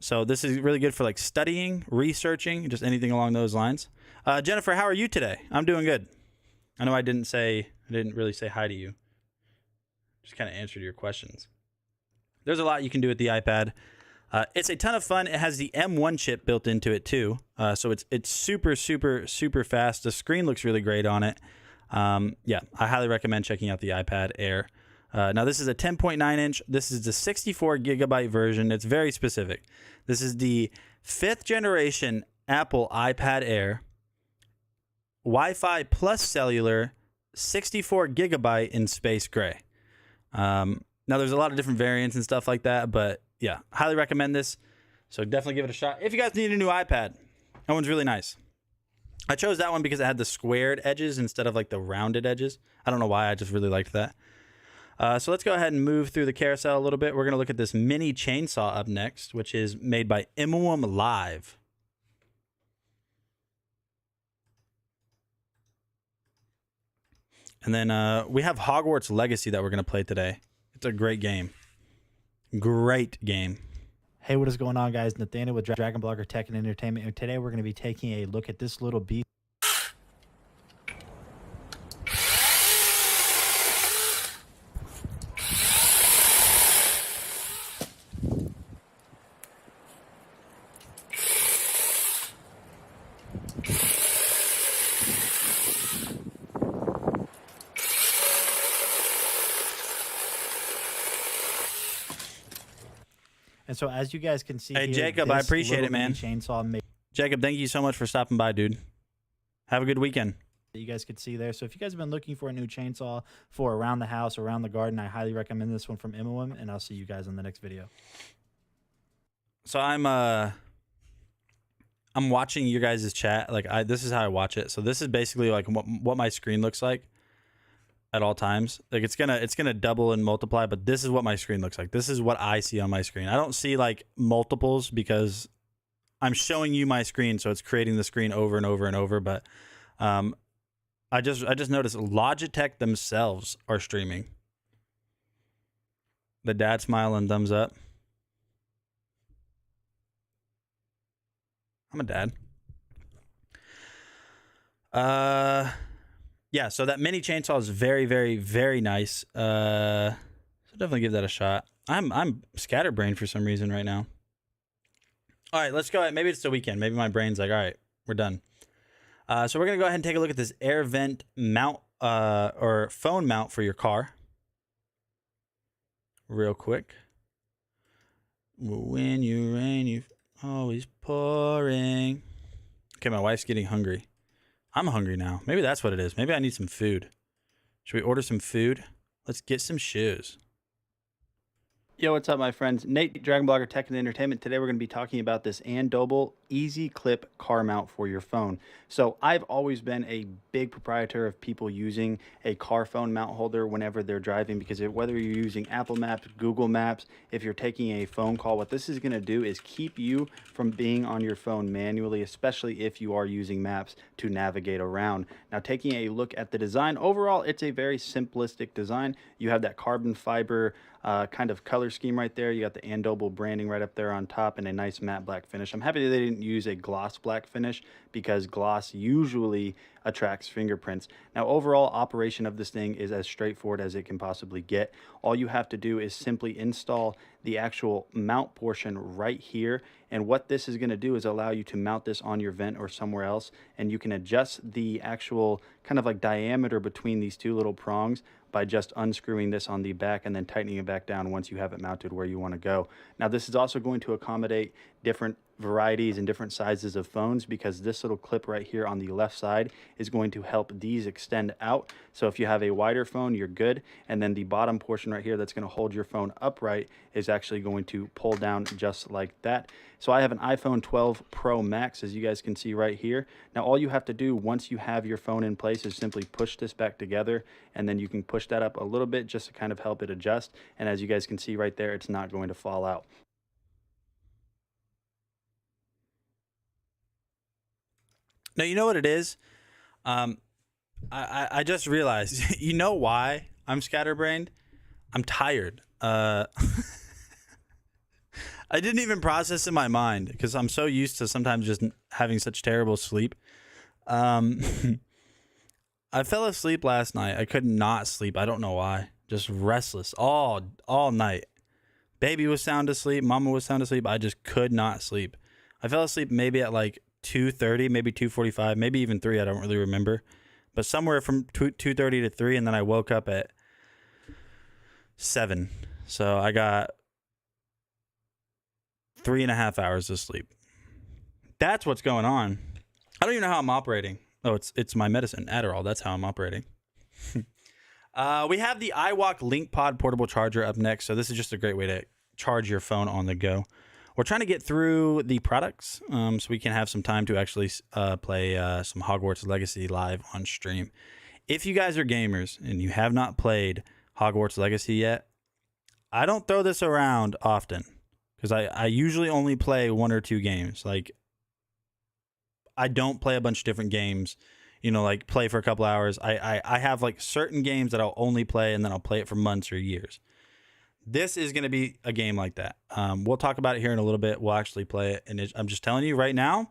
[SPEAKER 1] So this is really good for like studying, researching, just anything along those lines. Jennifer, how are you today? I'm doing good. I know I didn't really say hi to you. Just kind of answered your questions. There's a lot you can do with the iPad. It's a ton of fun. It has the M1 chip built into it too. So it's super, super, super fast. The screen looks really great on it. Yeah, I highly recommend checking out the iPad Air. Now, this is a 10.9 inch. This is the 64 gigabyte version. It's very specific. This is the 5th generation Apple iPad Air, Wi-Fi plus cellular, 64 gigabyte in space gray. Now, there's a lot of different variants and stuff like that, but yeah, highly recommend this. So definitely give it a shot. If you guys need a new iPad, that one's really nice. I chose that one because it had the squared edges instead of like the rounded edges. I don't know why. I just really liked that. So let's go ahead and move through the carousel a little bit. We're going to look at this mini chainsaw up next, which is made by Imawam Live. And then we have Hogwarts Legacy that we're going to play today. It's a great game. Great game.
[SPEAKER 3] Hey, what is going on, guys? Nathaniel with DragonBlogger Tech and Entertainment. And today we're going to be taking a look at this little beast. And so, as you guys can see,
[SPEAKER 1] hey
[SPEAKER 3] here,
[SPEAKER 1] Jacob, I appreciate it, man.
[SPEAKER 3] Chainsaw made
[SPEAKER 1] Jacob, thank you so much for stopping by, dude. Have a good weekend.
[SPEAKER 3] that you guys could see there. So if you guys have been looking for a new chainsaw for around the house, around the garden, I highly recommend this one from Imawam, and I'll see you guys on the next video.
[SPEAKER 1] So I'm watching your guys' chat. Like this is how I watch it. So this is basically like what my screen looks like at all times. Like it's gonna double and multiply, but this is what my screen looks like. This is what I see on my screen. I don't see like multiples because I'm showing you my screen, so it's creating the screen over and over and over. But I just noticed Logitech themselves are streaming. The dad smile and thumbs up. I'm a dad. Yeah, so that mini chainsaw is very, very, very nice. So definitely give that a shot. I'm scatterbrained for some reason right now. All right, let's go ahead. Maybe it's the weekend. Maybe my brain's like, all right, we're done. So we're gonna go ahead and take a look at this air vent mount or phone mount for your car. Real quick. When you rain, you always pouring. Okay, my wife's getting hungry. I'm hungry now. Maybe that's what it is. Maybe I need some food. Should we order some food? Let's get some shoes. Yo, what's up, my friends? Nate, DragonBlogger Tech and Entertainment. Today we're going to be talking about this Andoble Easy Clip car mount for your phone. So I've always been a big proprietor of people using a car phone mount holder whenever they're driving, because whether you're using Apple Maps, Google Maps, if you're taking a phone call, what this is going to do is keep you from being on your phone manually, especially if you are using maps to navigate around. Now, taking a look at the design, overall, it's a very simplistic design. You have that carbon fiber kind of color scheme right there. You got the Andoble branding right up there on top and a nice matte black finish. I'm happy that they didn't use a gloss black finish, because gloss usually attracts fingerprints. Now, overall operation of this thing is as straightforward as it can possibly get. All you have to do is simply install the actual mount portion right here, and what this is going to do is allow you to mount this on your vent or somewhere else, and you can adjust the actual kind of like diameter between these two little prongs by just unscrewing this on the back and then tightening it back down once you have it mounted where you want to go. Now, this is also going to accommodate different varieties and different sizes of phones, because this little clip right here on the left side is going to help these extend out. So if you have a wider phone, you're good. And then the bottom portion right here that's going to hold your phone upright is actually going to pull down just like that. So I have an iPhone 12 Pro Max, as you guys can see right here. Now, all you have to do once you have your phone in place is simply push this back together, and then you can push that up a little bit just to kind of help it adjust. And as you guys can see right there, it's not going to fall out. Now, you know what it is? I just realized, you know why I'm scatterbrained? I'm tired. I didn't even process in my mind, because I'm so used to sometimes just having such terrible sleep. I fell asleep last night. I could not sleep. I don't know why. Just restless all night. Baby was sound asleep. Mama was sound asleep. I just could not sleep. I fell asleep maybe at like 2:30, maybe 2:45, maybe even 3. I don't really remember, but somewhere from 2:30 to 3, and then I woke up at 7. So I got 3.5 hours of sleep. That's what's going on. I don't even know how I'm operating. Oh, it's my medicine, Adderall. That's how I'm operating. We have the iWalk LinkPod portable charger up next. So this is just a great way to charge your phone on the go. We're trying to get through the products so we can have some time to actually play some Hogwarts Legacy live on stream. If you guys are gamers and you have not played Hogwarts Legacy yet, I don't throw this around often, because I usually only play 1 or 2 games. Like, I don't play a bunch of different games, you know, like play for a couple hours. I have like certain games that I'll only play, and then I'll play it for months or years. This is going to be a game like that. We'll talk about it here in a little bit. We'll actually play it, and I'm just telling you right now.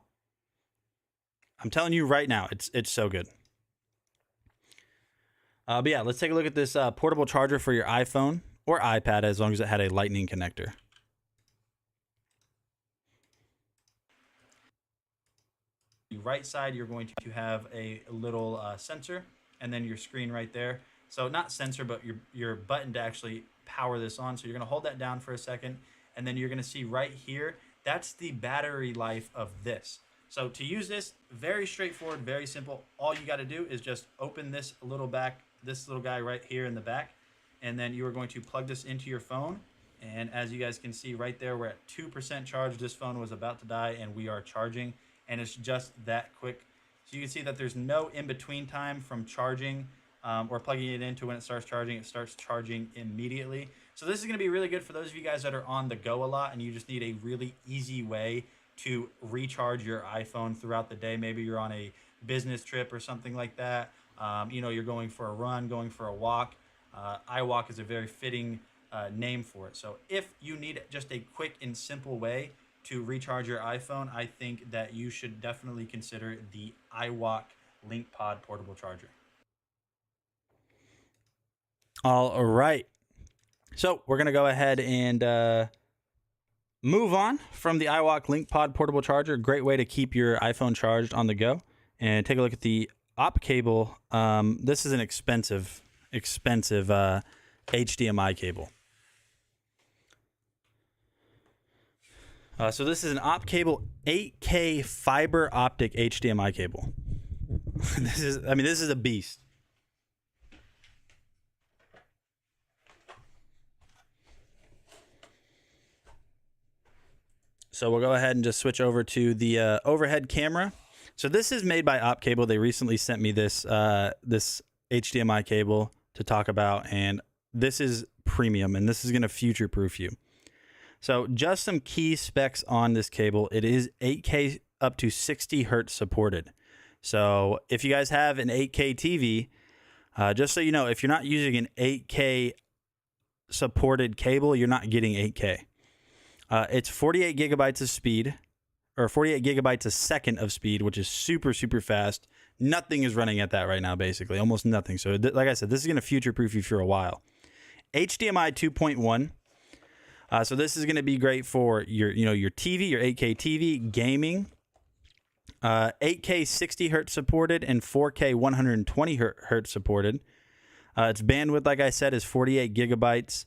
[SPEAKER 1] It's so good. But yeah, let's take a look at this portable charger for your iPhone or iPad, as long as it had a lightning connector. The right side, you're going to have a little sensor, and then your screen right there. So not sensor, but your button to actually power this on. So you're going to hold that down for a second, and then you're going to see right here, that's the battery life of this. So to use this, very straightforward, very simple. All you got to do is just open this little guy right here in the back, and then you are going to plug this into your phone. And as you guys can see right there, we're at 2% charge. This phone was about to die, and we are charging, and it's just that quick. So you can see that there's no in-between time from charging or plugging it into when it starts charging. It starts charging immediately. So this is going to be really good for those of you guys that are on the go a lot, and you just need a really easy way to recharge your iPhone throughout the day. Maybe you're on a business trip or something like that. You know, you're going for a run, going for a walk. iWalk is a very fitting name for it. So if you need just a quick and simple way to recharge your iPhone, I think that you should definitely consider the iWalk LinkPod portable charger. All right. So we're going to go ahead and move on from the iWalk LinkPod portable charger. Great way to keep your iPhone charged on the go. And take a look at the op cable. This is an expensive HDMI cable. So this is an op cable 8K fiber optic HDMI cable. This is a beast. So we'll go ahead and just switch over to the overhead camera. So this is made by Op Cable. They recently sent me this this HDMI cable to talk about, and this is premium, and this is going to future-proof you. So just some key specs on this cable. It is 8K up to 60 hertz supported. So if you guys have an 8K TV, just so you know, if you're not using an 8K supported cable, you're not getting 8K. It's 48 gigabytes of speed, or 48 gigabytes a second of speed, which is super, super fast. Nothing is running at that right now, basically. Almost nothing. So like I said, this is going to future-proof you for a while. HDMI 2.1. So this is going to be great for your TV, your 8K TV, gaming. 8K 60 hertz supported and 4K 120 hertz supported. Its bandwidth, like I said, is 48 gigabytes.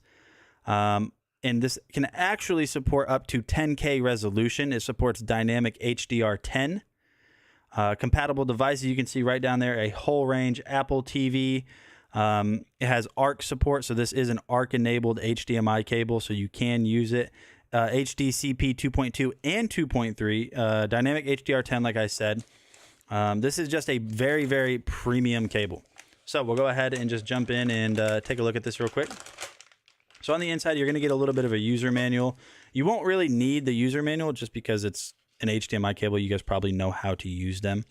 [SPEAKER 1] And this can actually support up to 10K resolution. It supports dynamic HDR10. Compatible devices, you can see right down there, a whole range Apple TV. It has ARC support, so this is an ARC-enabled HDMI cable, so you can use it. HDCP 2.2 and 2.3, dynamic HDR10, like I said. This is just a very, very premium cable. So we'll go ahead and just jump in and take a look at this real quick. So on the inside, you're going to get a little bit of a user manual. You won't really need the user manual just because it's an HDMI cable. You guys probably know how to use them.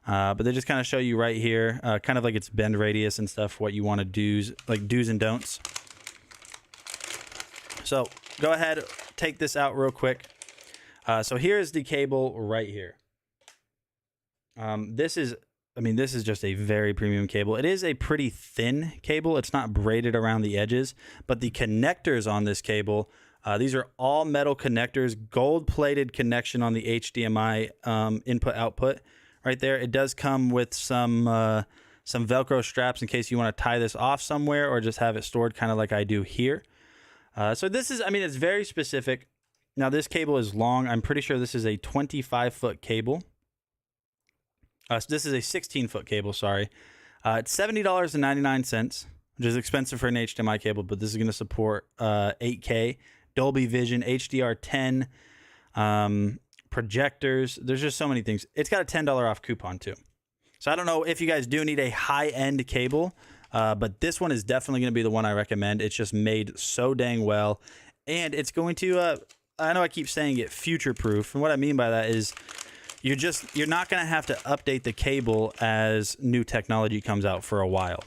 [SPEAKER 1] But they just kind of show you right here, kind of like its bend radius and stuff, what you want to do, like do's and don'ts. So go ahead, take this out real quick. So here's the cable right here. This is just a very premium cable. It is a pretty thin cable. It's not braided around the edges, but the connectors on this cable, these are all metal connectors, gold-plated connection on the HDMI input-output. Right there, it does come with some Velcro straps in case you want to tie this off somewhere or just have it stored kind of like I do here. So this is, it's very specific. Now this cable is long. I'm pretty sure this is a 25-foot cable. So this is a 16-foot cable, sorry. It's $70.99, which is expensive for an HDMI cable, but this is going to support 8K, Dolby Vision, HDR10, projectors. There's just so many things. It's got a $10 off coupon too. So I don't know if you guys do need a high-end cable, but this one is definitely going to be the one I recommend. It's just made so dang well, and it's going to, I know I keep saying it, future-proof, and what I mean by that is you're not going to have to update the cable as new technology comes out for a while.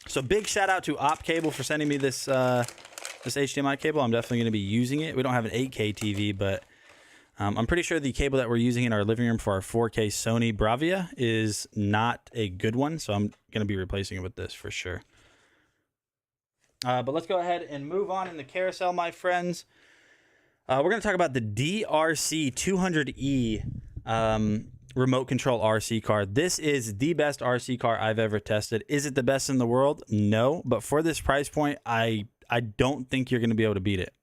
[SPEAKER 1] So big shout out to Op Cable for sending me this this HDMI cable. I'm definitely going to be using it. We don't have an 8K TV, but I'm pretty sure the cable that we're using in our living room for our 4K Sony Bravia is not a good one, so I'm going to be replacing it with this for sure. But let's go ahead and move on in the carousel, my friends. We're going to talk about the DRC200E remote control RC car. This is the best RC car I've ever tested. Is it the best in the world? No, but for this price point, I don't think you're going to be able to beat it.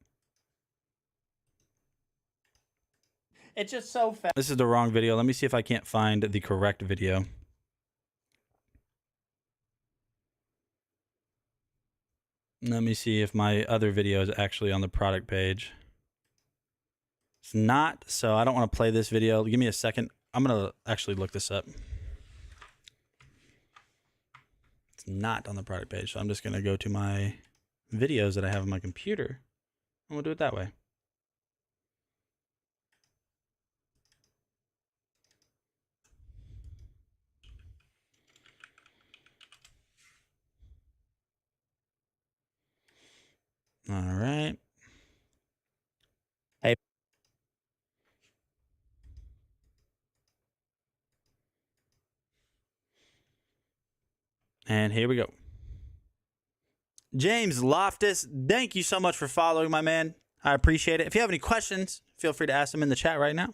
[SPEAKER 3] It's just so fast.
[SPEAKER 1] This is the wrong video. Let me see if I can't find the correct video. Let me see if my other video is actually on the product page. It's not, so I don't want to play this video. Give me a second. I'm going to actually look this up. It's not on the product page, so I'm just going to go to my videos that I have on my computer, and we'll do it that way. All right. Hey. And here we go. James Loftus, thank you so much for following, my man. I appreciate it. If you have any questions, feel free to ask them in the chat right now.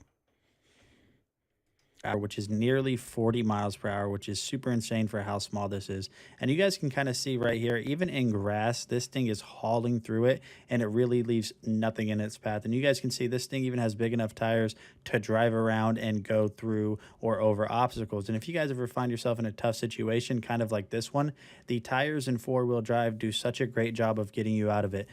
[SPEAKER 1] Which is nearly 40 miles per hour, which is super insane for how small this is. And you guys can kind of see right here, even in grass, this thing is hauling through it, and it really leaves nothing in its path. And you guys can see this thing even has big enough tires to drive around and go through or over obstacles. And if you guys ever find yourself in a tough situation, kind of like this one, the tires in four-wheel drive do such a great job of getting you out of it.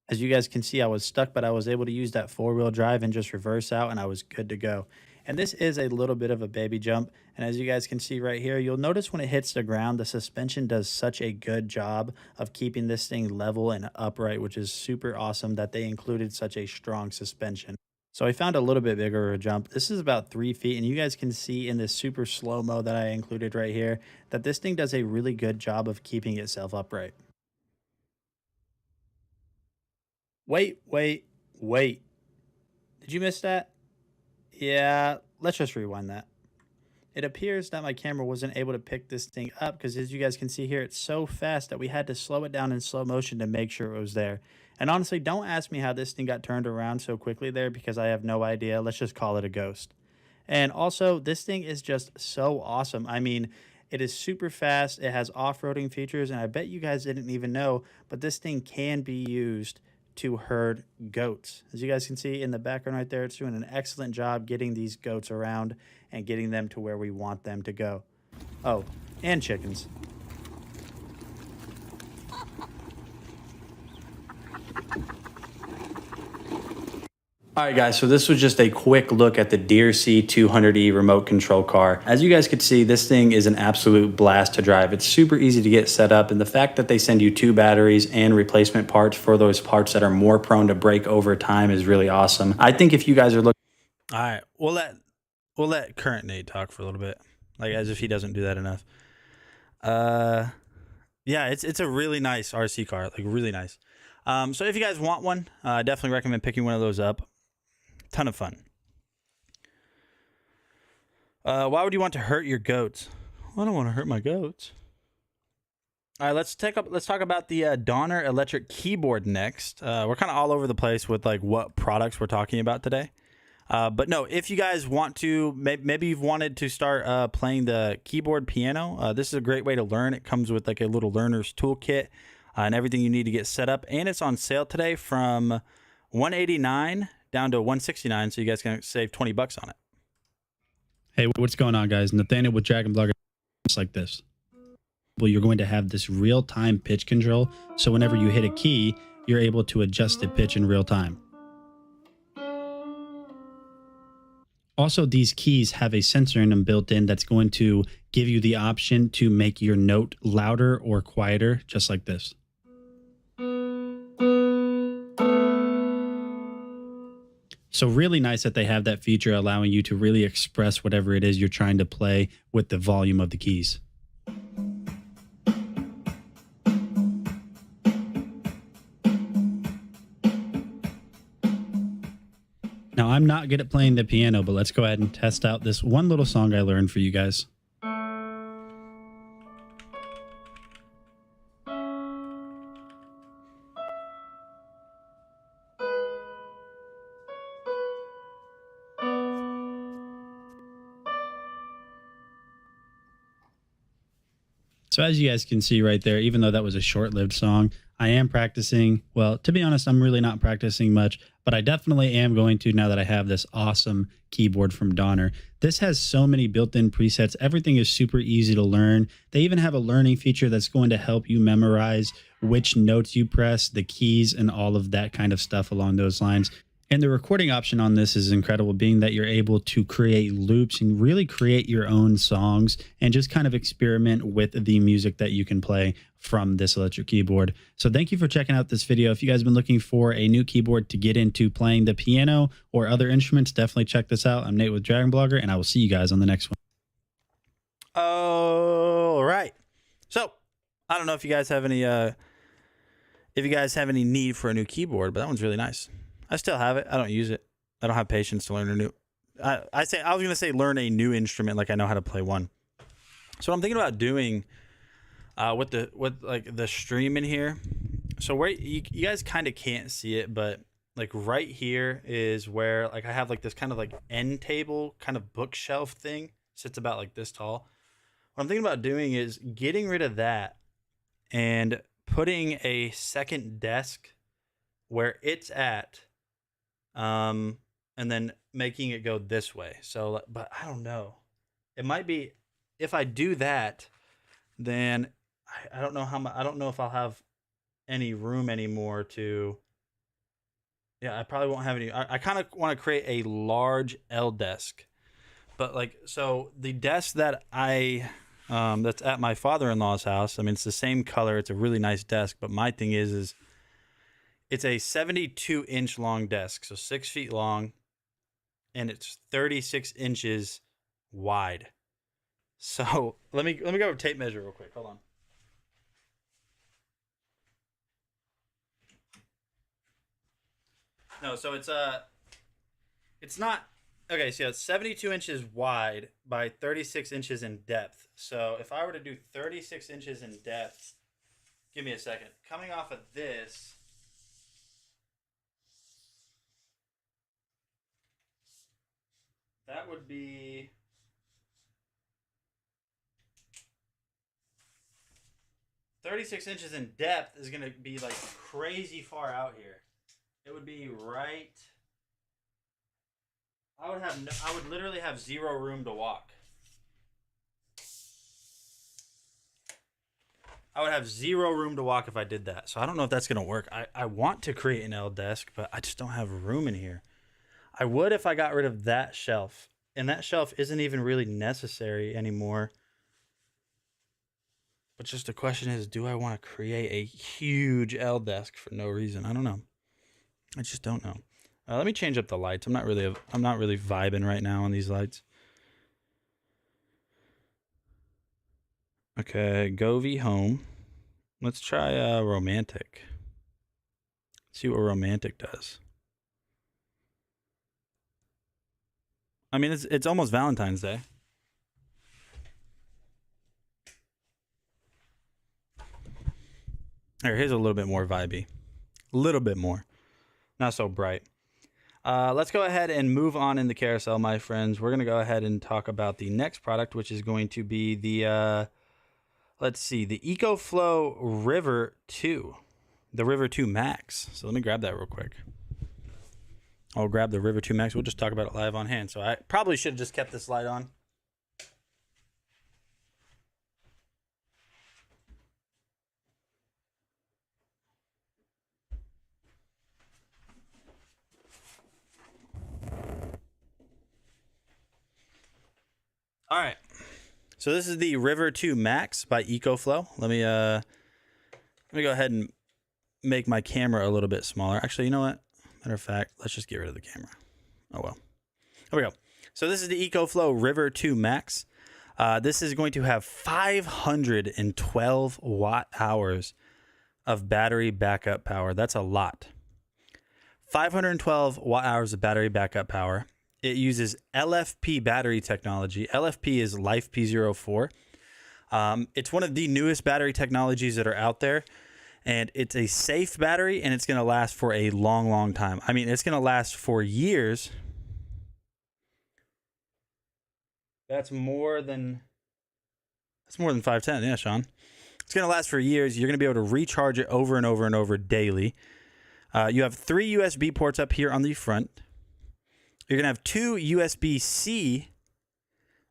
[SPEAKER 1] As you guys can see, I was stuck, but I was able to use that four-wheel drive and just reverse out, and I was good to go. And this is a little bit of a baby jump. And as you guys can see right here, you'll notice when it hits the ground, the suspension does such a good job of keeping this thing level and upright, which is super awesome that they included such a strong suspension. So I found a little bit bigger of a jump. This is about 3 feet, and you guys can see in this super slow-mo that I included right here that this thing does a really good job of keeping itself upright. Wait. Did you miss that? Yeah, let's just rewind that. It appears that my camera wasn't able to pick this thing up because as you guys can see here, it's so fast that we had to slow it down in slow motion to make sure it was there. And honestly, don't ask me how this thing got turned around so quickly there because I have no idea. Let's just call it a ghost. And also, this thing is just so awesome. I mean, it is super fast. It has off-roading features, and I bet you guys didn't even know, but this thing can be used to herd goats. As you guys can see in the background right there, it's doing an excellent job getting these goats around and getting them to where we want them to go. Oh, and chickens. All right, guys, so this was just a quick look at the Deere C200E remote control car. As you guys could see, this thing is an absolute blast to drive. It's super easy to get set up, and the fact that they send you 2 batteries and replacement parts for those parts that are more prone to break over time is really awesome. I think if you guys are looking... All right, we'll let Current Nate talk for a little bit, like as if he doesn't do that enough. Yeah, it's a really nice RC car, like really nice. So if you guys want one, I definitely recommend picking one of those up. Ton of fun. Why would you want to hurt your goats? Well, I don't want to hurt my goats. All right, let's talk about the Donner electric keyboard next. We're kind of all over the place with like what products we're talking about today. But no, if you guys want to, maybe you've wanted to start playing the keyboard piano, this is a great way to learn. It comes with like a little learner's toolkit and everything you need to get set up. And it's on sale today from $189 down to $169, so you guys can save $20 on it.
[SPEAKER 3] Hey, what's going on, guys? Nathaniel with DragonBloggers. Just like this. Well, you're going to have this real-time pitch control, so whenever you hit a key, you're able to adjust the pitch in real time. Also, these keys have a sensor in them built in that's going to give you the option to make your note louder or quieter, just like this. So really nice that they have that feature allowing you to really express whatever it is you're trying to play with the volume of the keys. Now, I'm not good at playing the piano, but let's go ahead and test out this one little song I learned for you guys. So as you guys can see right there, even though that was a short-lived song, I am practicing. Well, to be honest, I'm really not practicing much, but I definitely am going to now that I have this awesome keyboard from Donner. This has so many built-in presets. Everything is super easy to learn. They even have a learning feature that's going to help you memorize which notes you press, the keys, and all of that kind of stuff along those lines. And the recording option on this is incredible, being that you're able to create loops and really create your own songs and just kind of experiment with the music that you can play from this electric keyboard. So thank you for checking out this video. If you guys have been looking for a new keyboard to get into playing the piano or other instruments, definitely check this out. I'm Nate with DragonBlogger, and I will see you guys on the next one.
[SPEAKER 1] All right. So I don't know if you guys have any if you guys have any need for a new keyboard, but that one's really nice. I still have it. I don't use it. I don't have patience to learn a new. I was gonna say learn a new instrument like I know how to play one. So what I'm thinking about doing with the stream in here. So where you guys kind of can't see it, but like right here is where like I have like this kind of like end table kind of bookshelf thing. Sits about like this tall. What I'm thinking about doing is getting rid of that and putting a second desk where it's at, and then making it go this way. So, but I don't know. It might be, if I do that, then I don't know how much, I don't know if I'll have any room anymore to, yeah, I probably won't have any. I kind of want to create a large L desk, but like, so the desk that that's at my father-in-law's house, I mean, it's the same color. It's a really nice desk, but my thing is it's a 72-inch long desk, so 6 feet long, and it's 36 inches wide. So let me go over tape measure real quick. Hold on. No, so it's not okay. So it's 72 inches wide by 36 inches in depth. So if I were to do 36 inches in depth, give me a second. Coming off of this, that would be 36 inches in depth is going to be like crazy far out here. It would be right. I would literally have zero room to walk. I would have zero room to walk if I did that. So I don't know if that's going to work. I want to create an L desk, but I just don't have room in here. I would if I got rid of that shelf. And that shelf isn't even really necessary anymore. But just the question is, do I want to create a huge L desk for no reason? I don't know. I just don't know. Let me change up the lights. I'm not really vibing right now on these lights. Okay, Govee home. Let's try romantic. See what romantic does. I mean, it's almost Valentine's Day. Here's a little bit more vibey. A little bit more. Not so bright. Let's go ahead and move on in the carousel, my friends. We're going to go ahead and talk about the next product, which is going to be the, let's see, the EcoFlow River 2. The River 2 Max. So let me grab that real quick. I'll grab the River 2 Max. We'll just talk about it live on hand. So I probably should have just kept this light on. All right, so this is the River 2 Max by EcoFlow. Let me go ahead and make my camera a little bit smaller. Actually, you know what? Matter of fact, let's just get rid of the camera. Oh well. Here we go. So this is the EcoFlow River 2 Max. This is going to have 512 watt hours of battery backup power. That's a lot. 512 watt hours of battery backup power. It uses LFP battery technology. LFP is Life P04. It's one of the newest battery technologies that are out there, and it's a safe battery, and it's going to last for a long, long time. I mean, it's going to last for years. That's more than 510. Yeah, Sean. It's going to last for years. You're going to be able to recharge it over and over and over daily. You have 3 USB ports up here on the front. You're going to have 2 USB-C,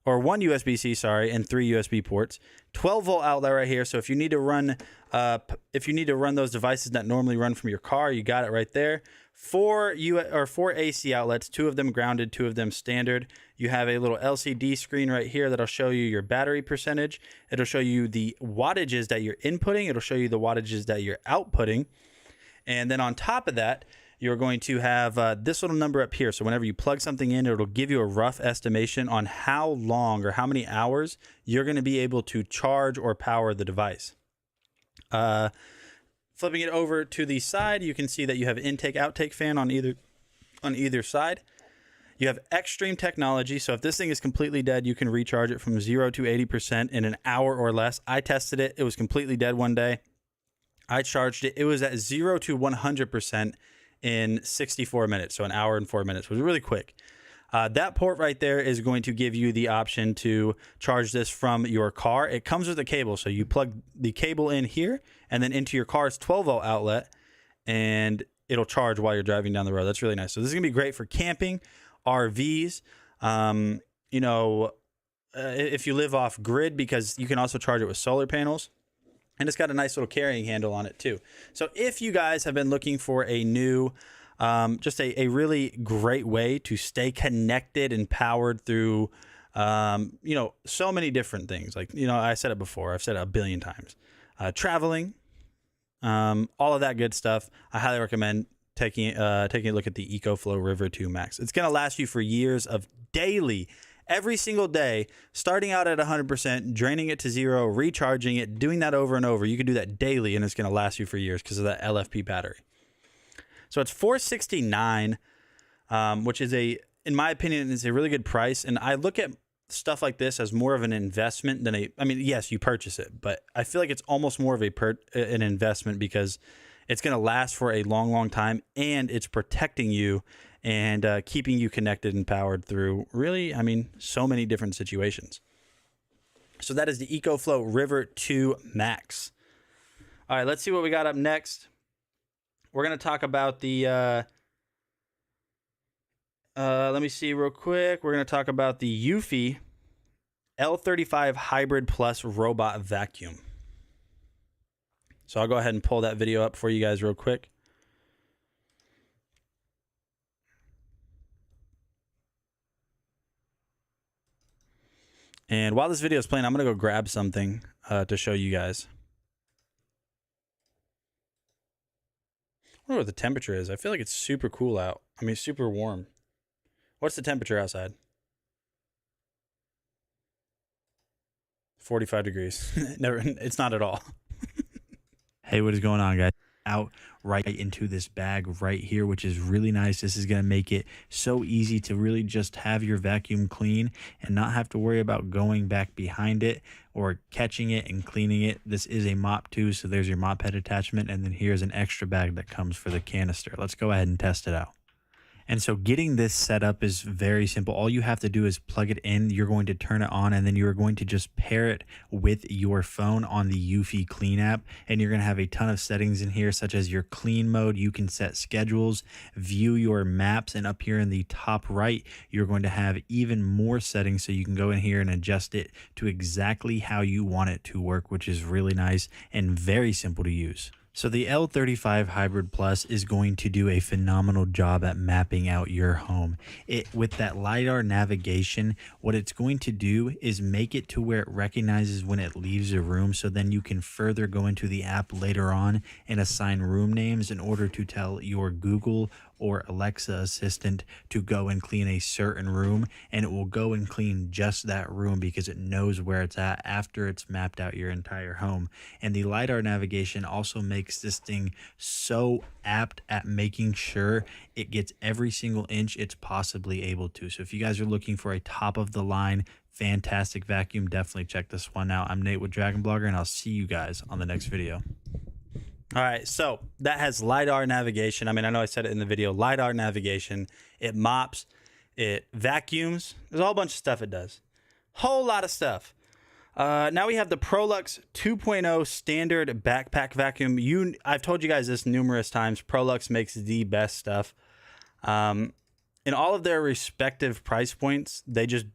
[SPEAKER 1] or 1 USB-C, sorry, and 3 USB ports. 12-volt outlet right here. So if you need to run those devices that normally run from your car, you got it right there. 4 AC outlets, 2 of them grounded, 2 of them standard. You have a little LCD screen right here that'll show you your battery percentage. It'll show you the wattages that you're inputting. It'll show you the wattages that you're outputting. And then on top of that, you're going to have this little number up here. So whenever you plug something in, it'll give you a rough estimation on how long or how many hours you're going to be able to charge or power the device. Flipping it over to the side, you can see that you have intake outtake fan on either side. You have extreme technology, so if this thing is completely dead, you can recharge it from 0 to 80% in an hour or less. I tested it. It was completely dead one day. I charged it. It was at 0 to 100% in 64 minutes, so an hour and 4 minutes. It was really quick. That port right there is going to give you the option to charge this from your car. It comes with a cable, so you plug the cable in here and then into your car's 12-volt outlet, and it'll charge while you're driving down the road. That's really nice. So this is going to be great for camping, RVs, you know, if you live off grid, because you can also charge it with solar panels. And it's got a nice little carrying handle on it too. So if you guys have been looking for a new, just a really great way to stay connected and powered through, you know, so many different things. Like, you know, I said it before, I've said it a billion times. Traveling, all of that good stuff. I highly recommend taking a look at the EcoFlow River 2 Max. It's going to last you for years of daily, every single day, starting out at 100%, draining it to 0, recharging it, doing that over and over. You can do that daily, and it's going to last you for years because of that LFP battery. So it's $469, which is in my opinion, is a really good price. And I look at stuff like this as more of an investment than I mean, yes, you purchase it, but I feel like it's almost more of an investment because it's going to last for a long, long time, and it's protecting you and keeping you connected and powered through really, I mean, so many different situations. So that is the EcoFlow River 2 Max. All right, let's see what we got up next. We're going to talk about the, let me see real quick. We're going to talk about the Eufy L35 Hybrid Plus Robot Vacuum. So I'll go ahead and pull that video up for you guys real quick. And while this video is playing, I'm going to go grab something to show you guys. I wonder what the temperature is. I feel like it's super cool out. I mean, super warm. What's the temperature outside? 45 degrees. Never, it's not at all. Hey, what is going on, guys? Out right into this bag right here, which is really nice. This is going to make it so easy to really just have your vacuum clean and not have to worry about going back behind it or catching it and cleaning it. This is a mop too, so there's your mop head attachment, and then here's an extra bag that comes for the canister. Let's go ahead and test it out. And so getting this set up is very simple. All you have to do is plug it in. You're going to turn it on, and then you're going to just pair it with your phone on the Eufy Clean app. And you're going to have a ton of settings in here, such as your clean mode. You can set schedules, view your maps, and up here in the top right, you're going to have even more settings. So you can go in here and adjust it to exactly how you want it to work, which is really nice and very simple to use. So the L35 Hybrid Plus is going to do a phenomenal job at mapping out your home. With that LiDAR navigation, what it's going to do is make it to where it recognizes when it leaves a room, so then you can further go into the app later on and assign room names in order to tell your Google or Alexa assistant to go and clean a certain room, and it will go and clean just that room because it knows where it's at after it's mapped out your entire home. And the LiDAR navigation also makes this thing so apt at making sure it gets every single inch it's possibly able to. So if you guys are looking for a top of the line fantastic vacuum, definitely check this one out. I'm Nate with DragonBlogger, and I'll see you guys on the next video. All right, so that has LiDAR navigation. I mean, I know I said it in the video, LiDAR navigation. It mops, it vacuums. There's a whole bunch of stuff it does. Whole lot of stuff. Now we have the Prolux 2.0 standard backpack vacuum. I've told you guys this numerous times. Prolux makes the best stuff. In all of their respective price points, they just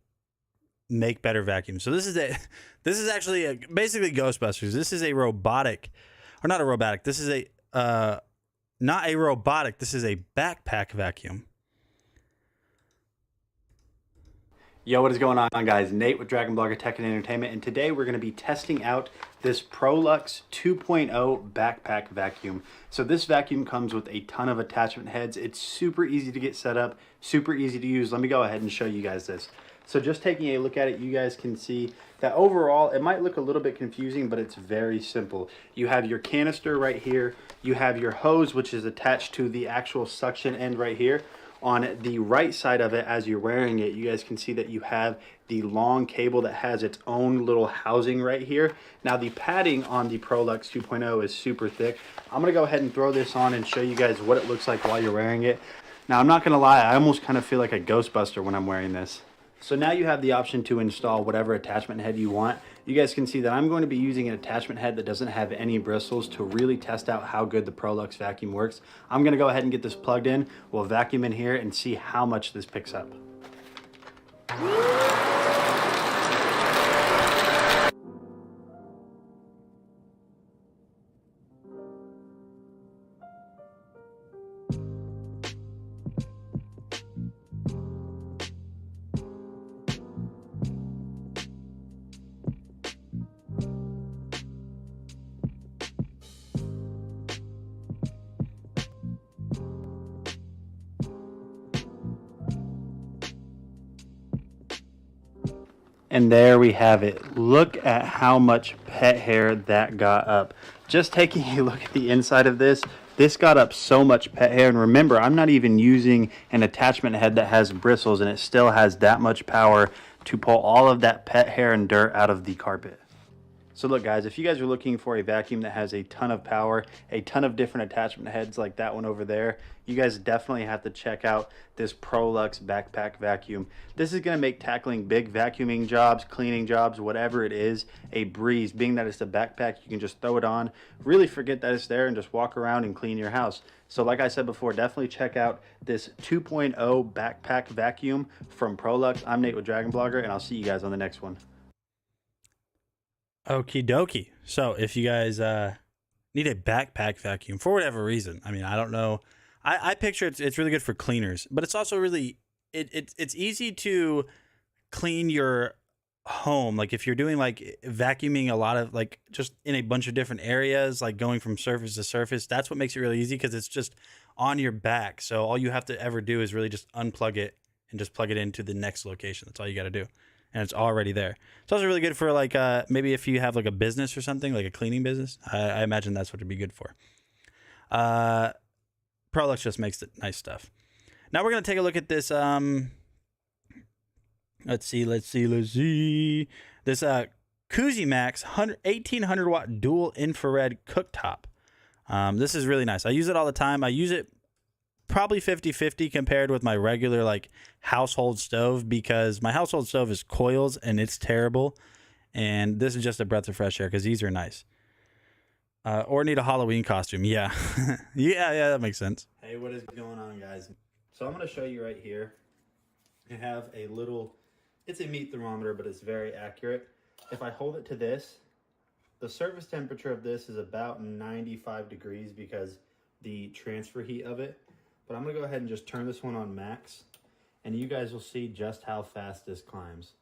[SPEAKER 1] make better vacuums. So this is actually basically Ghostbusters. This is a robotic. Or not a robotic. This is not a robotic. This is a backpack vacuum. Yo, what is going on, guys? Nate with DragonBlogger Tech and Entertainment, and today we're going to be testing out this Prolux 2.0 backpack vacuum. So this vacuum comes with a ton of attachment heads. It's super easy to get set up, super easy to use. Let me go ahead and show you guys this. So just taking a look at it, you guys can see that overall it might look a little bit confusing, but it's very simple. You have your canister right here. You have your hose, which is attached to the actual suction end right here. On the right side of it, as you're wearing it, you guys can see that you have the long cable that has its own little housing right here. Now the padding on the ProLux 2.0 is super thick. I'm gonna go ahead and throw this on and show you guys what it looks like while you're wearing it. Now I'm not gonna lie, I almost kind of feel like a Ghostbuster when I'm wearing this. So now you have the option to install whatever attachment head you want. You guys can see that I'm going to be using an attachment head that doesn't have any bristles to really test out how good the ProLux vacuum works. I'm going to go ahead and get this plugged in. We'll vacuum in here and see how much this picks up. And there we have it. Look at how much pet hair that got up. Just taking a look at the inside of this, this got up so much pet hair. And remember, I'm not even using an attachment head that has bristles, and it still has that much power to pull all of that pet hair and dirt out of the carpet. So look guys, if you guys are looking for a vacuum that has a ton of power, a ton of different attachment heads like that one over there, you guys definitely have to check out this ProLux backpack vacuum. This is going to make tackling big vacuuming jobs, cleaning jobs, whatever it is, a breeze. Being that it's a backpack, you can just throw it on, really forget that it's there, and just walk around and clean your house. So like I said before, definitely check out this 2.0 backpack vacuum from ProLux. I'm Nate with DragonBlogger, and I'll see you guys on the next one.
[SPEAKER 4] Okie dokie. So if you guys need a backpack vacuum for whatever reason, I mean, I don't know. I picture it's really good for cleaners, but it's also really, it's easy to clean your home. Like if you're doing like vacuuming a lot of like just in a bunch of different areas, like going from surface to surface, that's what makes it really easy because it's just on your back. So all you have to ever do is really just unplug it and just plug it into the next location. That's all you got to do. And it's already there. It's also really good for like maybe if you have like a business or something, like a cleaning business. I imagine that's what it'd be good for. ProLux just makes it nice stuff. Now we're gonna take a look at this. Let's see. This Koozie Max 1800 watt dual infrared cooktop. This is really nice. I use it all the time. I use it probably 50-50 compared with my regular like household stove, because my household stove is coils and it's terrible, and this is just a breath of fresh air because these are nice. Or need a Halloween costume. Yeah. yeah, that makes sense.
[SPEAKER 1] Hey, what is going on guys? So I'm going to show you right here. I have a little, it's a meat thermometer, but it's very accurate. If I hold it to this, the surface temperature of this is about 95 degrees because the transfer heat of it. But I'm going to go ahead and just turn this one on max, and you guys will see just how fast this climbs.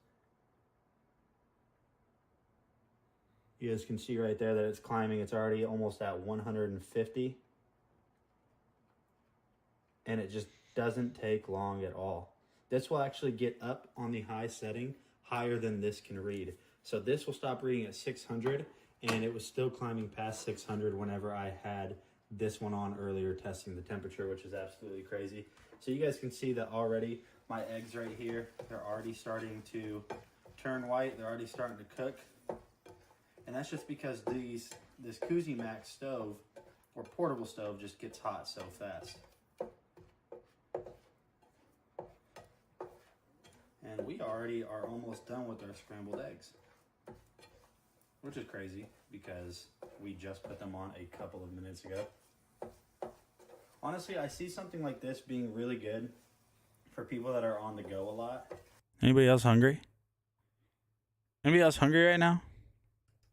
[SPEAKER 1] You guys can see right there that it's climbing. It's already almost at 150. And it just doesn't take long at all. This will actually get up on the high setting higher than this can read. So this will stop reading at 600, and it was still climbing past 600 whenever I had this one on earlier testing the temperature, which is absolutely crazy. So you guys can see that already my eggs right here, they're already starting to turn white. They're already starting to cook. And that's just because this Koozie Max stove or portable stove just gets hot so fast. And we already are almost done with our scrambled eggs, which is crazy because we just put them on a couple of minutes ago. Honestly, I see something like this being really good for people that are on the go a lot.
[SPEAKER 4] Anybody else hungry? Anybody else hungry right now?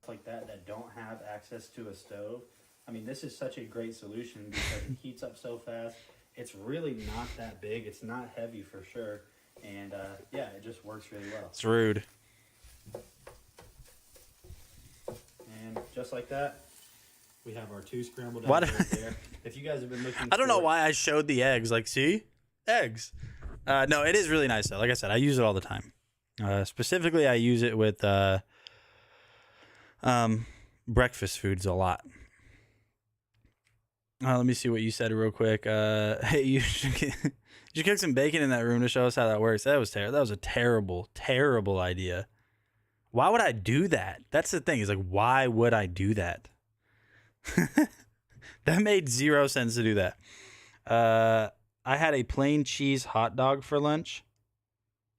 [SPEAKER 1] Like that don't have access to a stove. I mean, this is such a great solution because it heats up so fast. It's really not that big. It's not heavy for sure. And yeah, it just works really well.
[SPEAKER 4] It's rude.
[SPEAKER 1] And just like that, we have our 2 scrambled eggs
[SPEAKER 4] What?
[SPEAKER 1] right there. If you guys have been looking
[SPEAKER 4] I don't know why I showed the eggs. Like, see? Eggs. No, it is really nice though. Like I said, I use it all the time. Specifically, I use it with breakfast foods a lot. Let me see what you said real quick. Hey, you should cook some bacon in that room to show us how that works. That was terrible. That was a terrible, terrible idea. Why would I do that? That's the thing. Is like, why would I do that? That made 0 sense to do that. I had a plain cheese hot dog for lunch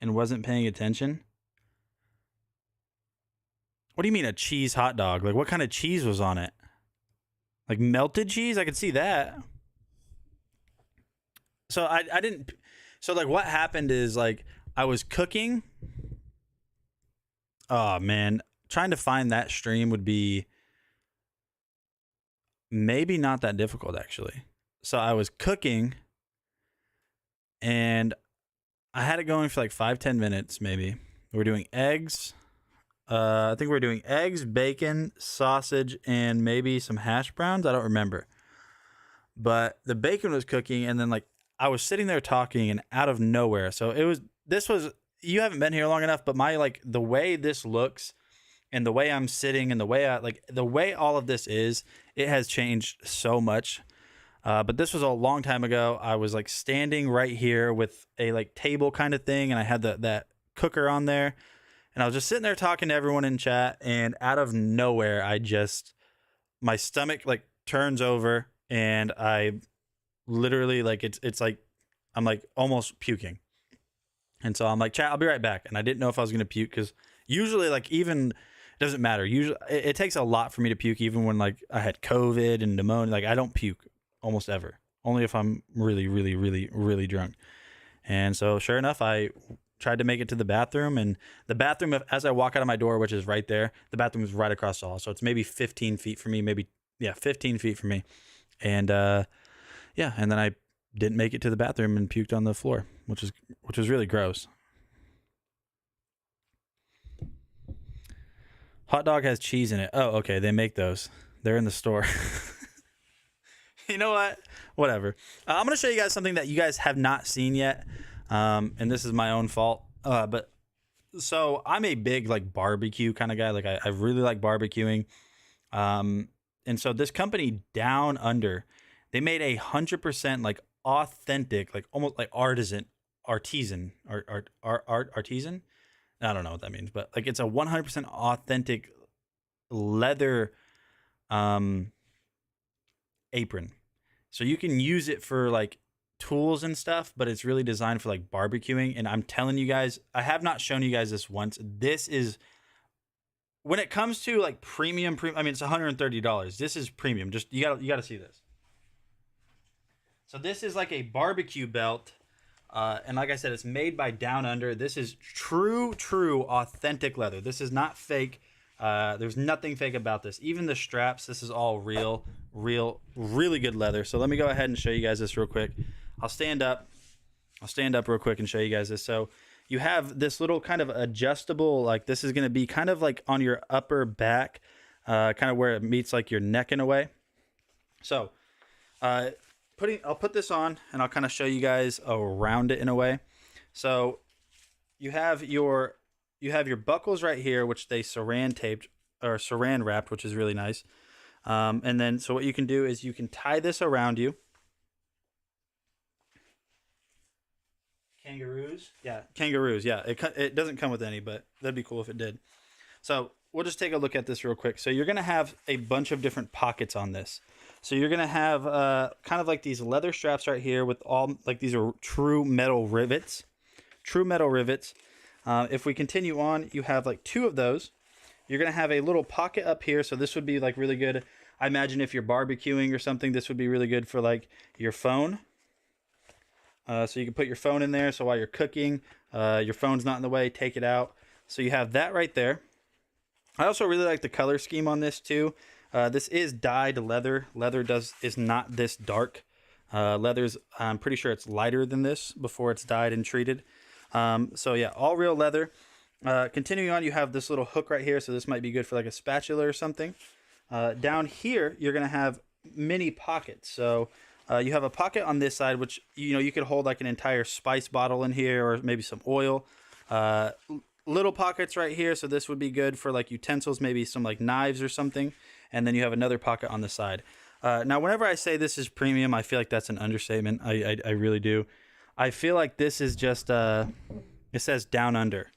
[SPEAKER 4] and wasn't paying attention. What do you mean a cheese hot dog? Like, what kind of cheese was on it? Like melted cheese? I could see that. So I didn't. So like what happened is like I was cooking. Oh man, trying to find that stream would be maybe not that difficult actually. So I was cooking and I had it going for like 5-10 minutes maybe. We're doing eggs. I think we're doing eggs, bacon, sausage, and maybe some hash browns. I don't remember. But the bacon was cooking, and then like I was sitting there talking, and out of nowhere, so this was you haven't been here long enough, but my like the way this looks, and the way I'm sitting, and the way all of this is, it has changed so much. But this was a long time ago. I was like standing right here with a like table kind of thing, and I had that cooker on there. And I was just sitting there talking to everyone in chat, and out of nowhere, my stomach like turns over, and I literally like it's like I'm like almost puking. And so I'm like, chat, I'll be right back. And I didn't know if I was gonna puke because usually like even it doesn't matter. Usually it takes a lot for me to puke, even when like I had COVID and pneumonia. Like I don't puke almost ever, only if I'm really, really, really, really drunk. And so sure enough, I tried to make it to the bathroom, and the bathroom, as I walk out of my door, which is right there, the bathroom is right across the hall. So it's maybe 15 feet from me, 15 feet from me. And and then I didn't make it to the bathroom and puked on the floor, which was really gross. Hot dog has cheese in it. Oh, okay. They make those. They're in the store. You know what? Whatever. I'm going to show you guys something that you guys have not seen yet. And this is my own fault. But so I'm a big like barbecue kind of guy. Like I really like barbecuing. And so this company Down Under, they made 100% like authentic, like almost like artisan. I don't know what that means, but like it's a 100% authentic leather apron. So you can use it for like tools and stuff, but it's really designed for like barbecuing. And I'm telling you guys, I have not shown you guys this once. This is, when it comes to like premium, I mean, it's $130. This is premium. Just you gotta see this. So this is like a barbecue belt, and like I said, it's made by Down Under. This is true authentic leather. This is not fake. There's nothing fake about this. Even the straps, this is all real, really good leather. So let me go ahead and show you guys this real quick. I'll stand up real quick and show you guys this. So you have this little kind of adjustable, like this is going to be kind of like on your upper back, kind of where it meets like your neck in a way. So I'll put this on and I'll kind of show you guys around it in a way. So you have your buckles right here, which they saran taped or saran wrapped, which is really nice. And then, so what you can do is you can tie this around you. Kangaroos? Yeah, kangaroos. Yeah, it doesn't come with any, but that'd be cool if it did. So we'll just take a look at this real quick. So you're going to have a bunch of different pockets on this. So you're going to have kind of like these leather straps right here with all, like these are true metal rivets. If we continue on, you have like 2 of those. You're going to have a little pocket up here. So this would be like really good. I imagine if you're barbecuing or something, this would be really good for like your phone. So you can put your phone in there. So while you're cooking, your phone's not in the way, take it out. So you have that right there. I also really like the color scheme on this too. This is dyed leather. Leather is not this dark. Leather's, I'm pretty sure it's lighter than this before it's dyed and treated. So yeah, all real leather. Continuing on, you have this little hook right here. So this might be good for like a spatula or something. Down here, you're going to have mini pockets. So you have a pocket on this side, which, you know, you could hold like an entire spice bottle in here or maybe some oil.
[SPEAKER 1] little pockets right here, so this would be good for like utensils, maybe some like knives or something, and then you have another pocket on the side. Now, whenever I say this is premium, I feel like that's an understatement. I really do. I feel like this is just it says down under.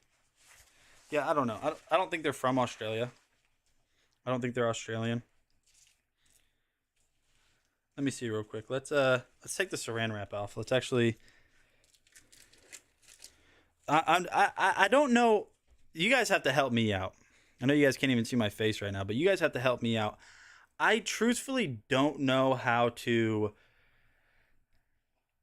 [SPEAKER 1] Yeah, I don't know. I don't think they're from Australia. I don't think they're Australian. Let me see real quick. Let's take the saran wrap off. Let's actually. I don't know. You guys have to help me out. I know you guys can't even see my face right now, but you guys have to help me out. I truthfully don't know how to.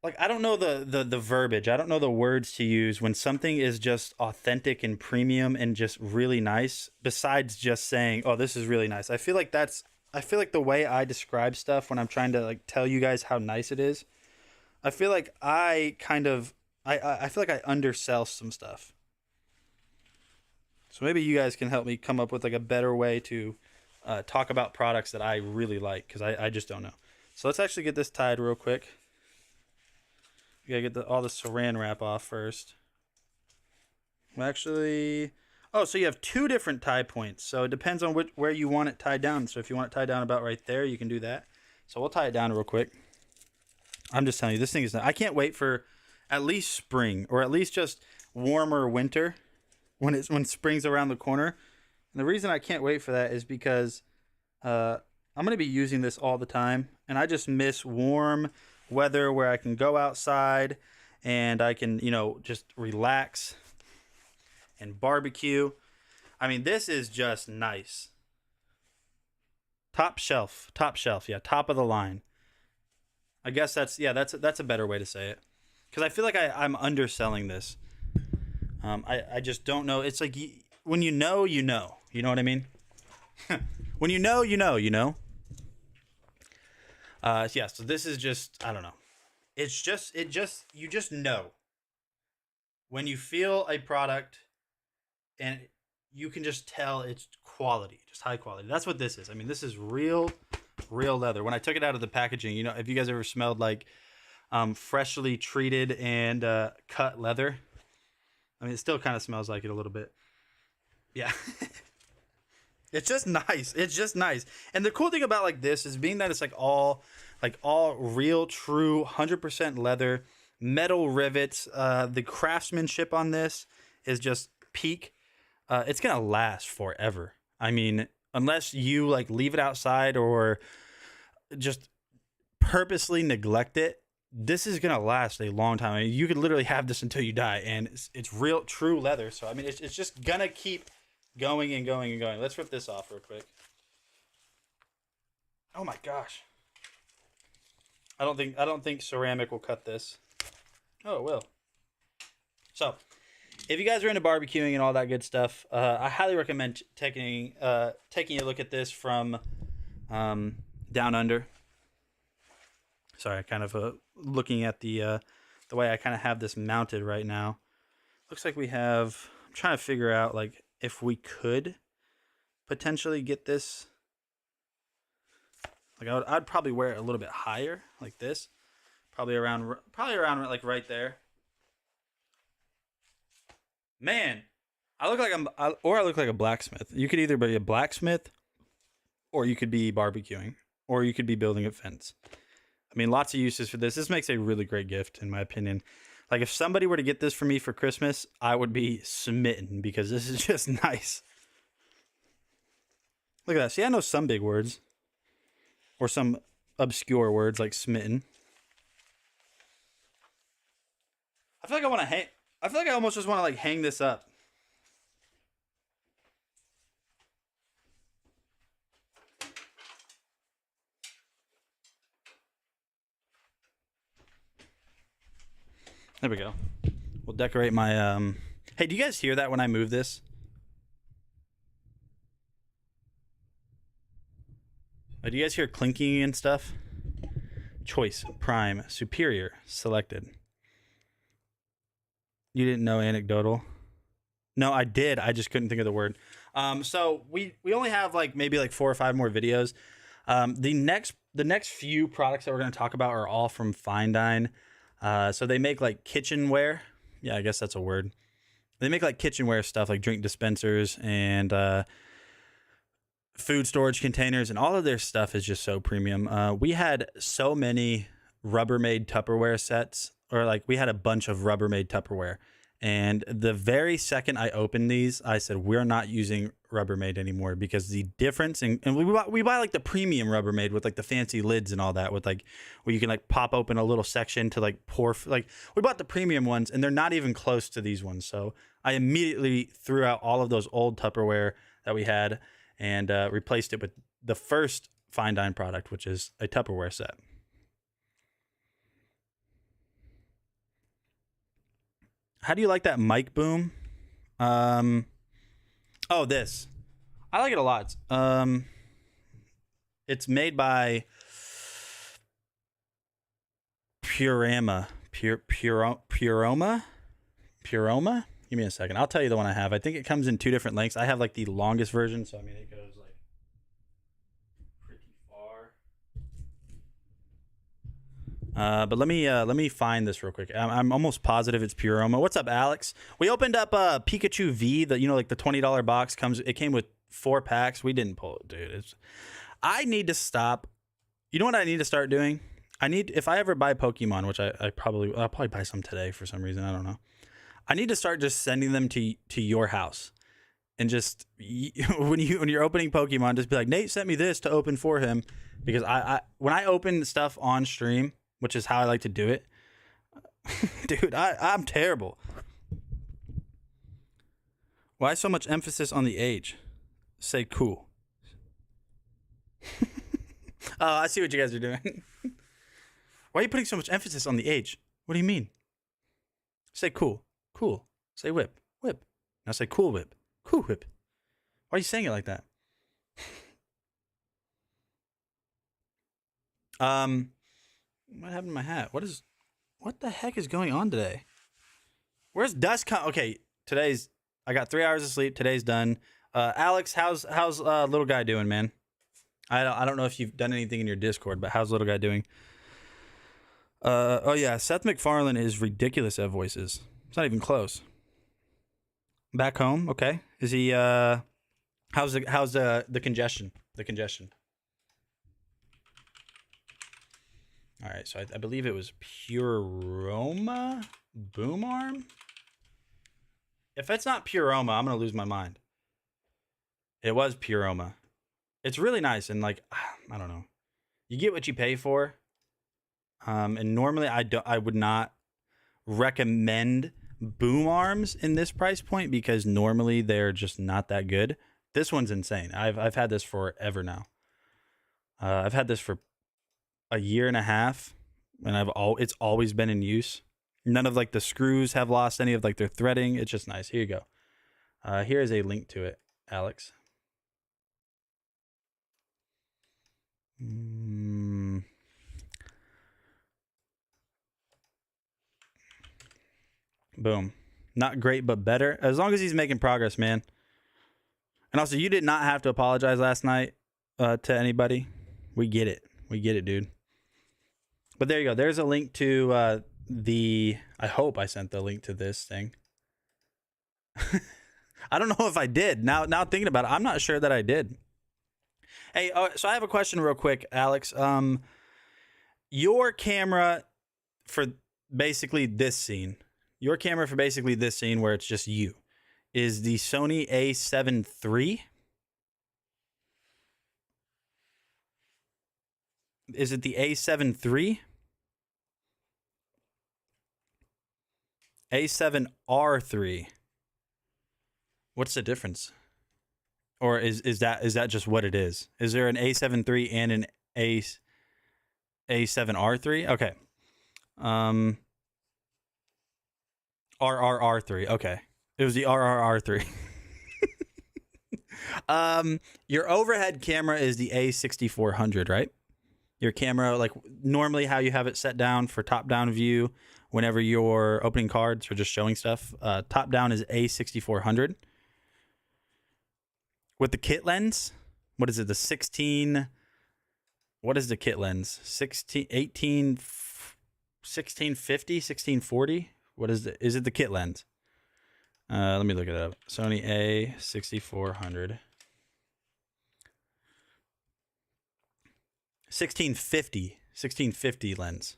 [SPEAKER 1] Like, I don't know the verbiage. I don't know the words to use when something is just authentic and premium and just really nice, besides just saying, oh, this is really nice. I feel like the way I describe stuff when I'm trying to like tell you guys how nice it is, I feel like I feel like I undersell some stuff. So maybe you guys can help me come up with like a better way to talk about products that I really like, because I just don't know. So let's actually get this tied real quick. We gotta get all the saran wrap off first. Well, actually, oh, so you have two different tie points. So it depends on where you want it tied down. So if you want it tied down about right there, you can do that. So we'll tie it down real quick. I'm just telling you, this thing is. I can't wait for at least spring, or at least just warmer winter when spring's around the corner. And the reason I can't wait for that is because I'm gonna be using this all the time, and I just miss warm weather where I can go outside and I can, just relax and barbecue. I mean, this is just nice. Top shelf. Yeah, top of the line. I guess that's a better way to say it, because I feel like I'm underselling this. I just don't know. It's like when you know what I mean. When you know. Yeah, so this is just, I don't know. You just know. When you feel a product and you can just tell it's quality, just high quality. That's what this is. I mean, this is real leather. When I took it out of the packaging, if you guys ever smelled like freshly treated and cut leather, I mean, it still kind of smells like it a little bit. Yeah. It's just nice. And the cool thing about like this is being that it's like all real, true, 100% leather, metal rivets. The craftsmanship on this is just peak. It's going to last forever. I mean, unless you like leave it outside or just purposely neglect it, this is going to last a long time. I mean, you could literally have this until you die, and it's real, true leather. So, I mean, it's just going to keep going and going and going. Let's rip this off real quick. Oh my gosh. I don't think ceramic will cut this. Oh, it will. So, if you guys are into barbecuing and all that good stuff, I highly recommend taking a look at this from Down Under. Sorry, kind of looking at the way I kind of have this mounted right now. Looks like we have. I'm trying to figure out like if we could potentially get this. Like I'd probably wear it a little bit higher, like this, probably around like right there. Man, I look like a blacksmith. You could either be a blacksmith, or you could be barbecuing, or you could be building a fence. I mean, lots of uses for this. This makes a really great gift, in my opinion. Like, if somebody were to get this for me for Christmas, I would be smitten, because this is just nice. Look at that. See, I know some big words. Or some obscure words like smitten. I feel like I almost just want to like hang this up. There we go. We'll decorate my Hey, do you guys hear that when I move this? Do you guys hear clinking and stuff? Choice, prime, superior, selected. You didn't know anecdotal? No, I did. I just couldn't think of the word. So we only have like maybe like 4 or 5 more videos. The next few products that we're going to talk about are all from Fine Dine. So they make like kitchenware. Yeah, I guess that's a word.
[SPEAKER 4] They make like kitchenware stuff, like drink dispensers and food storage containers, and all of their stuff is just so premium. We had so many Rubbermaid Tupperware sets, or like we had a bunch of Rubbermaid Tupperware. And the very second I opened these, I said, we're not using Rubbermaid anymore, because the difference in, and we buy like the premium Rubbermaid with like the fancy lids and all that, with like where you can like pop open a little section to like pour, like we bought the premium ones and they're not even close to these ones. So I immediately threw out all of those old Tupperware that we had and replaced it with the first Fine Dine product, which is a Tupperware set. How do you like that mic boom? Oh, this. I like it a lot. It's made by Puroma. Puroma? Give me a second. I'll tell you the one I have. I think it comes in 2 different lengths. I have like the longest version, so I mean it goes like pretty far. But let me find this real quick. I'm almost positive it's Puroma. What's up, Alex? We opened up a Pikachu V, that, you know, like the $20 box comes. It came with 4 packs. We didn't pull it, dude. I need to stop. You know what I need to start doing? If I ever buy Pokemon, which I'll probably buy some today for some reason. I don't know. I need to start just sending them to your house, and just when you're opening Pokemon, just be like, Nate sent me this to open for him, because when I open stuff on stream, which is how I like to do it, dude, I'm terrible. Why so much emphasis on the age? Say cool. Oh, I see what you guys are doing. Why are you putting so much emphasis on the age? What do you mean? Say cool. Cool. Say whip. Whip. Now say cool whip. Cool whip. Why are you saying it like that? What happened to my hat? What the heck is going on today? Where's dust okay, I got 3 hours of sleep. Today's done. Alex, how's little guy doing, man? I don't know if you've done anything in your Discord, but how's little guy doing? Oh yeah, Seth MacFarlane is ridiculous at voices. It's not even close. Back home, okay. Is he how's the congestion? The congestion. All right, so I believe it was Puroma Boom Arm. If it's not Puroma, I'm gonna lose my mind. It was Puroma. It's really nice, and like, I don't know, you get what you pay for. And normally I would not recommend boom arms in this price point, because normally they're just not that good. This one's insane. I've had this forever now. I've had this for a year and a half, and it's always been in use. None of like the screws have lost any of like their threading. It's just nice. Here you go. Here is a link to it, Alex. Boom. Not great, but better. As long as he's making progress, man. And also, you did not have to apologize last night to anybody. We get it. We get it, dude. But there you go. There's a link to I hope I sent the link to this thing. I don't know if I did. Now thinking about it, I'm not sure that I did. Hey, so I have a question real quick, Alex. Your camera for basically this scene. Your camera for basically this scene where it's just you is the Sony A7 III. Is it the A7 III? A7R3. What's the difference? Or is that just what it is? Is there an A7 III and an A7R3? Okay. RRR3. Okay. It was the RRR3. Your overhead camera is the A6400, right? Your camera, like normally how you have it set down for top-down view whenever you're opening cards or just showing stuff. Top-down is A6400. With the kit lens, what is it? The 16... What is the kit lens? 1650, 1640? What is it? Is it the kit lens? Let me look it up. Sony A6400. 1650 lens.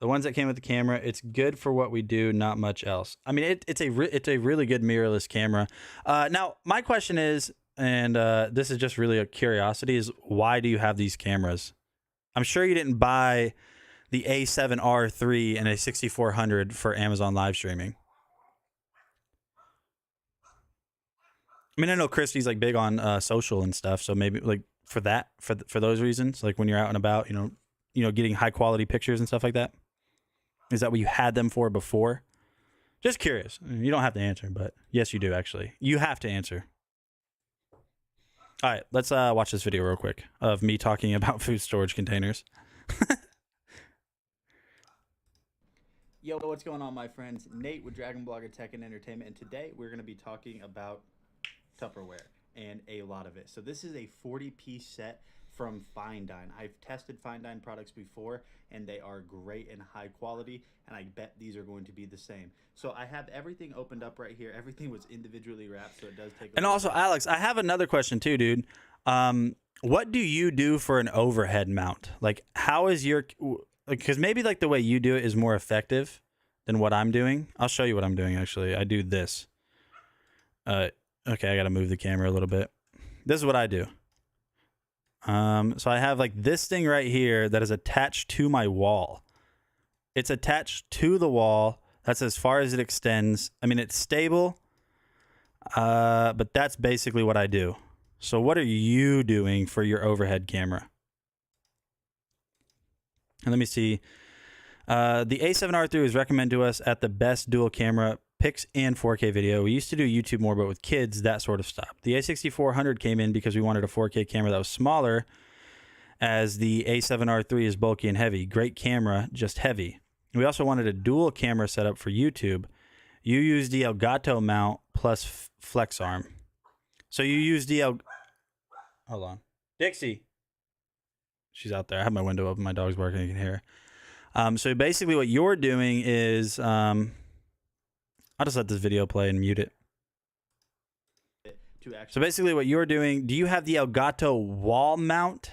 [SPEAKER 4] The ones that came with the camera, it's good for what we do, not much else. I mean, it's a really good mirrorless camera. Now, my question is, and this is just really a curiosity, is why do you have these cameras? I'm sure you didn't buy the A7R III and a 6400 for Amazon live streaming. I mean, I know Christy's like big on social and stuff, so maybe like for those reasons, like when you're out and about, you know, getting high quality pictures and stuff like that. Is that what you had them for before? Just curious. You don't have to answer, but yes, you do actually. You have to answer. All right, let's watch this video real quick of me talking about food storage containers.
[SPEAKER 1] Yo, what's going on, my friends? Nate with DragonBloggers Tech and Entertainment, and today we're going to be talking about Tupperware and a lot of it. So this is a 40-piece set from Fine Dine. I've tested Fine Dine products before, and they are great and high quality, and I bet these are going to be the same. So I have everything opened up right here. Everything was individually wrapped, so it does take a
[SPEAKER 4] And also, Alex, I have another question too, dude. What do you do for an overhead mount? Like, how is your... Because maybe like the way you do it is more effective than what I'm doing. I'll show you what I'm doing, actually. I do this. Okay, I got to move the camera a little bit. This is what I do. So I have like this thing right here that is attached to my wall. It's attached to the wall. That's as far as it extends. I mean, it's stable, but that's basically what I do. So what are you doing for your overhead camera? And let me see. The A7R III was recommended to us at the best dual camera pics and 4K video. We used to do YouTube more, but with kids, that sort of stopped. The A6400 came in because we wanted a 4K camera that was smaller, as the A7R III is bulky and heavy. Great camera, just heavy. We also wanted a dual camera setup for YouTube. You use the Elgato mount plus flex arm. So you use the hold on. Dixie. She's out there. I have my window open. My dog's barking. You can hear her. So basically what you're doing is... I'll just let this video play and mute it. So basically what you're doing, do you have the Elgato wall mount,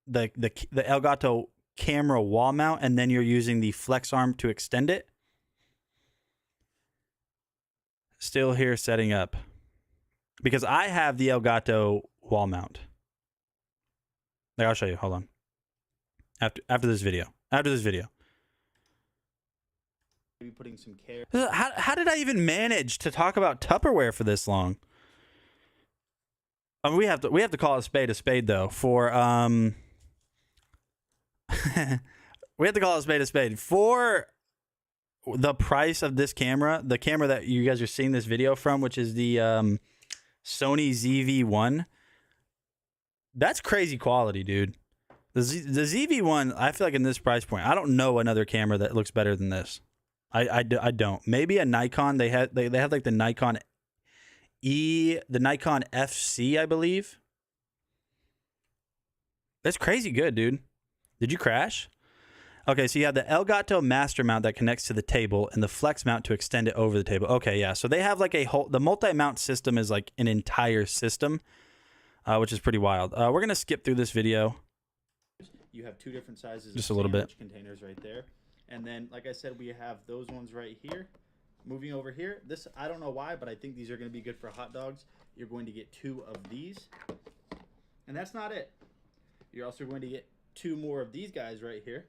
[SPEAKER 4] the Elgato camera wall mount, and then you're using the flex arm to extend it? Still here setting up. Because I have the Elgato wall mount. Like, I'll show you. Hold on. After this video. After this video.
[SPEAKER 1] Putting some care.
[SPEAKER 4] How did I even manage to talk about Tupperware for this long? I mean, we have to call a spade though. For we have to call a spade for the price of this camera. The camera that you guys are seeing this video from, which is the Sony ZV-1. That's crazy quality, dude. The ZV-1, I feel like in this price point, I don't know another camera that looks better than this. I don't. Maybe a Nikon. They had like the Nikon the Nikon FC, I believe. That's crazy good, dude. Did you crash? Okay, so you have the Elgato master mount that connects to the table and the flex mount to extend it over the table. Okay, yeah. So they have like the multi-mount system is like an entire system, which is pretty wild. We're going to skip through this video.
[SPEAKER 1] You have two different sizes
[SPEAKER 4] just
[SPEAKER 1] of
[SPEAKER 4] a little bit
[SPEAKER 1] containers right there. And then, like I said, we have those ones right here. Moving over here, this, I don't know why, but I think these are going to be good for hot dogs. You're going to get 2 of these. And that's not it. You're also going to get 2 more of these guys right here.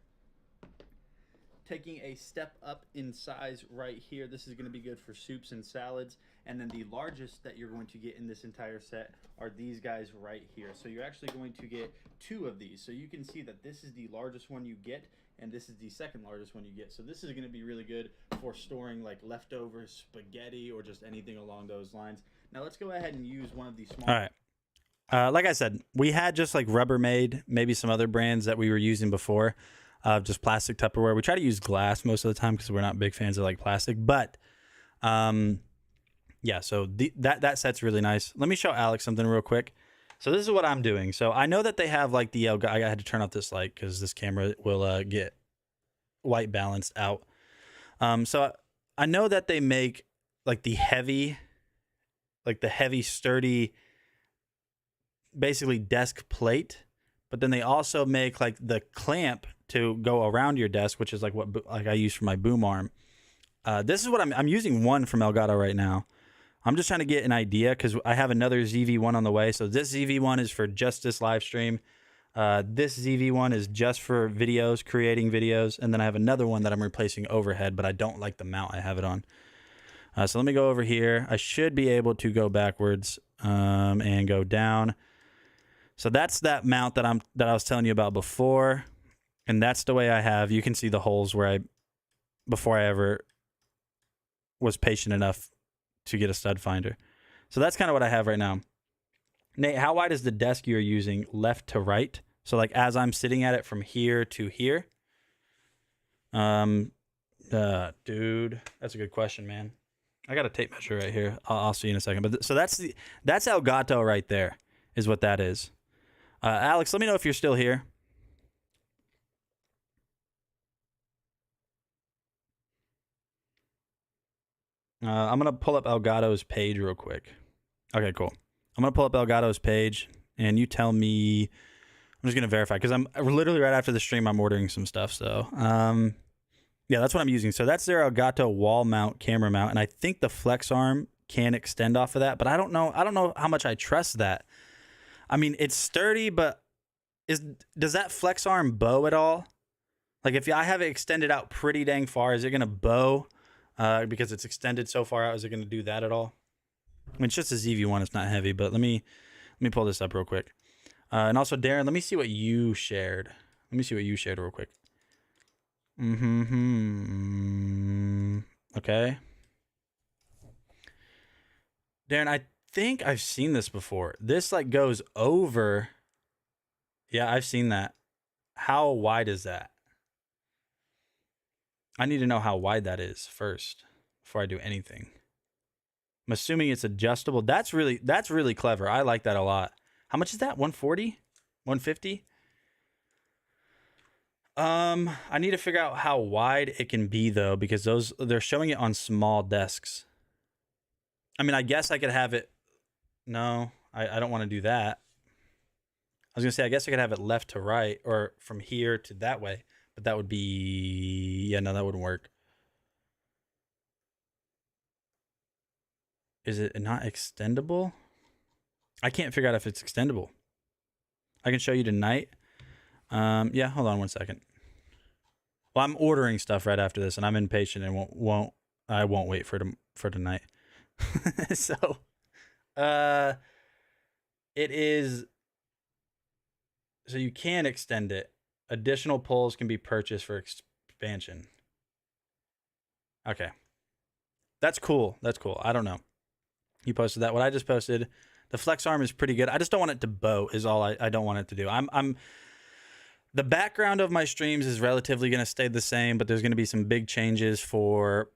[SPEAKER 1] Taking a step up in size right here. This is going to be good for soups and salads. And then the largest that you're going to get in this entire set are these guys right here. So you're actually going to get 2 of these. So you can see that this is the largest one you get, and this is the second largest one you get. So this is going to be really good for storing like leftover spaghetti or just anything along those lines. Now let's go ahead and use one of these small...
[SPEAKER 4] All right. Like I said, we had just like Rubbermaid, maybe some other brands that we were using before, just plastic Tupperware. We try to use glass most of the time because we're not big fans of like plastic. But yeah, so that set's really nice. Let me show Alex something real quick. So this is what I'm doing. So I know that they have like the I had to turn off this light because this camera will get white balanced out. So I know that they make like the heavy sturdy, basically desk plate, but then they also make like the clamp to go around your desk, which is like what like I use for my boom arm. This is what I'm using one from Elgato right now. I'm just trying to get an idea because I have another ZV-1 on the way. So this ZV-1 is for just this live stream. This ZV-1 is just for videos, creating videos. And then I have another one that I'm replacing overhead, but I don't like the mount I have it on. So let me go over here. I should be able to go backwards and go down. So that's that mount that I was telling you about before. And that's the way I have. You can see the holes where before I ever was patient enough to get a stud finder. So that's kind of what I have right now. Nate, how wide is the desk you're using left to right? So like as I'm sitting at it from here to here? Dude, that's a good question, man. I got a tape measure right here. I'll see you in a second. But so that's Elgato right there is what that is. Alex, let me know if you're still here. I'm going to pull up Elgato's page real quick. Okay, cool. I'm going to pull up Elgato's page, and you tell me. I'm just going to verify, because I'm literally right after the stream, I'm ordering some stuff. So, yeah, that's what I'm using. So that's their Elgato wall mount, camera mount, and I think the flex arm can extend off of that, but I don't know how much I trust that. I mean, it's sturdy, but does that flex arm bow at all? Like, if I have it extended out pretty dang far, is it going to bow? Because it's extended so far out, is it going to do that at all? I mean, it's just a ZV-1, it's not heavy, but let me pull this up real quick. And also, Darren, let me see what you shared. Let me see what you shared real quick. Okay. Darren, I think I've seen this before. This like goes over. Yeah, I've seen that. How wide is that? I need to know how wide that is first before I do anything. I'm assuming it's adjustable. That's really clever. I like that a lot. How much is that? 140? 150? I need to figure out how wide it can be though, because they're showing it on small desks. I mean, I guess I could have it. No, I don't want to do that. I was gonna say I guess I could have it left to right or from here to that way, but that would be, yeah, no, that wouldn't work. Is it not extendable? I can't figure out if it's extendable. I can show you tonight. Yeah, hold on one second. Well, I'm ordering stuff right after this, and I'm impatient and I won't wait for tonight. So, it is. So you can extend it. Additional poles can be purchased for expansion. Okay, that's cool. That's cool. I don't know. You posted that. What I just posted. The flex arm is pretty good. I just don't want it to bow is all I don't want it to do. The background of my streams is relatively going to stay the same, but there's going to be some big changes for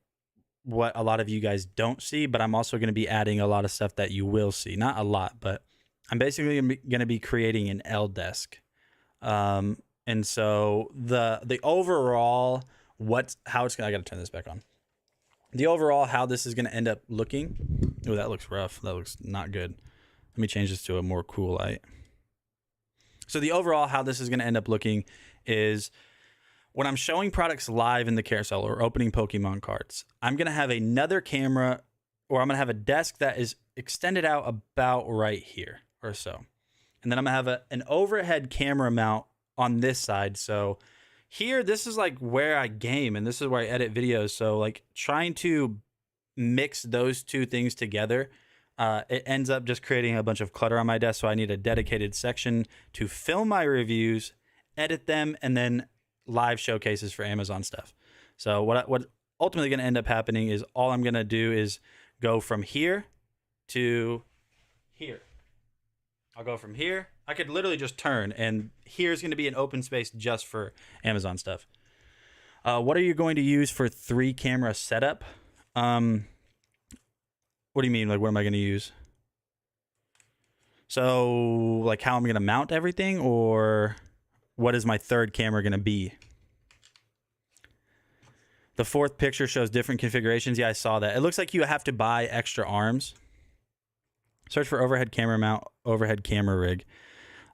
[SPEAKER 4] what a lot of you guys don't see, but I'm also going to be adding a lot of stuff that you will see. Not a lot, but I'm basically going to be creating an L desk. And so the overall, I got to turn this back on. The overall, how this is going to end up looking. Oh, that looks rough. That looks not good. Let me change this to a more cool light. So the overall, how this is going to end up looking is when I'm showing products live in the carousel or opening Pokemon cards, I'm going to have another camera, or I'm going to have a desk that is extended out about right here or so. And then I'm going to have an overhead camera mount on this side. So here, this is like where I game and this is where I edit videos. So like trying to mix those two things together, it ends up just creating a bunch of clutter on my desk. So I need a dedicated section to film my reviews, edit them, and then live showcases for Amazon stuff. So what ultimately going to end up happening is all I'm going to do is go from here to here. I'll go from here. I could literally just turn, and here's going to be an open space just for Amazon stuff. What are you going to use for 3-camera setup? What do you mean? Like, what am I going to use? So, like, how I'm going to mount everything, or what is my third camera going to be? The fourth picture shows different configurations. Yeah, I saw that. It looks like you have to buy extra arms. Search for overhead camera mount, overhead camera rig.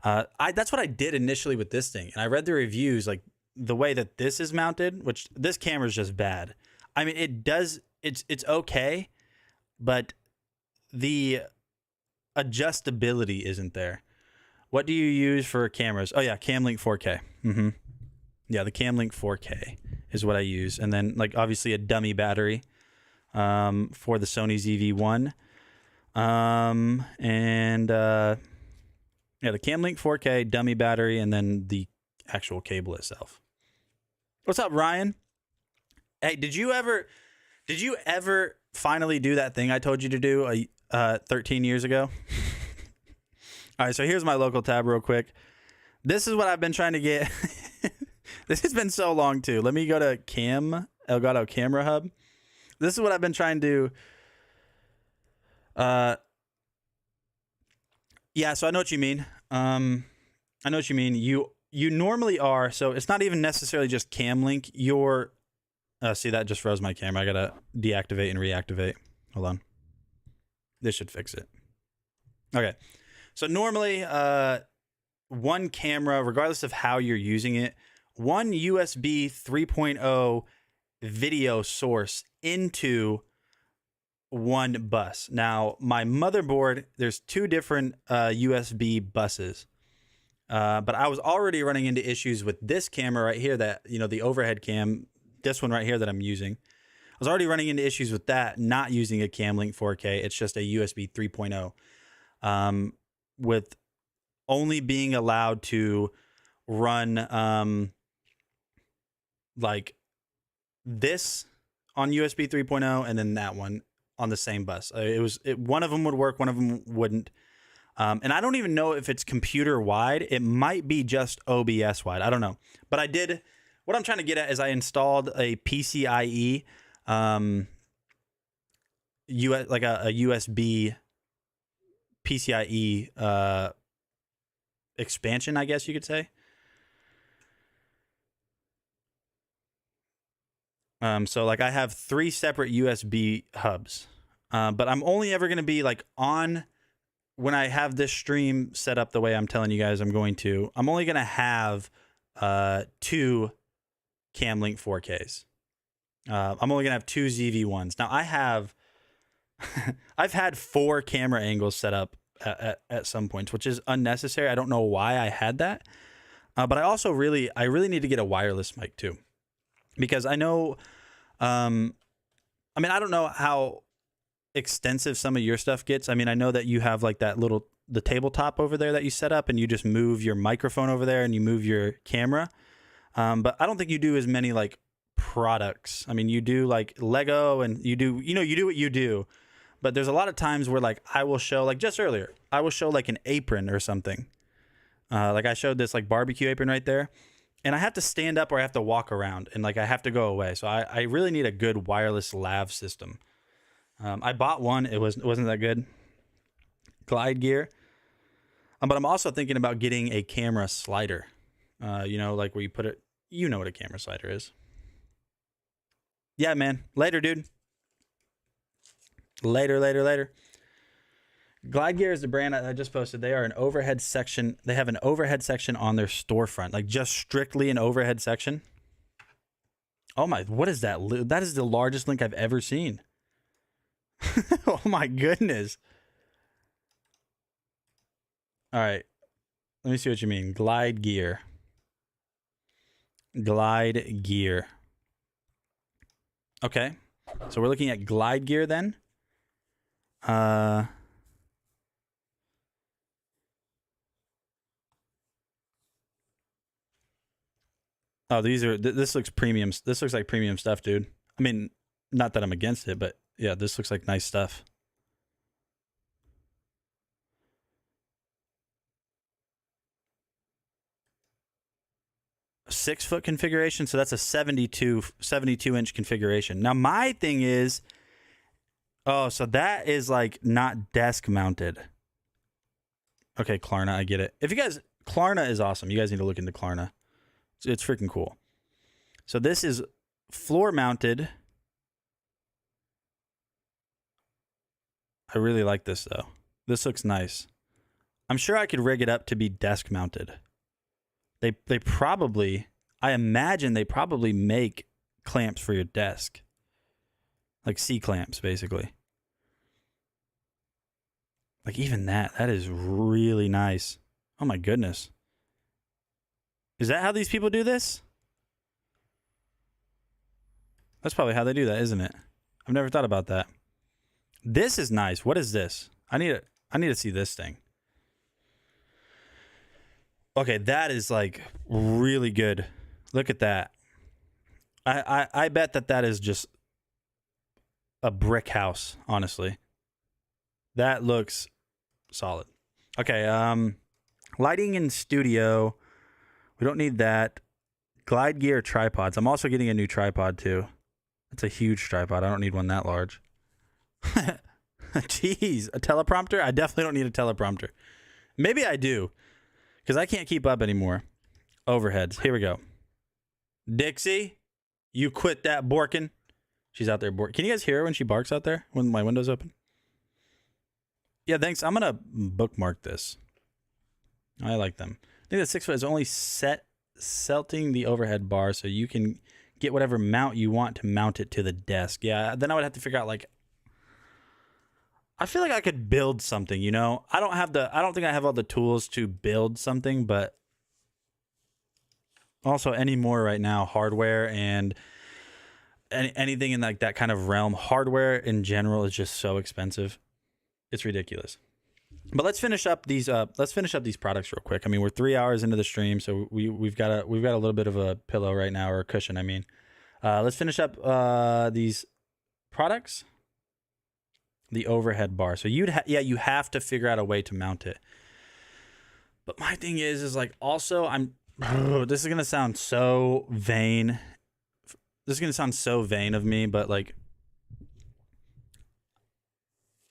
[SPEAKER 4] That's what I did initially with this thing. And I read the reviews, like the way that this is mounted, which this camera is just bad. I mean, it's okay, but the adjustability isn't there. What do you use for cameras? Oh yeah, Camlink 4K. Yeah, the Camlink 4K is what I use. And then like obviously a dummy battery for the Sony ZV-1. Yeah, the Camlink 4K dummy battery, and then the actual cable itself. What's up, Ryan? Hey, did you ever finally do that thing I told you to do 13 years ago? All right, so here's my local tab real quick. This is what I've been trying to get. This has been so long too. Let me go to Elgato Camera Hub. This is what I've been trying to yeah, so I know what you mean. I know what you mean. You normally are, so it's not even necessarily just Camlink. You're see, that just froze my camera. I gotta deactivate and reactivate. Hold on. This should fix it. Okay. So normally one camera, regardless of how you're using it, one USB 3.0 video source into one bus. Now, my motherboard, there's two different USB buses. But I was already running into issues with this camera right here that, you know, the overhead cam, this one right here that I'm using. I was already running into issues with that, not using a Camlink 4K. It's just a USB 3.0. With only being allowed to run like this on USB 3.0 and then that one on the same bus. One of them would work, one of them wouldn't. And I don't even know if it's computer wide. It might be just OBS wide. I don't know. But what I'm trying to get at is I installed a PCIe, like a USB PCIe expansion, I guess you could say. So like I have 3 separate USB hubs, but I'm only ever going to be like on when I have this stream set up the way I'm telling you guys I'm going to. I'm only going to have 2 Camlink 4Ks. I'm only going to have 2 ZV-1s. Now I've had 4 camera angles set up at some points, which is unnecessary. I don't know why I had that. But I also really need to get a wireless mic too. Because I know, I mean, I don't know how extensive some of your stuff gets. I mean, I know that you have like the tabletop over there that you set up and you just move your microphone over there and you move your camera. But I don't think you do as many like products. I mean, you do like Lego and you do what you do. But there's a lot of times where like I will show, like just earlier, I will show like an apron or something. Like I showed this like barbecue apron right there. And I have to stand up or I have to walk around and like I have to go away. So I really need a good wireless lav system. I bought one. It wasn't that good. Glide gear. But I'm also thinking about getting a camera slider. You know, like where you put it. You know what a camera slider is. Yeah, man. Later, dude. Later. Glide Gear is the brand I just posted. They are an overhead section. They have an overhead section on their storefront, like just strictly an overhead section. Oh my, what is that? That is the largest link I've ever seen. Oh my goodness. All right. Let me see what you mean. Glide Gear. Glide Gear. Okay. So we're looking at Glide Gear then. Oh, this looks premium. This looks like premium stuff, dude. I mean, not that I'm against it, but yeah, this looks like nice stuff. A 6-foot configuration, so that's a 72 inch configuration. Now my thing is, oh, so that is like not desk mounted. Okay, Klarna, I get it. Klarna is awesome. You guys need to look into Klarna. It's freaking cool. So this is floor mounted. I really like this though. This looks nice. I'm sure I could rig it up to be desk mounted. They probably, I imagine they probably make clamps for your desk. Like C clamps, basically. Like even that is really nice. Oh my goodness. Is that how these people do this? That's probably how they do that, isn't it? I've never thought about that. This is nice. What is this? I need to see this thing. Okay, that is like really good. Look at that. I bet that is just a brick house, honestly. That looks solid. Okay, lighting in studio. We don't need that. Glide gear tripods. I'm also getting a new tripod too. It's a huge tripod. I don't need one that large. Jeez, a teleprompter? I definitely don't need a teleprompter. Maybe I do, because I can't keep up anymore. Overheads. Here we go. Dixie, you quit that borking. She's out there borking. Can you guys hear her when she barks out there when my window's open? Yeah, thanks. I'm going to bookmark this. I like them. I think the 6 foot is only selting the overhead bar so you can get whatever mount you want to mount it to the desk. Yeah, then I would have to figure out like, I feel like I could build something, you know? I don't think I have all the tools to build something, but also anymore right now, hardware and anything in like that kind of realm, hardware in general is just so expensive. It's ridiculous. But let's finish up these products real quick. I mean, we're 3 hours into the stream, so we've got a little bit of a pillow right now, or a cushion, I mean. Let's finish up these products. The overhead bar. So you have to figure out a way to mount it. But my thing is like also this is going to sound so vain. This is going to sound so vain of me, but like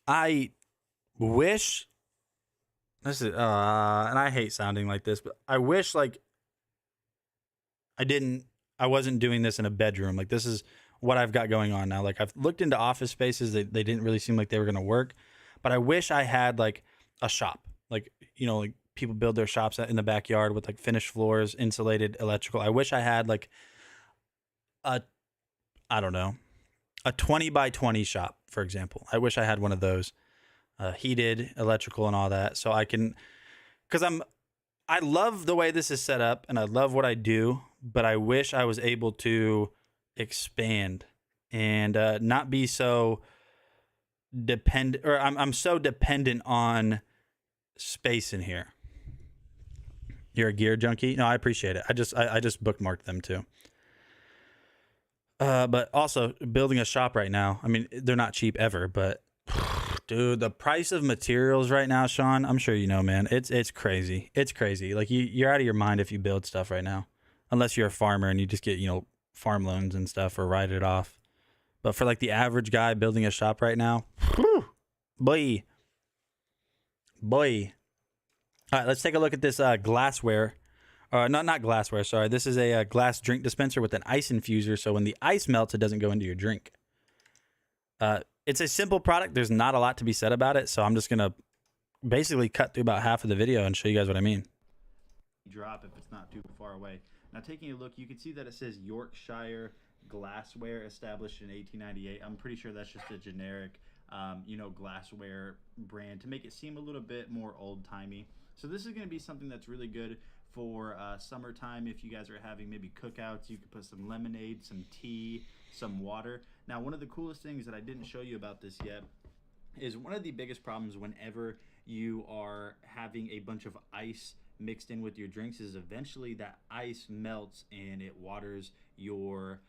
[SPEAKER 4] I wish this is and I hate sounding like this, but I wish like I wasn't doing this in a bedroom. Like this is what I've got going on now. Like I've looked into office spaces. They didn't really seem like they were going to work, but I wish I had like a shop, like, you know, like people build their shops in the backyard with like finished floors, insulated electrical. I wish I had like a 20 by 20 shop, for example. I wish I had one of those, heated, electrical and all that. So I can, cause I love the way this is set up and I love what I do, but I wish I was able to expand and not be so dependent, or I'm so dependent on space in here. You're a gear junkie? No, I appreciate it. I just bookmarked them too. But also building a shop right now. I mean, they're not cheap ever, but dude, the price of materials right now, Sean, I'm sure you know, man, it's crazy. It's crazy. Like you're out of your mind if you build stuff right now, unless you're a farmer and you just get, you know, farm loans and stuff or write it off. But for like the average guy building a shop right now, whew, boy. All right, let's take a look at this glassware. Not glassware, sorry. This is a glass drink dispenser with an ice infuser, so when the ice melts, it doesn't go into your drink. It's a simple product. There's not a lot to be said about it, so I'm just going to basically cut through about half of the video and show you guys what I mean.
[SPEAKER 1] Drop if it's not too far away. Now, taking a look, you can see that it says Yorkshire Glassware, established in 1898. I'm pretty sure that's just a generic, glassware brand to make it seem a little bit more old-timey. So this is going to be something that's really good for summertime. If you guys are having maybe cookouts, you could put some lemonade, some tea, some water. Now, one of the coolest things that I didn't show you about this yet is one of the biggest problems whenever you are having a bunch of ice mixed in with your drinks is eventually that ice melts and it waters your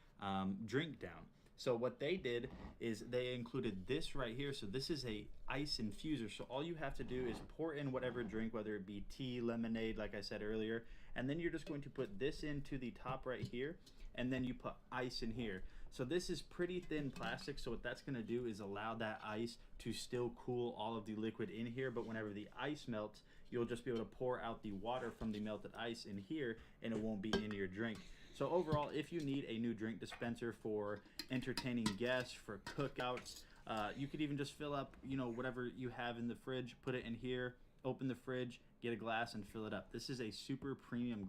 [SPEAKER 1] drink down. So what they did is they included this right here. So this is a ice infuser. So all you have to do is pour in whatever drink, whether it be tea, lemonade, like I said earlier, and then you're just going to put this into the top right here, and then you put ice in here. So this is pretty thin plastic, so what that's going to do is allow that ice to still cool all of the liquid in here, but whenever the ice melts, you'll just be able to pour out the water from the melted ice in here, and it won't be in your drink. So overall, if you need a new drink dispenser for entertaining guests, for cookouts, you could even just fill up, you know, whatever you have in the fridge, put it in here, open the fridge, get a glass, and fill it up. This is a super premium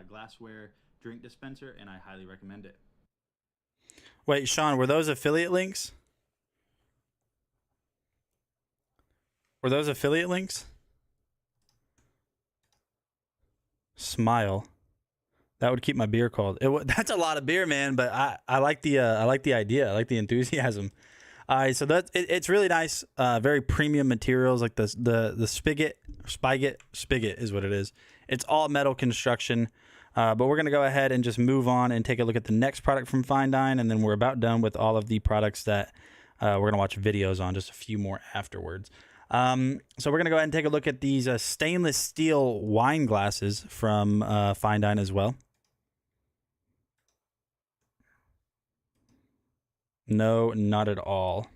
[SPEAKER 1] glassware drink dispenser, and I highly recommend it.
[SPEAKER 4] Wait, Sean, were those affiliate links? Were those affiliate links? Smile. That would keep my beer cold. That's a lot of beer, man. But I like the idea. I like the enthusiasm. All right, so it's really nice. Very premium materials, like the spigot is what it is. It's all metal construction. But we're gonna go ahead and just move on and take a look at the next product from Fine Dine, and then we're about done with all of the products that we're gonna watch videos on. Just a few more afterwards. So we're gonna go ahead and take a look at these stainless steel wine glasses from Fine Dine as well. No, not at all.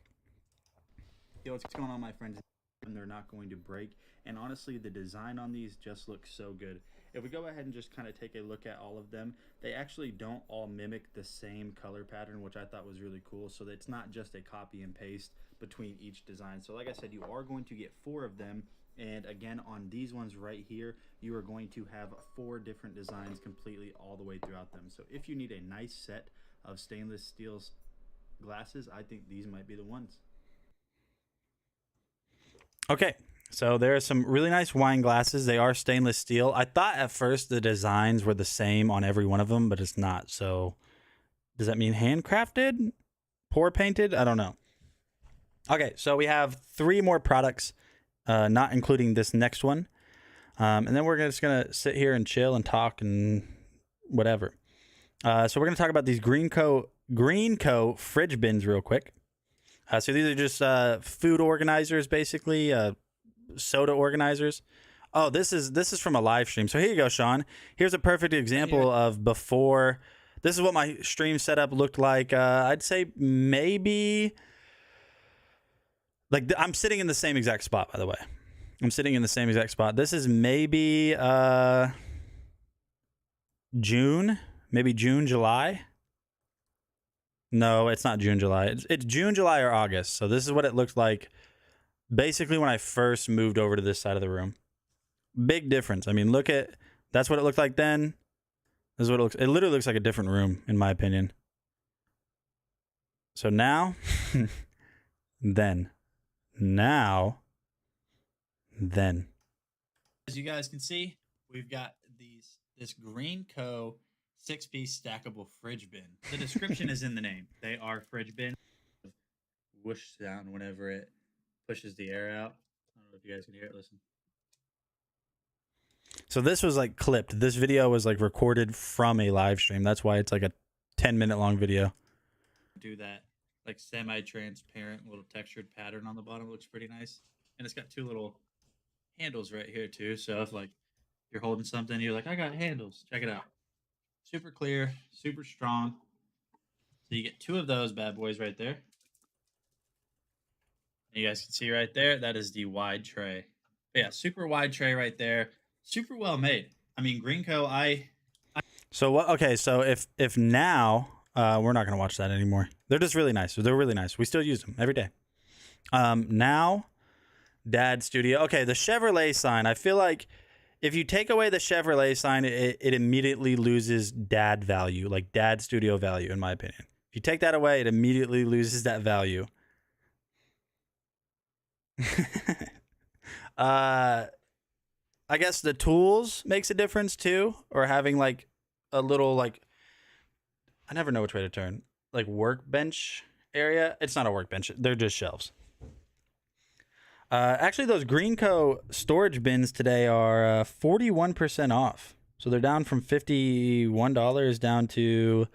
[SPEAKER 1] Yo, what's going on, my friends? And they're not going to break. And honestly, the design on these just looks so good. If we go ahead and just kind of take a look at all of them, they actually don't all mimic the same color pattern, which I thought was really cool. So it's not just a copy and paste between each design. So like I said, you are going to get 4 of them. And again, on these ones right here, you are going to have 4 different designs completely all the way throughout them. So if you need a nice set of stainless steel glasses, I think these might be the ones.
[SPEAKER 4] Okay, so there are some really nice wine glasses. They are stainless steel. I thought at first the designs were the same on every one of them, but it's not. So does that mean handcrafted? Pour painted? I don't know. Okay, so we have 3 more products, not including this next one. And then we're just going to sit here and chill and talk and whatever. So we're going to talk about these Greenco fridge bins real quick. So these are just food organizers, basically, soda organizers. Oh, this is from a live stream. So here you go, Sean. Here's a perfect example of before. This is what my stream setup looked like. I'd say maybe, like, I'm sitting in the same exact spot, by the way. I'm sitting in the same exact spot. This is maybe June, July. No, it's not June, July. It's June, July, or August. So this is what it looked like basically when I first moved over to this side of the room. Big difference. I mean, that's what it looked like then. This is what it literally looks like a different room, in my opinion. So now, then.
[SPEAKER 3] As you guys can see, we've got this Greenco 6-piece stackable fridge bin. The description is in the name. They are fridge bin. Whoosh sound whenever it pushes the air out. I don't know if you guys can hear it. Listen.
[SPEAKER 4] So this was like clipped. This video was like recorded from a live stream. That's why it's like a 10-minute long video.
[SPEAKER 3] Do that like semi-transparent little textured pattern on the bottom. Looks pretty nice. And it's got 2 little handles right here too. So if like you're holding something, you're like, I got handles. Check it out. Super clear, super strong. So you get 2 of those bad boys right there. You guys can see right there, that is the wide tray. But yeah, super wide tray right there. Super well made. I mean, Greenco,
[SPEAKER 4] So what? Okay, so if now we're not gonna watch that anymore. They're just really nice. They're really nice. We still use them every day. Now, Dad Studio. Okay, the Chevrolet sign. I feel like if you take away the Chevrolet sign, it immediately loses dad value, like Dad Studio value, in my opinion. If you take that away, it immediately loses that value. I guess the tools makes a difference too, or having like a little, like, I never know which way to turn, like workbench area. It's not a workbench. They're just shelves. Actually, those Greenco storage bins today are 41% off. So they're down from $51 down to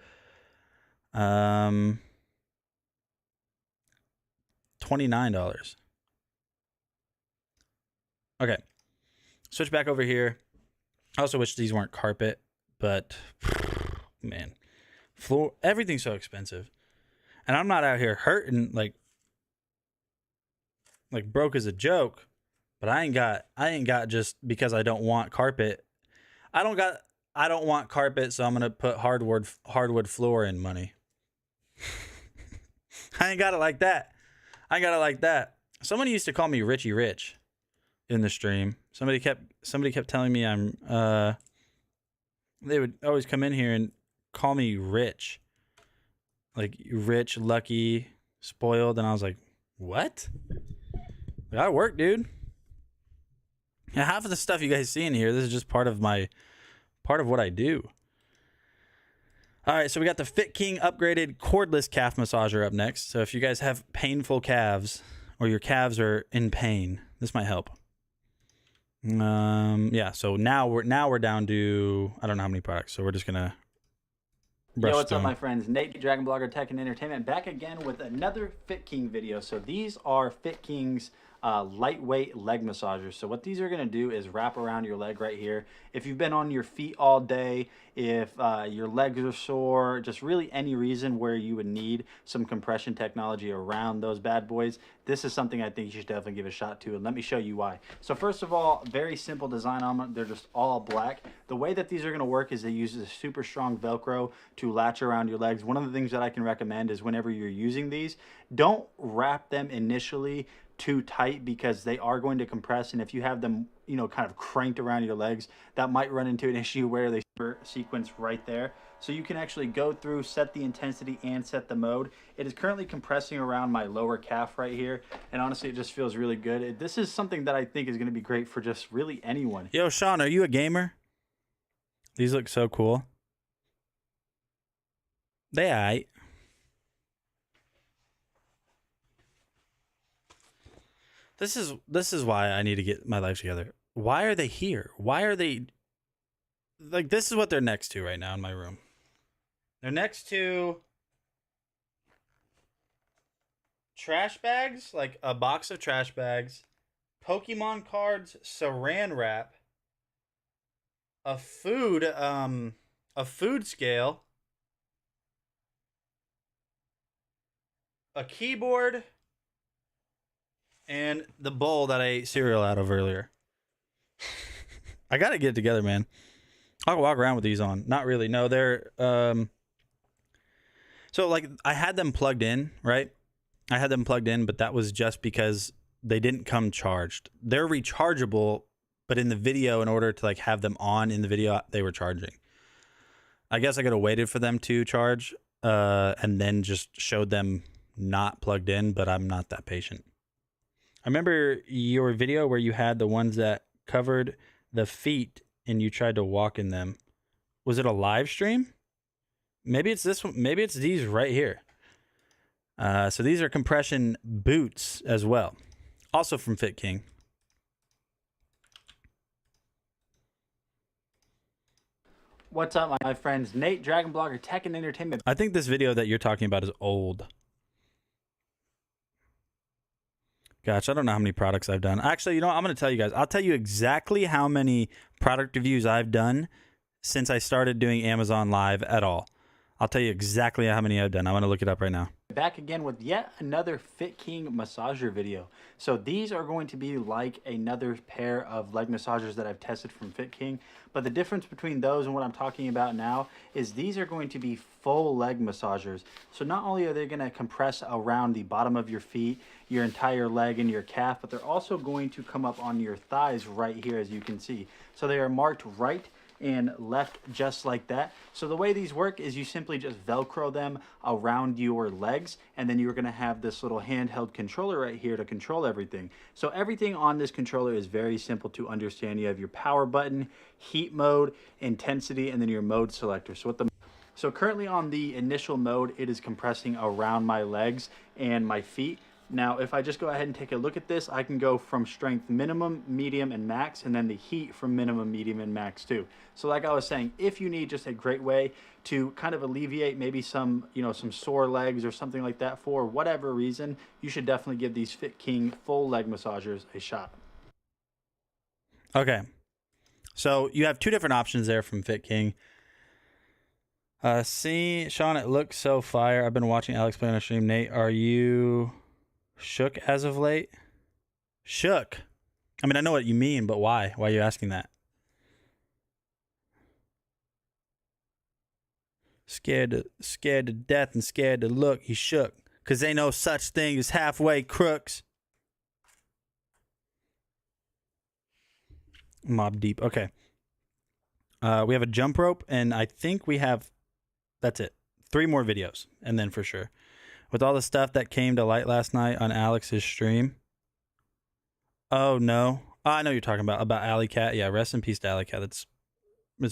[SPEAKER 4] $29. Okay. Switch back over here. I also wish these weren't carpet, but man, everything's so expensive. And I'm not out here hurting like broke as a joke, but I ain't got just because I don't want carpet. I don't got I don't want carpet, so I'm gonna put hardwood floor in money. I ain't got it like that. I got it like that. Someone used to call me Richie Rich in the stream. Somebody kept telling me I'm they would always come in here and call me rich. Like rich, lucky, spoiled, and I was like, "What? I work, dude." Yeah, half of the stuff you guys see in here, this is just part of what I do. All right, so we got the Fit King upgraded cordless calf massager up next. So if you guys have painful calves or your calves are in pain, this might help. Yeah, so now we're down to, I don't know how many products, so we're just gonna brush.
[SPEAKER 3] Yo, what's up, my friends? Nate, Dragon Blogger Tech and Entertainment, back again with another Fit King video. So these are Fit King's lightweight leg massagers. So what these are going to do is wrap around your leg right here. If you've been on your feet all day, if your legs are sore, just really any reason where you would need some compression technology around those bad boys, this is something I think you should definitely give a shot to, and let me show you why. So first of all, very simple design on them. They're just all black. The way that these are going to work is they use a super strong Velcro to latch around your legs. One of the things that I can recommend is whenever you're using these, don't wrap them initially too tight, because they are going to compress, and if you have them, you know, kind of cranked around your legs, that might run into an issue where they sequence right there. So you can actually go through, set the intensity and set the mode. It is currently compressing around my lower calf right here, and honestly it just feels really good. This is something that I think is going to be great for just really anyone.
[SPEAKER 4] Yo, Sean, are you a gamer? These look so cool. They aight. This is why I need to get my life together. Why are they here? Why are they, like, this is what they're next to right now in my room. They're next to trash bags, like a box of trash bags, Pokemon cards, saran wrap, a food scale, a keyboard, and the bowl that I ate cereal out of earlier. I gotta get it together, man. I'll walk around with these on. Not really. No, they're so like I had them plugged in, right? I had them plugged in, but that was just because they didn't come charged. They're rechargeable, but in the video, in order to like have them on in the video, they were charging. I guess I could have waited for them to charge, and then just showed them not plugged in, but I'm not that patient. I remember your video where you had the ones that covered the feet and you tried to walk in them. Was it a live stream? Maybe it's this one. Maybe it's these right here. So these are compression boots as well. Also from Fit King.
[SPEAKER 3] What's up, my friends? Nate, Dragon Blogger Tech and Entertainment.
[SPEAKER 4] I think this video that you're talking about is old. Gosh, I don't know how many products I've done. Actually, you know what? I'm going to tell you guys. I'll tell you exactly how many product reviews I've done since I started doing Amazon Live at all. I'll tell you exactly how many I've done. I'm going to look it up right now.
[SPEAKER 3] Back again with yet another Fit King massager video. So these are going to be like another pair of leg massagers that I've tested from Fit King. But the difference between those and what I'm talking about now is these are going to be full leg massagers. So not only are they going to compress around the bottom of your feet, your entire leg and your calf, but they're also going to come up on your thighs right here, as you can see. So they are marked right and left just like that. So the way these work is you simply just Velcro them around your legs, and then you're going to have this little handheld controller right here to control everything. So everything on this controller is very simple to understand. You have your power button, heat mode, intensity, and then your mode selector. So currently on the initial mode, it is compressing around my legs and my feet. Now, if I just go ahead and take a look at this, I can go from strength minimum, medium, and max, and then the heat from minimum, medium, and max too. So like I was saying, if you need just a great way to kind of alleviate maybe some, you know, some sore legs or something like that for whatever reason, you should definitely give these Fit King full leg massagers a shot.
[SPEAKER 4] Okay. So you have two different options there from Fit King. See, Sean, it looks so fire. I've been watching Alex play on a stream. Nate, are you shook as of late? Shook? I mean, I know what you mean, but why? Why are you asking that? Scared to death and scared to look. He shook. 'Cause ain't no such thing as halfway crooks. Mob Deep. Okay. We have a jump rope, and I think we have, that's it. 3 more videos, and then for sure. With all the stuff that came to light last night on Alex's stream. Oh, no. Oh, I know you're talking about Alley Cat. Yeah, rest in peace to Alley Cat. It's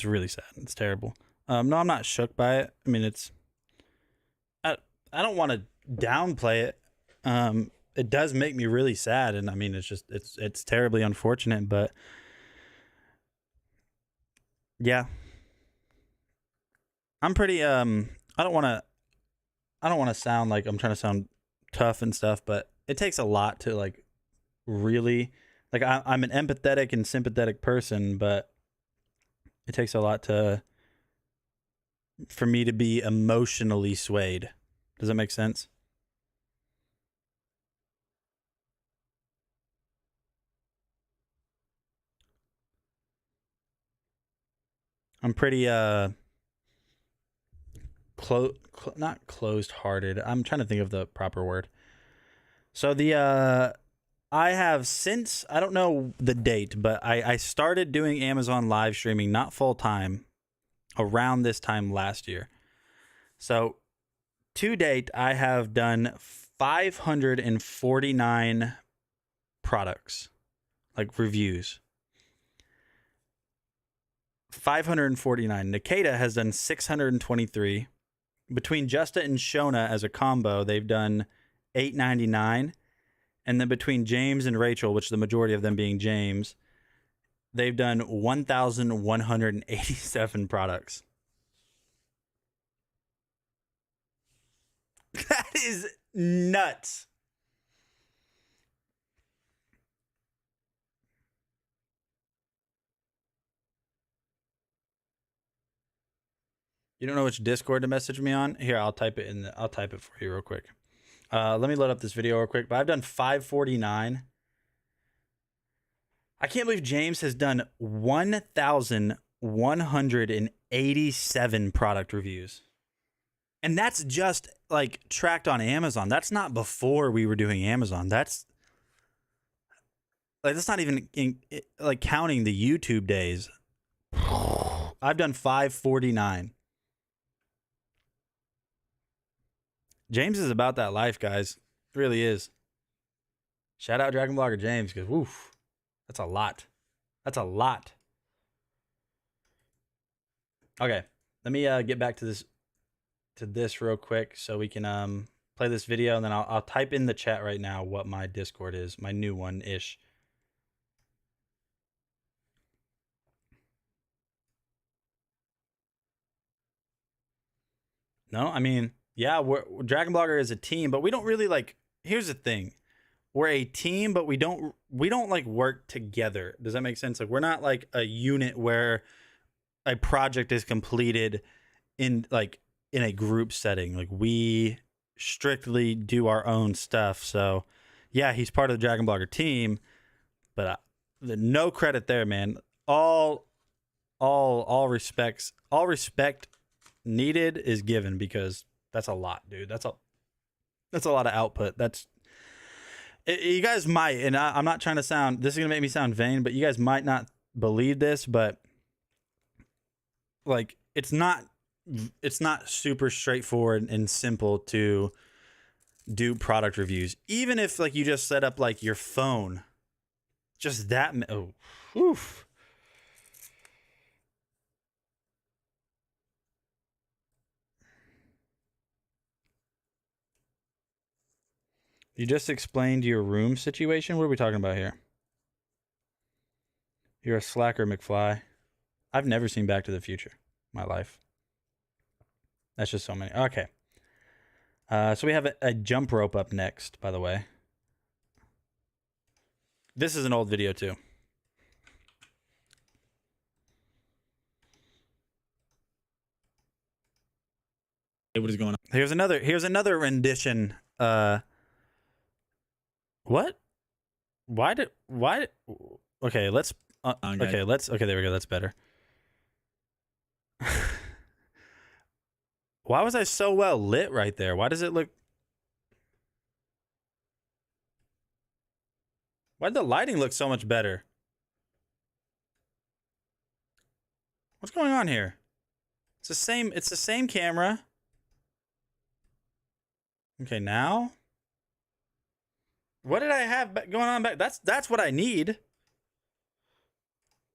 [SPEAKER 4] really sad. It's terrible. No, I'm not shook by it. I mean, I don't want to downplay it. It does make me really sad, and I mean, it's terribly unfortunate, but yeah. I'm pretty I don't want to sound like I'm trying to sound tough and stuff, but it takes a lot to like really, like, I'm an empathetic and sympathetic person, but it takes a lot for me to be emotionally swayed. Does that make sense? I'm pretty not closed-hearted. I'm trying to think of the proper word. So I have since, I don't know the date, but I started doing Amazon live streaming, not full time, around this time last year. So to date, I have done 549 products, like reviews. 549. Nikita has done 623. Between Justa and Shona as a combo, they've done 899. And then between James and Rachel, which the majority of them being James, they've done 1,187 products. That is nuts. You don't know which Discord to message me on? Here, I'll type it I'll type it for you real quick. Let me load up this video real quick. But I've done 549. I can't believe James has done 1,187 product reviews. And that's just like tracked on Amazon. That's not before we were doing Amazon. That's not even like counting the YouTube days. I've done 549. James is about that life, guys. It really is. Shout out DragonBlogger James, because woof, that's a lot. That's a lot. Okay, let me get back to this real quick so we can play this video, and then I'll type in the chat right now what my Discord is, my new one ish. No, I mean, yeah, DragonBlogger is a team, but we don't really like. Here's the thing: we're a team, but we don't like work together. Does that make sense? Like, we're not like a unit where a project is completed in a group setting. Like, we strictly do our own stuff. So, yeah, he's part of the DragonBlogger team, but no credit there, man. All respect needed is given, because that's a lot, dude. That's a lot of output. You guys might, and I'm not trying to sound, this is gonna make me sound vain, but you guys might not believe this, but like, it's not super straightforward and simple to do product reviews. Even if like you just set up like your phone, just that. Oh, oof. You just explained your room situation. What are we talking about here? You're a slacker, McFly. I've never seen Back to the Future in my life. That's just so many. Okay. So we have a jump rope up next, by the way. This is an old video too.
[SPEAKER 3] Hey, what is going on?
[SPEAKER 4] Here's another rendition. What? Why? Okay, let's. Okay, there we go. That's better. Why was I so well lit right there? Why does it look... Why did the lighting look so much better? What's going on here? It's the same camera. Okay, now? What did I have going on back? That's what I need.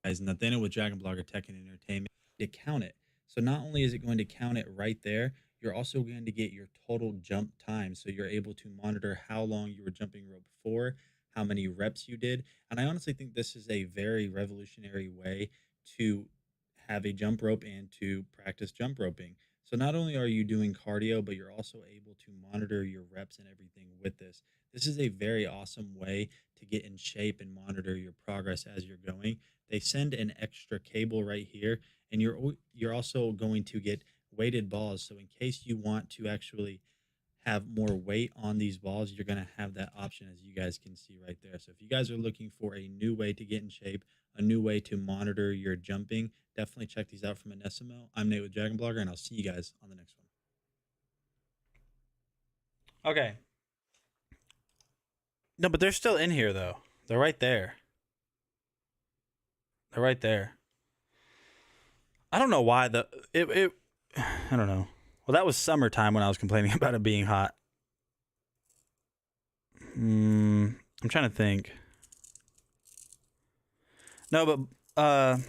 [SPEAKER 3] Guys, Nathaniel with DragonBlogger Tech and Entertainment to count it. So not only is it going to count it right there, you're also going to get your total jump time. So you're able to monitor how long you were jumping rope for, how many reps you did. And I honestly think this is a very revolutionary way to have a jump rope and to practice jump roping. So not only are you doing cardio, but you're also able to monitor your reps and everything with this. This is a very awesome way to get in shape and monitor your progress as you're going. They send an extra cable right here, and you're also going to get weighted balls. So in case you want to actually have more weight on these balls, you're going to have that option, as you guys can see right there. So if you guys are looking for a new way to get in shape, a new way to monitor your jumping, definitely check these out from Anessimo. I'm Nate with DragonBlogger, and I'll see you guys on the next one.
[SPEAKER 4] Okay. No, but they're still in here, though. They're right there. They're right there. I don't know why I don't know. Well, that was summertime when I was complaining about it being hot. I'm trying to think. No, but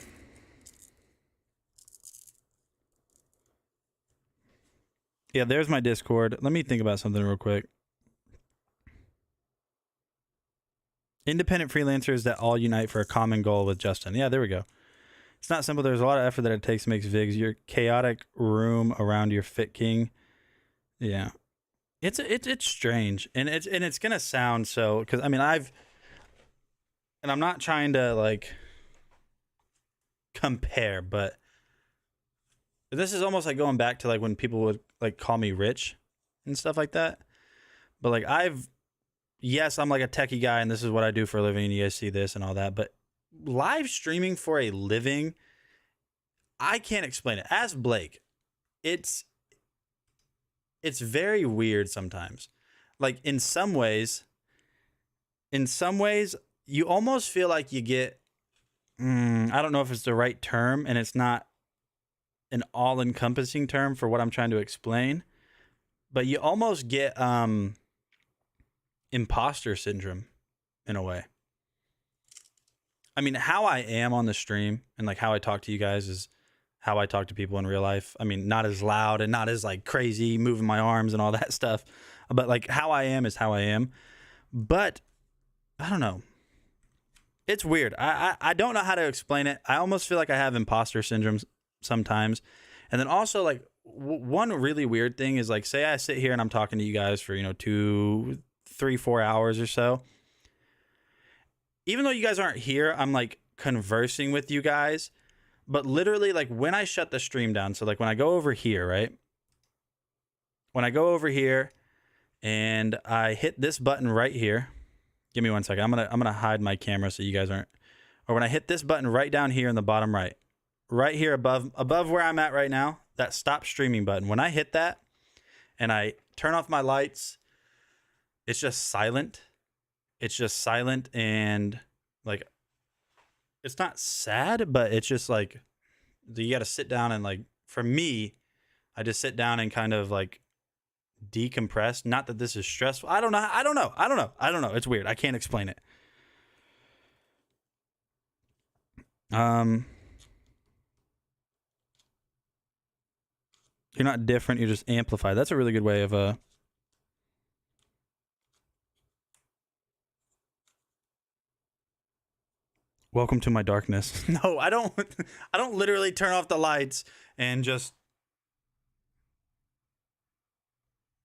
[SPEAKER 4] yeah, there's my Discord. Let me think about something real quick. Independent freelancers that all unite for a common goal with Justin. Yeah, there we go. It's not simple. There's a lot of effort that it takes to make Vigs. Your chaotic room around your Fit King. Yeah, it's strange, and it's gonna sound so, because I mean I'm not trying to like compare, but this is almost like going back to like when people would like call me rich and stuff like that. But like yes, I'm like a techie guy, and this is what I do for a living, and you guys see this and all that, but live streaming for a living, I can't explain it. Ask Blake. It's very weird sometimes. Like in some ways, you almost feel like you get, I don't know if it's the right term, and it's not an all-encompassing term for what I'm trying to explain, but you almost get imposter syndrome in a way. I mean, how I am on the stream and like how I talk to you guys is how I talk to people in real life. I mean, not as loud and not as like crazy moving my arms and all that stuff, but like how I am is how I am. But I don't know. It's weird. I don't know how to explain it. I almost feel like I have imposter syndrome sometimes. And then also like one really weird thing is like, say I sit here and I'm talking to you guys for, 2, 3, 4 hours or so. Even though you guys aren't here, I'm like conversing with you guys. But literally, like when I shut the stream down, so like when I go over here, right? When I go over here and I hit this button right here, give me 1 second. I'm gonna hide my camera so you guys aren't. Or when I hit this button right down here in the bottom right here above where I'm at right now, that stop streaming button. When I hit that and I turn off my lights, it's just silent. It's just silent, and like it's not sad, but it's just like you got to sit down and like, for me, I just sit down and kind of like decompress. Not that this is stressful. I don't know. It's weird. I can't explain it. You're not different. You're just amplified. That's a really good way of welcome to my darkness. No, I don't literally turn off the lights and just,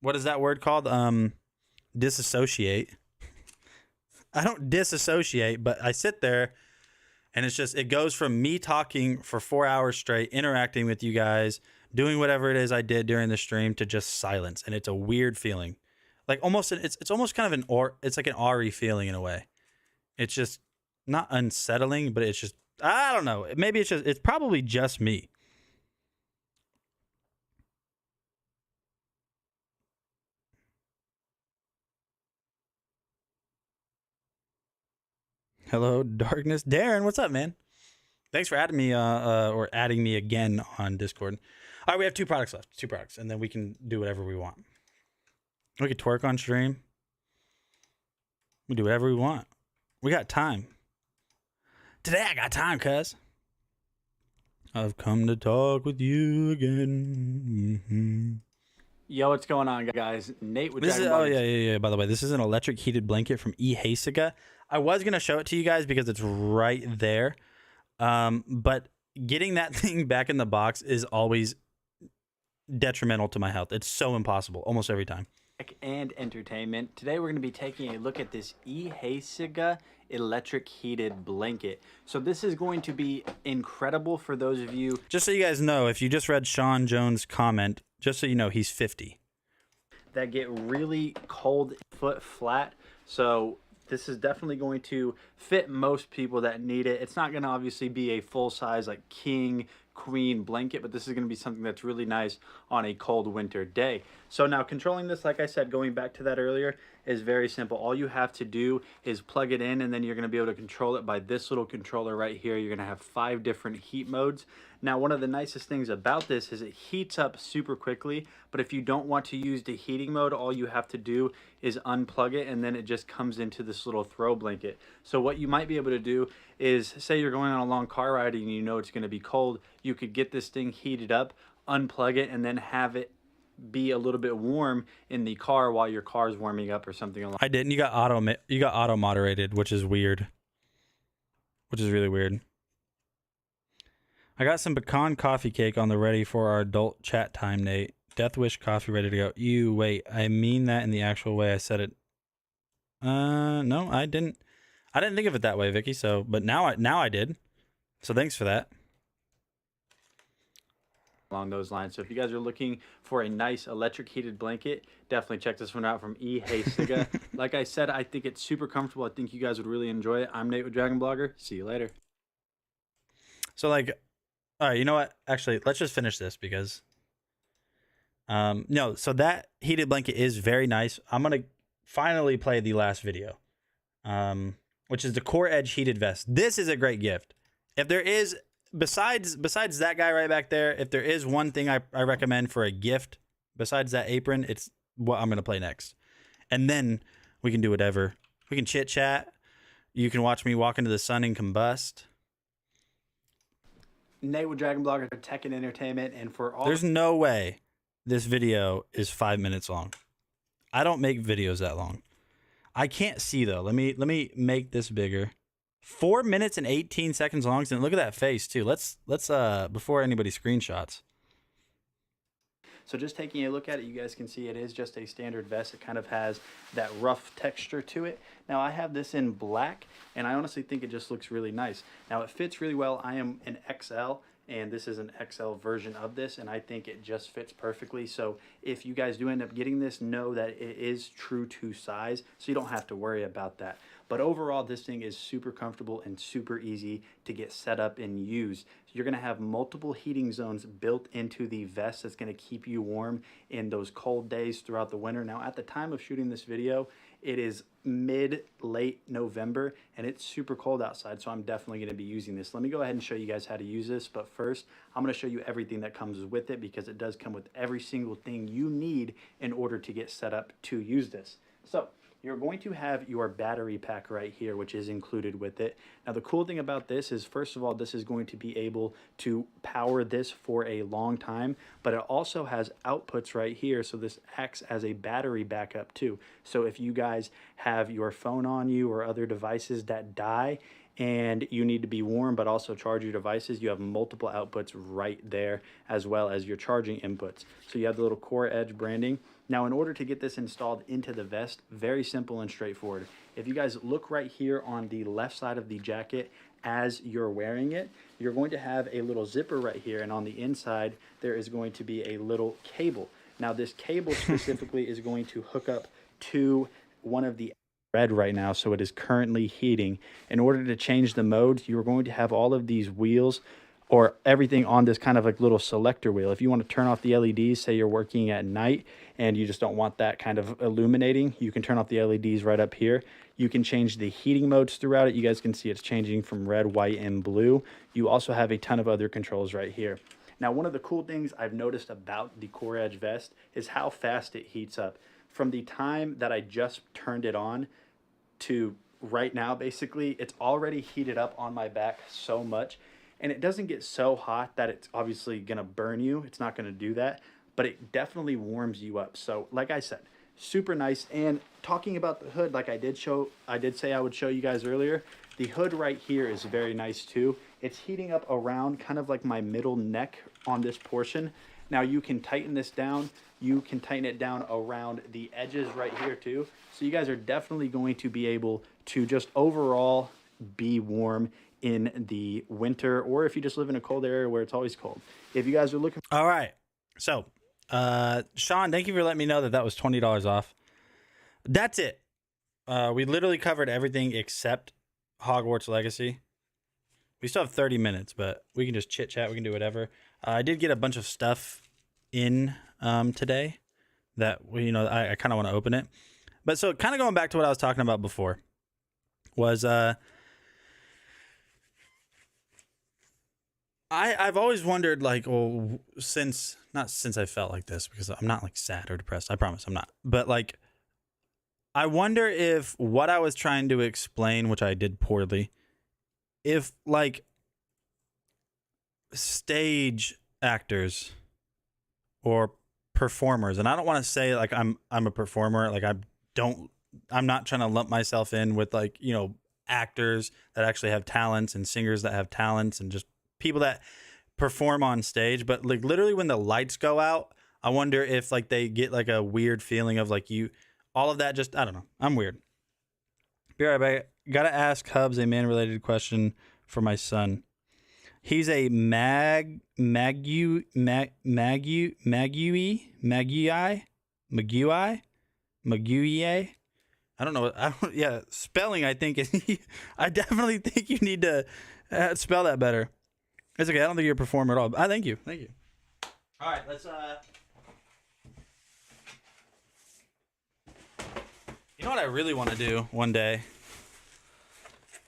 [SPEAKER 4] what is that word called? Disassociate. I don't disassociate, but I sit there and it's just, it goes from me talking for 4 hours straight, interacting with you guys, doing whatever it is I did during the stream, to just silence. And it's a weird feeling. Like almost, it's almost kind of it's like an Ari feeling in a way. It's just, not unsettling, but it's just, I don't know. Maybe it's probably just me. Hello, darkness. Darren, what's up, man? Thanks for adding me or adding me again on Discord. All right, we have 2 products left. 2 products, and then we can do whatever we want. We could twerk on stream. We do whatever we want. We got time. Today I got time, cuz. I've come to talk with you again. Mm-hmm.
[SPEAKER 3] Yo, what's going on, guys? Nate with
[SPEAKER 4] This is,
[SPEAKER 3] DragonBloggers.
[SPEAKER 4] yeah. By the way, this is an electric heated blanket from Ehasiga. I was gonna show it to you guys because it's right there, but getting that thing back in the box is always detrimental to my health. It's so impossible almost every time.
[SPEAKER 3] And entertainment. Today we're going to be taking a look at this Ehasiga electric heated blanket. So this is going to be incredible for those of you.
[SPEAKER 4] Just so you guys know, if you just read Sean Jones' comment, just so you know, he's 50.
[SPEAKER 3] That get really cold foot flat. So this is definitely going to fit most people that need it. It's not going to obviously be a full size like king, queen blanket, but this is going to be something that's really nice on a cold winter day. So now controlling this, like I said, going back to that earlier, is very simple. All you have to do is plug it in, and then you're going to be able to control it by this little controller right here. You're going to have 5 different heat modes. Now, one of the nicest things about this is it heats up super quickly, but if you don't want to use the heating mode, all you have to do is unplug it, and then it just comes into this little throw blanket. So what you might be able to do is, say you're going on a long car ride and you know it's going to be cold, you could get this thing heated up, unplug it, and then have it be a little bit warm in the car while your car is warming up or something along.
[SPEAKER 4] I didn't. You got auto moderated, which is weird. Which is really weird. I got some pecan coffee cake on the ready for our adult chat time, Nate. Death Wish coffee ready to go. You wait. I mean that in the actual way I said it. No, I didn't. I didn't think of it that way, Vicky. So, but now I did. So thanks for that.
[SPEAKER 3] Along those lines. So if you guys are looking for a nice electric heated blanket, definitely check this one out from Ehasiga. Like I said, I think it's super comfortable. I think you guys would really enjoy it. I'm Nate with DragonBlogger. See you later.
[SPEAKER 4] So like, all right, you know what? Actually, let's just finish this because, no. So that heated blanket is very nice. I'm gonna finally play the last video, which is the Core Edge heated vest. This is a great gift. If there is, besides that guy right back there, if there is one thing I recommend for a gift besides that apron, it's what I'm gonna play next, and then we can do whatever. We can chit chat. You can watch me walk into the sun and combust.
[SPEAKER 3] Nate with DragonBlogger for tech and entertainment, and for all.
[SPEAKER 4] There's no way this video is 5 minutes long. I don't make videos that long. I can't see though. Let me make this bigger. 4 minutes and 18 seconds long. And look at that face too. Let's before anybody screenshots.
[SPEAKER 3] So just taking a look at it, you guys can see it is just a standard vest. It kind of has that rough texture to it. Now I have this in black, and I honestly think it just looks really nice. Now it fits really well. I am an XL, and this is an XL version of this, and I think it just fits perfectly. So if you guys do end up getting this, know that it is true to size, so you don't have to worry about that. But overall, this thing is super comfortable and super easy to get set up and use. So you're gonna have multiple heating zones built into the vest that's gonna keep you warm in those cold days throughout the winter. Now, at the time of shooting this video, it is late November, and it's super cold outside, so I'm definitely gonna be using this. Let me go ahead and show you guys how to use this, but first, I'm gonna show you everything that comes with it, because it does come with every single thing you need in order to get set up to use this. So, you're going to have your battery pack right here, which is included with it. Now, the cool thing about this is, first of all, this is going to be able to power this for a long time, but it also has outputs right here, so this acts as a battery backup too. So if you guys have your phone on you or other devices that die, and you need to be warm but also charge your devices, you have multiple outputs right there, as well as your charging inputs. So you have the little Core Edge branding. Now, in order to get this installed into the vest, very simple and straightforward. If you guys look right here on the left side of the jacket as you're wearing it, you're going to have a little zipper right here, and on the inside there is going to be a little cable. Now, this cable specifically is going to hook up to one of the red right now, so it is currently heating. In order to change the modes, you're going to have all of these wheels
[SPEAKER 1] or everything on this kind of like little selector wheel. If you want to turn off the LEDs, say you're working at night and you just don't want that kind of illuminating, you can turn off the LEDs right up here. You can change the heating modes throughout it. You guys can see it's changing from red, white, and blue. You also have a ton of other controls right here. Now, one of the cool things I've noticed about the Core Edge vest is how fast it heats up. From the time that I just turned it on to right now, basically, it's already heated up on my back so much. And it doesn't get so hot that it's obviously going to burn you. It's not going to do that. But it definitely warms you up. So, like I said, super nice. And talking about the hood, like I did say I would show you guys earlier, the hood right here is very nice too. It's heating up around kind of like my middle neck on this portion. Now you can tighten this down. You can tighten it down around the edges right here too. So you guys are definitely going to be able to just overall be warm in the winter, or if you just live in a cold area where it's always cold. If you guys are looking...
[SPEAKER 4] All right. So, Sean, thank you for letting me know that that was $20 off. That's it. We literally covered everything except Hogwarts Legacy. We still have 30 minutes, but we can just chit chat. We can do whatever. I did get a bunch of stuff in today that I kind of want to open it. But so kind of going back to what I was talking about before was I've always wondered, like, well, not since I felt like this, because I'm not like sad or depressed. I promise I'm not. But like, I wonder if what I was trying to explain, which I did poorly, if like stage actors or performers, and I don't want to say like I'm a performer, like I'm not trying to lump myself in with like, actors that actually have talents and singers that have talents and just people that perform on stage, but like literally when the lights go out, I wonder if like they get like a weird feeling of like all of that. Just, I don't know. I'm weird. Be right back. Gotta ask Hubs a man-related question for my son. He's a Magui. I don't know. Yeah, spelling, I think. I definitely think you need to spell that better. It's okay. I don't think you're a performer at all. Thank you. Thank you. All right, let's... You know what I really want to do one day?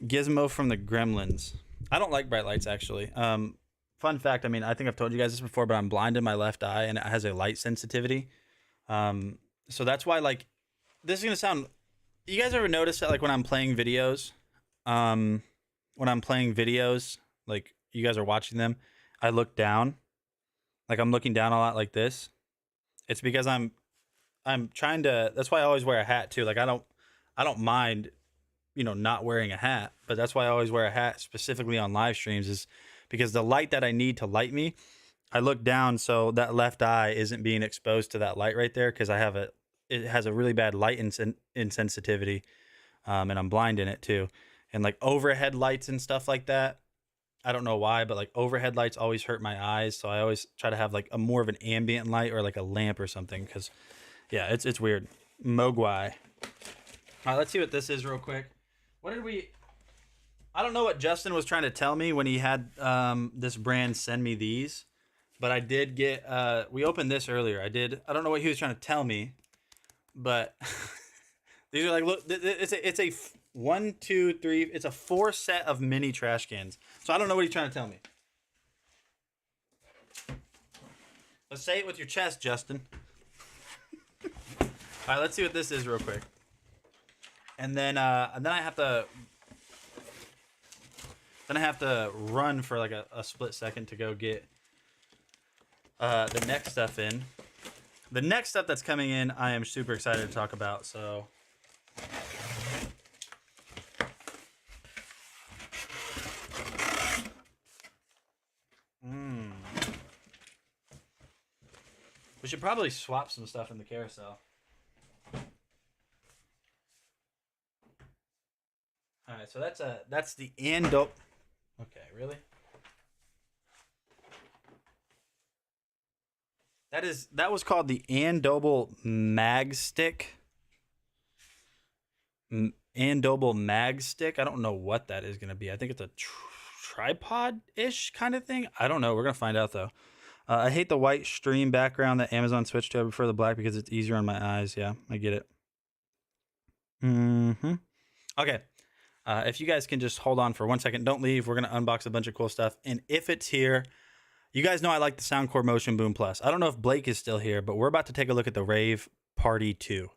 [SPEAKER 4] Gizmo from the Gremlins. I don't like bright lights, actually. Fun fact, I mean, I think I've told you guys this before, but I'm blind in my left eye, and it has a light sensitivity. So that's why, like, this is going to sound... You guys ever notice that, like, when I'm playing videos, like, you guys are watching them, I look down. Like, I'm looking down a lot like this. It's because I'm trying to... That's why I always wear a hat, too. Like, I don't mind... not wearing a hat, but that's why I always wear a hat specifically on live streams, is because the light that I need to light me, I look down so that left eye isn't being exposed to that light right there, because it has a really bad light insensitivity, and I'm blind in it too. And like overhead lights and stuff like that, I don't know why, but like overhead lights always hurt my eyes, so I always try to have like a more of an ambient light or like a lamp or something, because yeah, it's weird. Mogwai. All right, let's see what this is real quick. I don't know what Justin was trying to tell me when he had this brand send me these, but I did get, we opened this earlier. I don't know what he was trying to tell me, but these are like, look, it's a 1, 2, 3, it's a 4 set of mini trash cans. So I don't know what he's trying to tell me. Let's say it with your chest, Justin. All right, let's see what this is real quick. And then I have to run for like a split second to go get the next stuff in. The next stuff that's coming in, I am super excited to talk about. So, we should probably swap some stuff in the carousel. All right, so that's the Ando. Okay, really? That was called the Andoble Mag Stick. Andoble Mag Stick. I don't know what that is going to be. I think it's a tripod-ish kind of thing. I don't know. We're gonna find out though. I hate the white stream background that Amazon switched to. I prefer the black because it's easier on my eyes. Yeah, I get it. Okay. If you guys can just hold on for 1 second, don't leave. We're gonna unbox a bunch of cool stuff, and if it's here, you guys know I like the Soundcore Motion Boom Plus. I don't know if Blake is still here, but we're about to take a look at the Rave Party 2.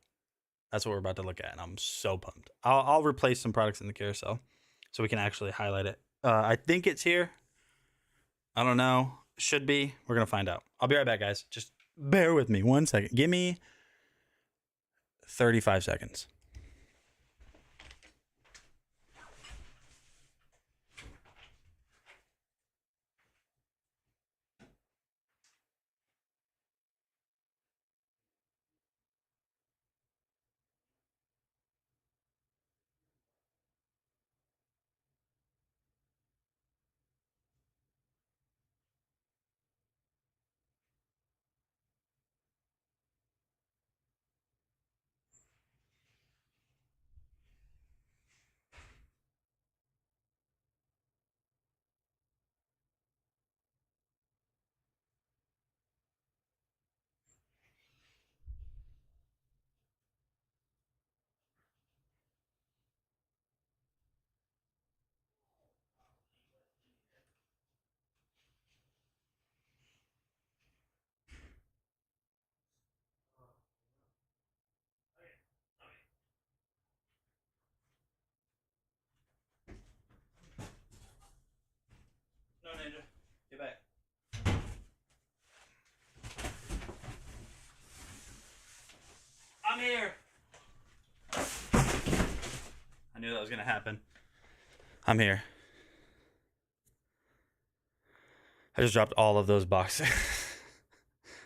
[SPEAKER 4] That's what we're about to look at, and I'm so pumped. I'll replace some products in the carousel so we can actually highlight it. I think it's here. I don't know. Should be. We're going to find out. I'll be right back, guys. Just bear with me 1 second. Give me 35 seconds. No, Ninja. Get back. I'm here. I knew that was going to happen. I'm here. I just dropped all of those boxes.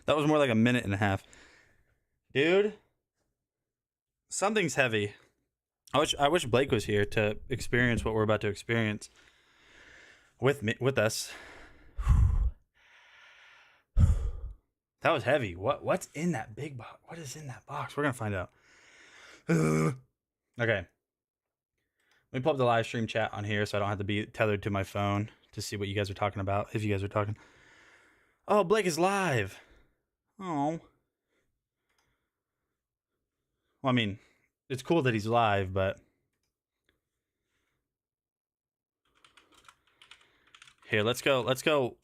[SPEAKER 4] That was more like a minute and a half. Dude, something's heavy. I wish Blake was here to experience what we're about to experience with us. That was heavy. What's in that big box? What is in that box? We're gonna find out. Okay. Let me pull up the live stream chat on here so I don't have to be tethered to my phone to see what you guys are talking about. If you guys are talking. Oh, Blake is live. Oh. Well, I mean, it's cool that he's live, but here, let's go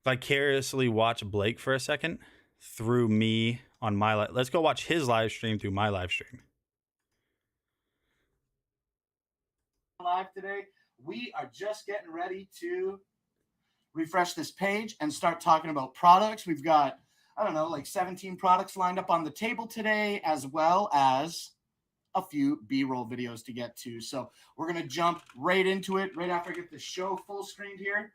[SPEAKER 4] vicariously watch Blake for a second through me on my live. Let's go watch his live stream through my live stream.
[SPEAKER 5] Live today. We are just getting ready to refresh this page and start talking about products. We've got, I don't know, like 17 products lined up on the table today, as well as a few B-roll videos to get to. So we're going to jump right into it right after I get the show full screened here.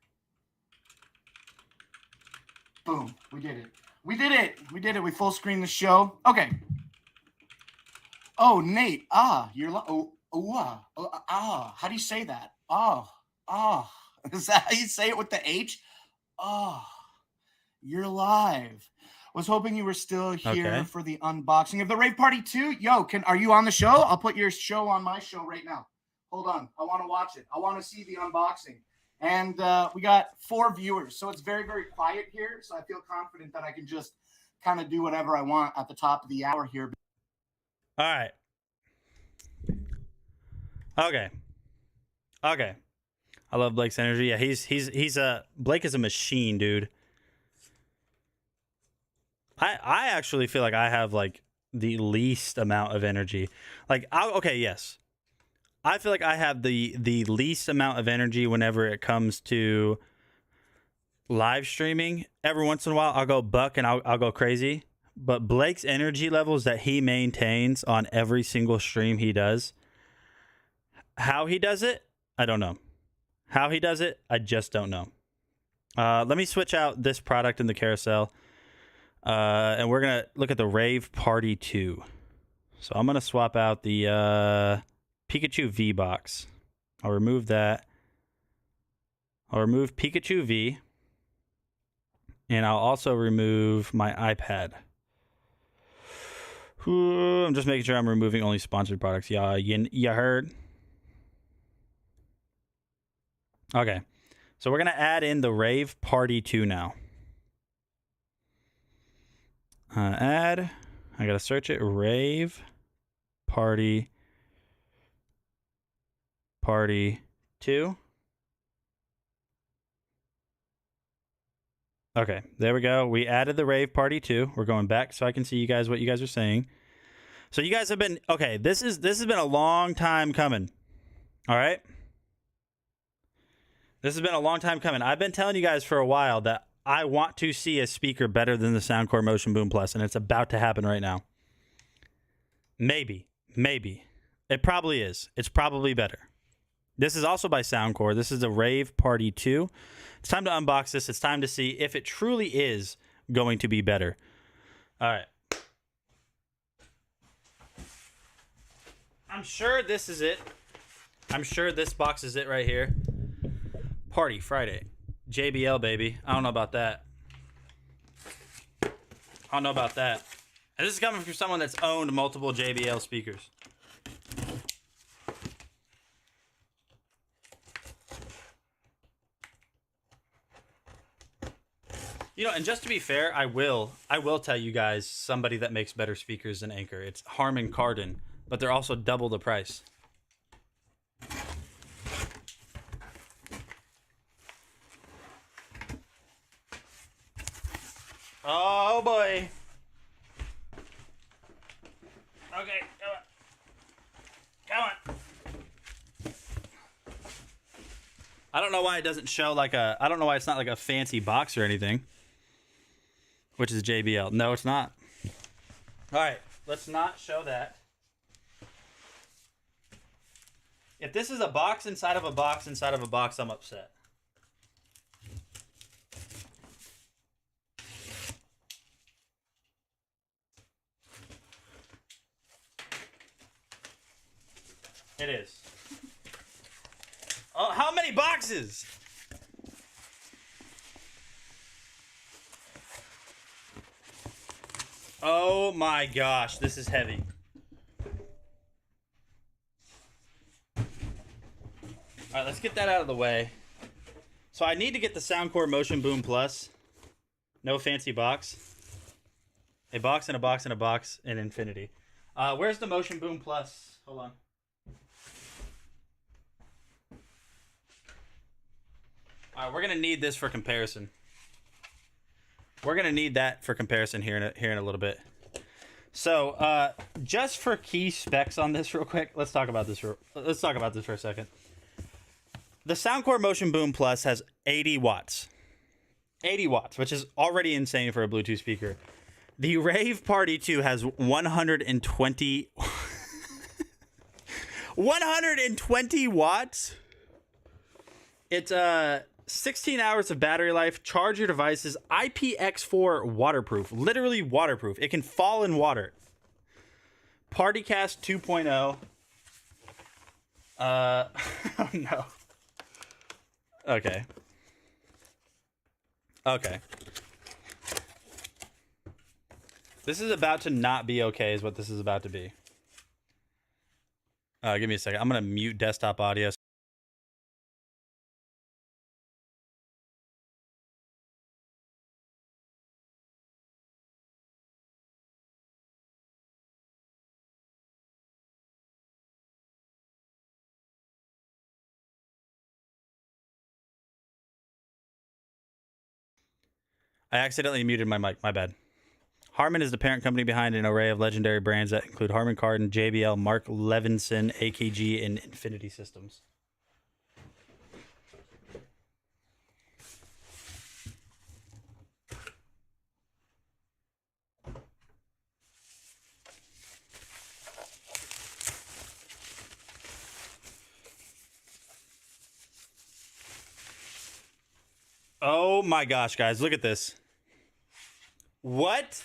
[SPEAKER 5] Boom. We did it. We did it. We did it. We full screened the show. Okay. Oh, Nate. You're how do you say that? Is that how you say it with the H? You're live. Was hoping you were still here for the unboxing of the Rave Party 2. Yo, are you on the show? I'll put your show on my show right now. Hold on. I want to watch it. I want to see the unboxing. And we got 4 viewers, so it's very, very quiet here. So I feel confident that I can just kind of do whatever I want at the top of the hour here.
[SPEAKER 4] All right. Okay. I love Blake's energy. Yeah, he's Blake is a machine, dude. I actually feel like I have like the least amount of energy. Like, yes. I feel like I have the least amount of energy whenever it comes to live streaming. Every once in a while, I'll go buck and I'll go crazy. But Blake's energy levels that he maintains on every single stream he does, how he does it, I don't know. How he does it, I just don't know. Let me switch out this product in the carousel. And we're going to look at the Rave Party 2. So I'm going to swap out the Pikachu V box. I'll remove that. I'll remove Pikachu V. And I'll also remove my iPad. I'm just making sure I'm removing only sponsored products. Yeah, you heard? Okay. So we're going to add in the Rave Party 2 now. Add. I got to search it. Rave Party 2. Okay, there we go. We added the Rave Party 2. We're going back so I can see you guys what you guys are saying. So you guys have been okay, this has been a long time coming. All right? This has been a long time coming. I've been telling you guys for a while that I want to see a speaker better than the Soundcore Motion Boom Plus, and it's about to happen right now. Maybe. It probably is. It's probably better. This is also by Soundcore. This is a Rave Party 2. It's time to unbox this. It's time to see if it truly is going to be better. All right. I'm sure this is it. I'm sure this box is it right here. Party Friday. JBL, baby. I don't know about that. And this is coming from someone that's owned multiple JBL speakers. You know, and just to be fair, I will tell you guys somebody that makes better speakers than Anchor. It's Harman Kardon, but they're also double the price. Oh boy. Okay, come on. I don't know why it doesn't show like a, I don't know why it's not like a fancy box or anything. Which is JBL. No, it's not. All right, let's not show that. If this is a box inside of a box inside of a box, I'm upset. It is. Oh, how many boxes? Oh my gosh, this is heavy. All right, let's get that out of the way. So I need to get the Soundcore Motion Boom Plus. No fancy box. A box and a box and a box in infinity. Where's the Motion Boom Plus? Hold on. All right, we're gonna need this for comparison. We're gonna need that for comparison here in a little bit. So, just for key specs on this, real quick, let's talk about this for a second. The Soundcore Motion Boom Plus has 80 watts. 80 watts, which is already insane for a Bluetooth speaker. The Rave Party 2 has 120 120 watts. It's 16 hours of battery life. Charge your devices. IPX4 waterproof. Literally waterproof. It can fall in water. PartyCast 2.0. Oh no. Okay. This is about to not be okay, is what this is about to be. Give me a second. I'm going to mute desktop audio. I accidentally muted my mic. My bad. Harman is the parent company behind an array of legendary brands that include Harman Kardon, JBL, Mark Levinson, AKG, and Infinity Systems. Oh my gosh, guys, look at this. What?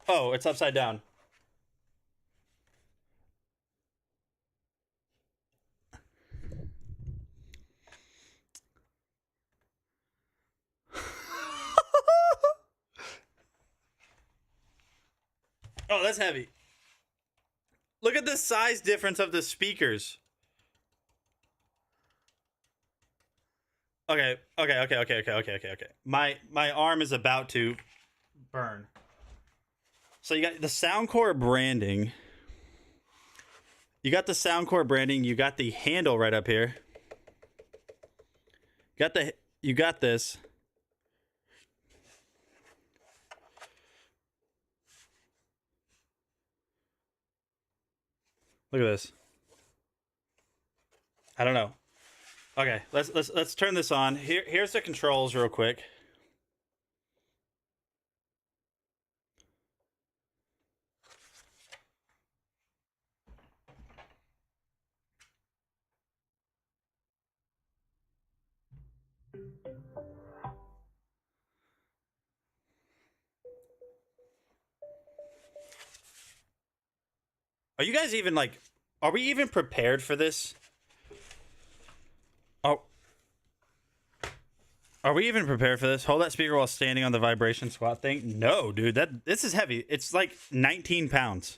[SPEAKER 4] Oh, it's upside down. Oh, that's heavy. Look at the size difference of the speakers.
[SPEAKER 1] Okay. My arm is about to burn. So you got the Soundcore branding. You got the handle right up here. You got this. Look at this. I don't know. Okay, let's turn this on. Here's the controls real quick. Are you guys even like, are we even prepared for this? Oh. Are we even prepared for this? Hold that speaker while standing on the vibration squat thing. No, dude, this is heavy. It's like 19 pounds.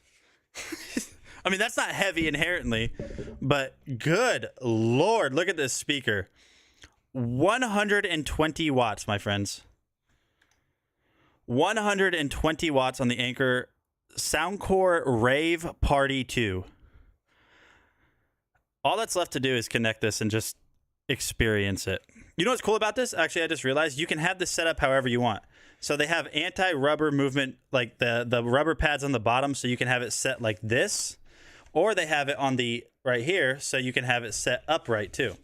[SPEAKER 1] I mean, that's not heavy inherently, but good Lord, look at this speaker. 120 watts, my friends. 120 watts on the Anchor Soundcore Rave Party 2. All that's left to do is connect this and just experience it. You know what's cool about this? Actually, I just realized you can have this set up however you want. So they have anti-rubber movement, like the rubber pads on the bottom, so you can have it set like this, or they have it on the right here, so you can have it set upright too.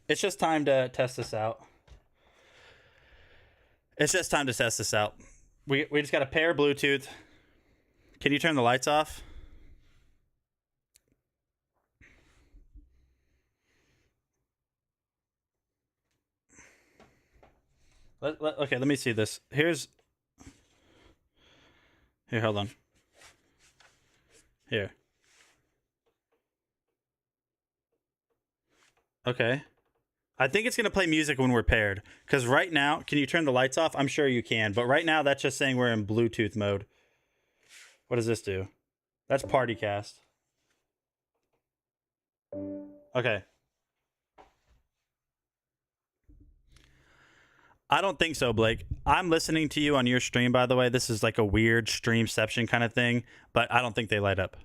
[SPEAKER 1] It's just time to test this out. We just got a pair Bluetooth. Can you turn the lights off? Okay, let me see this. Here, hold on. Here. Okay. I think it's going to play music when we're paired. Because right now, can you turn the lights off? I'm sure you can. But right now, that's just saying we're in Bluetooth mode. What does this do? That's PartyCast. Okay. I don't think so, Blake. I'm listening to you on your stream, by the way. This is like a weird streamception kind of thing, but I don't think they light up.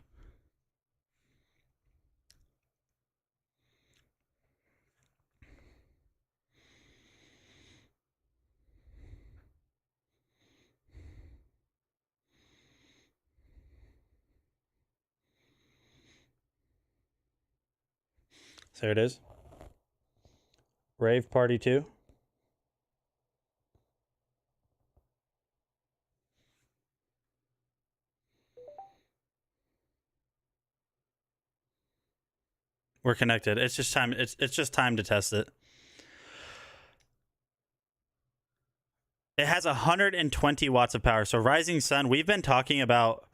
[SPEAKER 1] So there it is. Rave Party 2. We're connected. It's just time. It's just time to test it. It has 120 watts of power. So Rising Sun, we've been talking about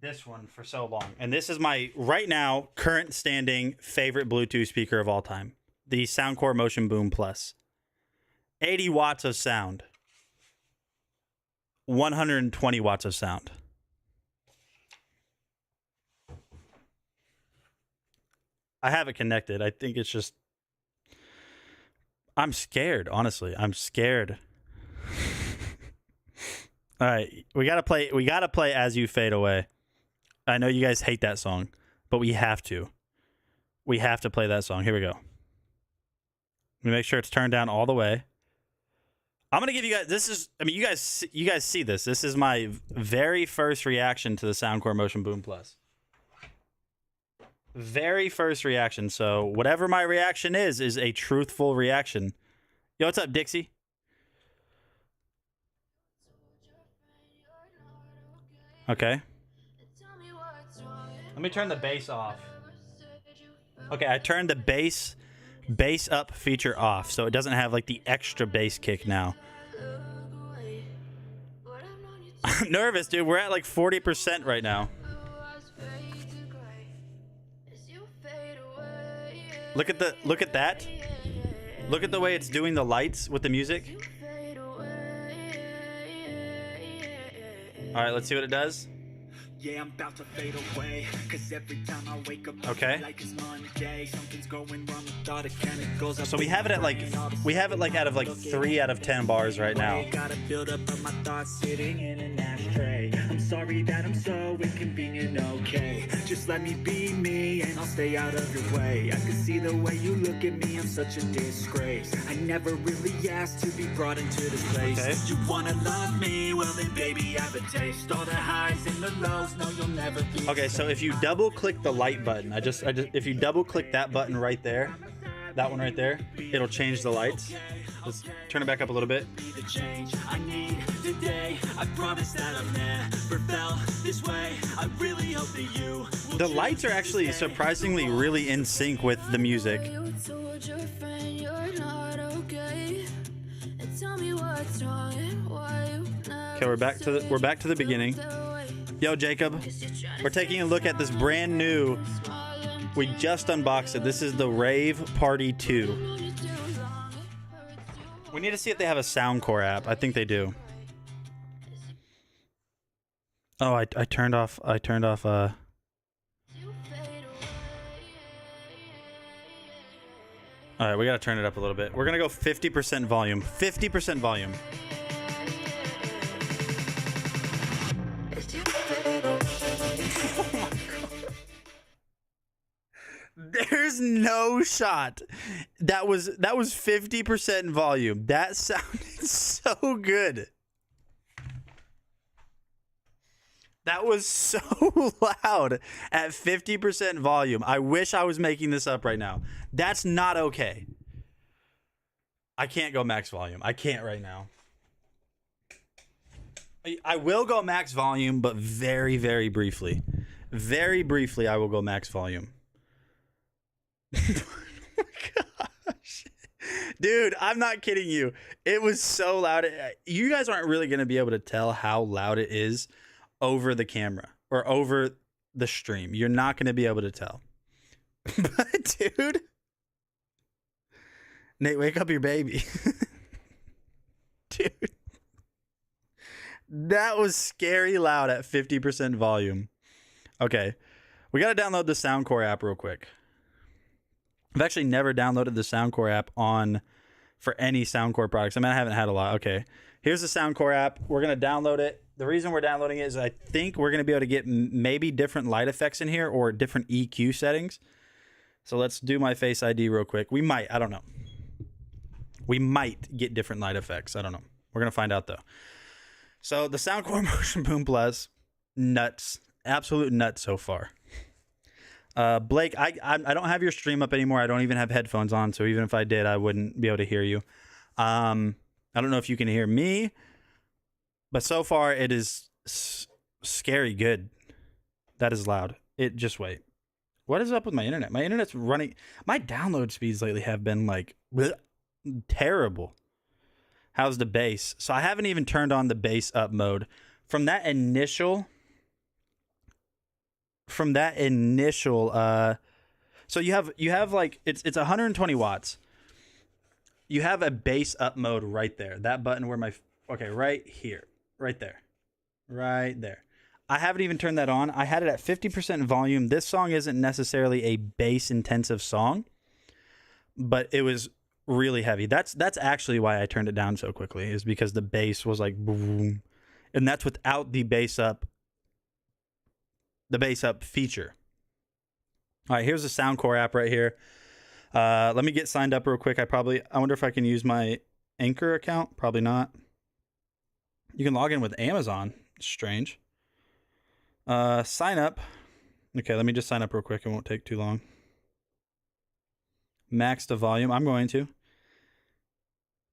[SPEAKER 1] this one for so long. And this is my right now current standing favorite Bluetooth speaker of all time. The Soundcore Motion Boom Plus. 80 watts of sound. 120 watts of sound. I have it connected. I think it's just... I'm scared, honestly. I'm scared. All right, we gotta play As You Fade Away. I know you guys hate that song, but we have to. We have to play that song. Here we go. Let me make sure it's turned down all the way. I'm gonna give you guys... This is... I mean, you guys see this. This is my very first reaction to the Soundcore Motion Boom Plus. Very first reaction. So whatever my reaction is a truthful reaction. Yo, what's up, Dixie? Okay. Let me turn the bass off. Okay, I turned the bass up feature off, so it doesn't have like the extra bass kick now. I'm nervous, dude. We're at like 40% right now. Look at that. Look at the way it's doing the lights with the music. All right, let's see what it does.
[SPEAKER 6] Yeah, I'm about to fade away. Cause every time I wake up,
[SPEAKER 4] Okay.
[SPEAKER 6] like it's Monday. Something's going wrong with all the chemicals.
[SPEAKER 4] So we have it at like out of like 3 out of 10 bars right now.
[SPEAKER 6] Gotta build up of my thoughts sitting in an ashtray. I'm sorry that I'm so inconvenient, okay. Just let me be me and I'll stay out of your way. I can see the way you look at me, I'm such a disgrace. I never really asked to be brought into this place.
[SPEAKER 4] Okay.
[SPEAKER 6] You wanna love me? Well then baby, I have a taste. All the highs and the lows, no you'll never be.
[SPEAKER 4] Okay, so if you double click the light button, if you double click that button right there, that one right there, it'll change the lights. Let's turn it back up a little bit.
[SPEAKER 6] The change I need today. I promise that I've never felt this way. I really hope that you will
[SPEAKER 4] The lights are actually surprisingly really in sync with the music.
[SPEAKER 7] You told your friend you're not okay. And tell me what's wrong and why you never
[SPEAKER 4] Okay, we're back to the beginning. Yo, Jacob, we're taking a look at this brand new. We just unboxed it. This is the Rave Party 2. We need to see if they have a Soundcore app. I think they do. Oh, I turned off. All right, we gotta turn it up a little bit. We're gonna go 50% volume. 50% volume. There's no shot. That was 50% volume. That sounded so good. That was so loud at 50% volume. I wish I was making this up right now. That's not okay. I can't go max volume. I can't right now. I will go max volume, but very, very briefly. Very briefly, I will go max volume. Oh my gosh. Dude, I'm not kidding you. It was so loud. You guys aren't really going to be able to tell how loud it is over the camera or over the stream. You're not going to be able to tell. But dude, Nate, wake up your baby. Dude, that was scary loud at 50% volume. Okay, we got to download the Soundcore app real quick. I've actually never downloaded the Soundcore app for any Soundcore products. I mean, I haven't had a lot. Okay, here's the Soundcore app. We're going to download it. The reason we're downloading it is I think we're going to be able to get maybe different light effects in here or different EQ settings. So let's do my Face ID real quick. We might. I don't know. We might get different light effects. I don't know. We're going to find out, though. So the Soundcore Motion Boom Plus, nuts. Absolute nuts so far. Blake, I don't have your stream up anymore. I don't even have headphones on, so even if I did, I wouldn't be able to hear you. I don't know if you can hear me, but so far it is scary good. That is loud. Just wait. What is up with my internet? My internet's running. My download speeds lately have been like bleh, terrible. How's the bass? So I haven't even turned on the bass up mode. From that initial so you have like it's 120 watts. You have a bass up mode right there. That button where right here, right there. I haven't even turned that on. I had it at 50% volume. This song isn't necessarily a bass intensive song, but it was really heavy. That's actually why I turned it down so quickly, is because the bass was like boom, and that's without the bass up feature. All right, here's the Soundcore app right here. Let me get signed up real quick. I wonder if I can use my Anchor account. Probably not. You can log in with Amazon. Strange. Sign up. Okay, let me just sign up real quick. It won't take too long. Max the volume. I'm going to.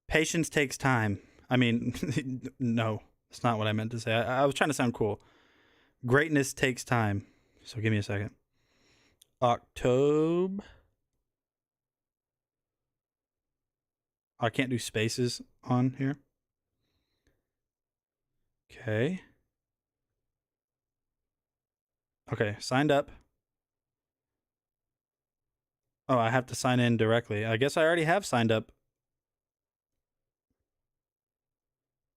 [SPEAKER 4] Patience takes time. I mean, no, that's not what I meant to say. I was trying to sound cool. Greatness takes time. So give me a second. October. I can't do spaces on here. Okay. Okay, signed up. Oh, I have to sign in directly. I guess I already have signed up.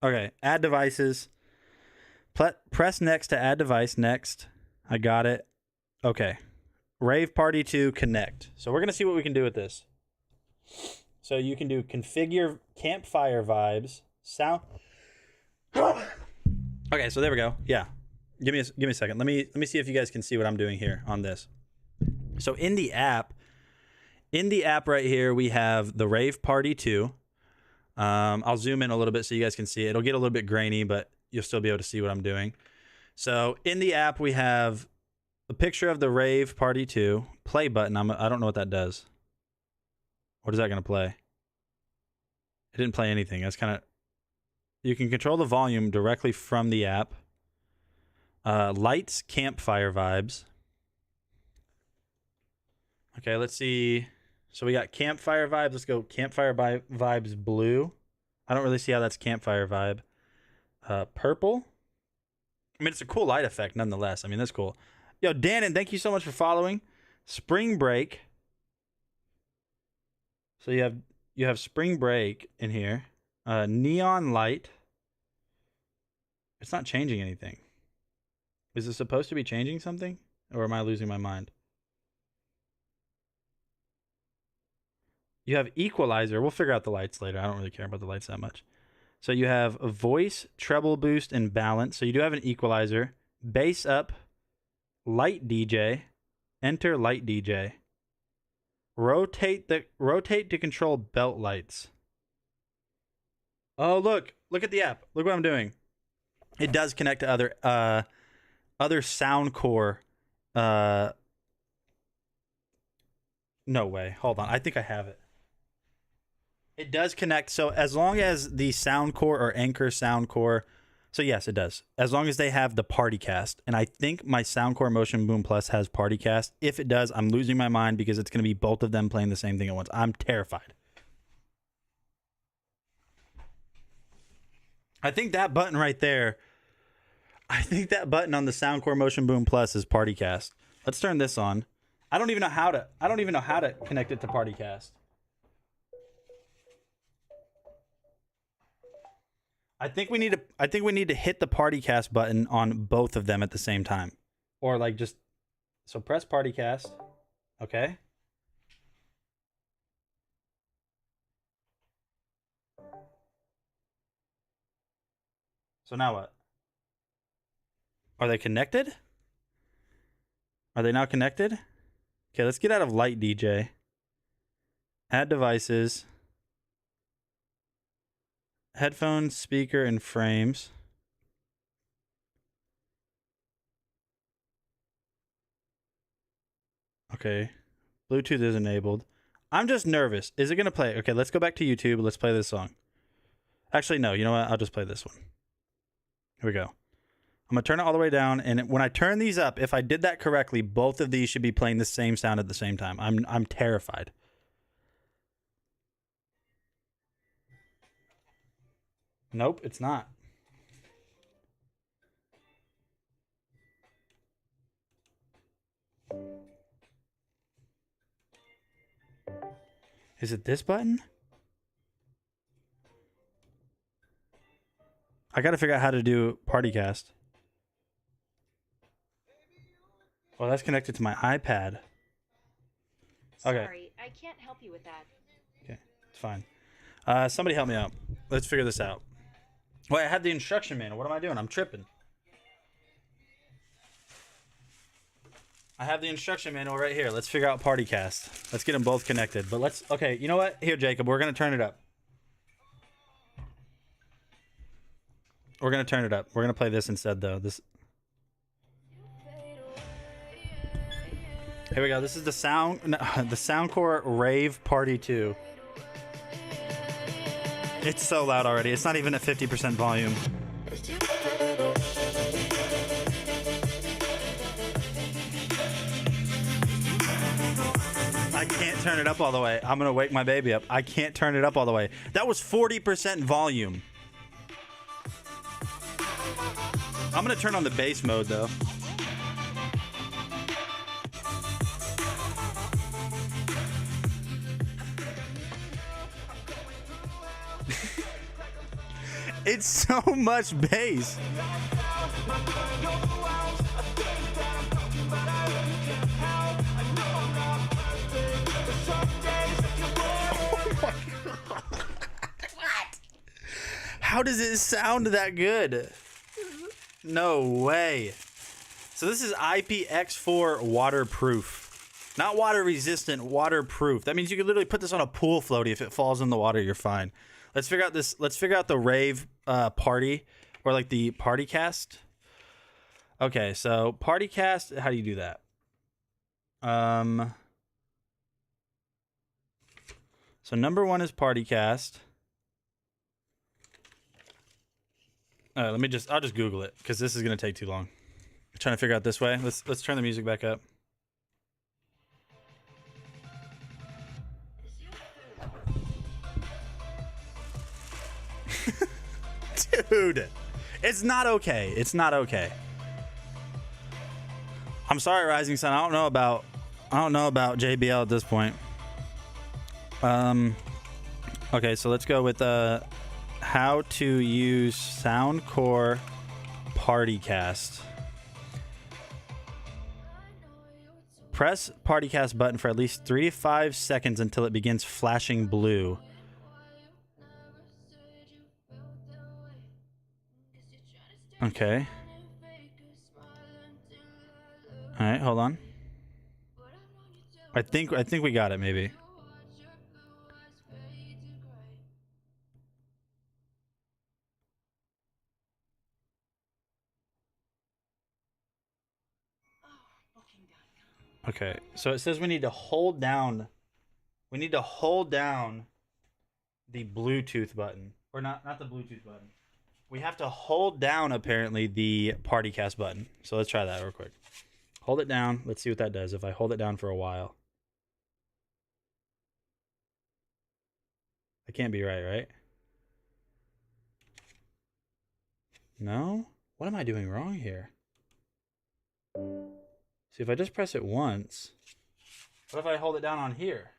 [SPEAKER 4] Okay, add devices. Press next to add device. Next. I got it. Okay. Rave Party 2 connect. So we're going to see what we can do with this. So you can do configure campfire vibes, sound. Okay, so there we go. Yeah. Give me a second. Let me see if you guys can see what I'm doing here on this. So in the app right here, we have the Rave Party 2. I'll zoom in a little bit so you guys can see it. It'll get a little bit grainy, but you'll still be able to see what I'm doing. So in the app, we have a picture of the Rave Party 2 play button. I don't know what that does. What is that going to play? It didn't play anything. That's kind of... You can control the volume directly from the app. Lights, campfire vibes. Okay, let's see. So we got campfire vibes. Let's go campfire vibes blue. I don't really see how that's campfire vibe. Purple. I mean, it's a cool light effect nonetheless. I mean, that's cool. Yo, Dannon, thank you so much for following. Spring Break. So you have Spring Break in here. Neon light. It's not changing anything. Is it supposed to be changing something? Or am I losing my mind? You have equalizer. We'll figure out the lights later. I don't really care about the lights that much. So you have a voice, treble boost, and balance. So you do have an equalizer. Bass up, light DJ, enter light DJ. Rotate to control belt lights. Oh, look at the app. Look what I'm doing. It does connect to other Soundcore. No way. Hold on. I think I have it. It does connect. So as long as the Soundcore or Anchor Soundcore, so yes, it does. As long as they have the PartyCast, and I think my Soundcore Motion Boom Plus has PartyCast. If it does, I'm losing my mind because it's going to be both of them playing the same thing at once. I'm terrified. I think that button right there, I think that button on the Soundcore Motion Boom Plus is PartyCast. Let's turn this on. I don't even know how to connect it to PartyCast. I think we need to hit the PartyCast button on both of them at the same time. Or like just so press PartyCast. Okay? So now what? Are they connected? Are they now connected? Okay, let's get out of Light DJ. Add devices. Headphones, speaker, and frames. Okay. Bluetooth is enabled. I'm just nervous. Is it going to play? Okay, let's go back to YouTube. Let's play this song. Actually, no. You know what? I'll just play this one. Here we go. I'm going to turn it all the way down, and when I turn these up, if I did that correctly, both of these should be playing the same sound at the same time. I'm terrified. Nope, it's not. Is it this button? I gotta figure out how to do PartyCast. Oh, that's connected to my iPad. Okay.
[SPEAKER 8] Sorry, I can't help you with that.
[SPEAKER 4] Okay, it's fine. Somebody help me out. Let's figure this out. Wait, I had the instruction manual. What am I doing? I'm tripping. I have the instruction manual right here. Let's figure out PartyCast. Let's get them both connected. But let's... Okay, you know what? Here, Jacob, we're going to turn it up. We're going to turn it up. We're going to play this instead, though. This... Here we go. This is the Soundcore Rave Party 2. It's so loud already. It's not even at 50% volume. I can't turn it up all the way. I'm going to wake my baby up. I can't turn it up all the way. That was 40% volume. I'm going to turn on the bass mode, though. It's so much bass. How does it sound that good? No way. So this is IPX4 waterproof. Not water resistant, waterproof. That means you could literally put this on a pool floaty. If it falls in the water, you're fine. Let's figure out this. Let's figure out the rave party, or like the party cast. Okay, so party cast, how do you do that? So number 1 is party cast. I'll just Google it because this is gonna take too long. I'm trying to figure out this way. Let's turn the music back up. Dude, it's not okay. It's not okay. I'm sorry, Rising Sun. I don't know about JBL at this point. Okay, so let's go with how to use Soundcore PartyCast. Press PartyCast button for at least 3 to 5 seconds until it begins flashing blue. Okay. All right, hold on. I think we got it, maybe. Okay, so it says we need to hold down. We need to hold down the Bluetooth button, or not the Bluetooth button. We have to hold down apparently the PartyCast button. So let's try that real quick. Hold it down. Let's see what that does if I hold it down for a while. That can't be right? No? What am I doing wrong here? See, if I just press it once, what if I hold it down on here?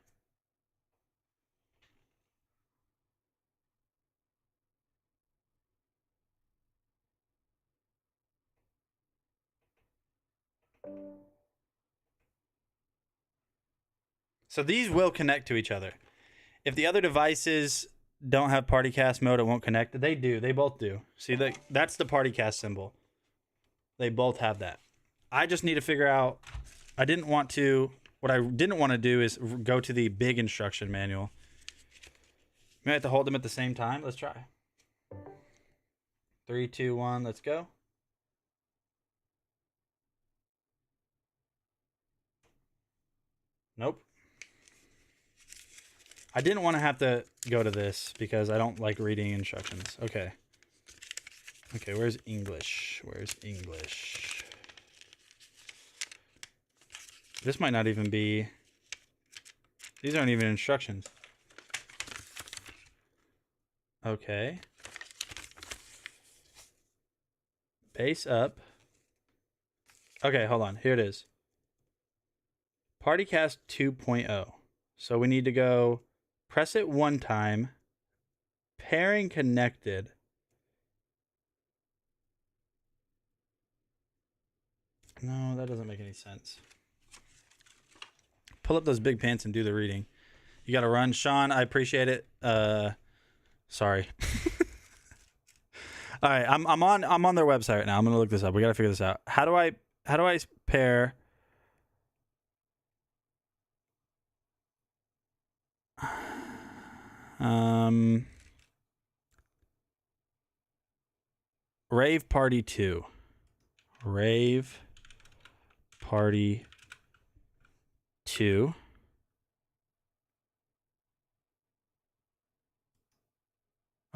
[SPEAKER 4] So these will connect to each other. If the other devices don't have PartyCast mode, it won't connect. They do. They both do. See, that's the PartyCast symbol. They both have that. I just need to figure out. What I didn't want to do is go to the big instruction manual. You might have to hold them at the same time. Let's try. 3, 2, 1, let's go. Nope. I didn't want to have to go to this because I don't like reading instructions. Okay. Okay, where's English? Where's English? This might not even be... These aren't even instructions. Okay. Base up. Okay, hold on. Here it is. PartyCast 2.0. So we need to go press it one time. Pairing connected. No, that doesn't make any sense. Pull up those big pants and do the reading. You got to run. Sean, I appreciate it. Sorry. All right, I'm on their website right now. I'm going to look this up. We got to figure this out. How do I pair Rave Party 2. Rave Party 2.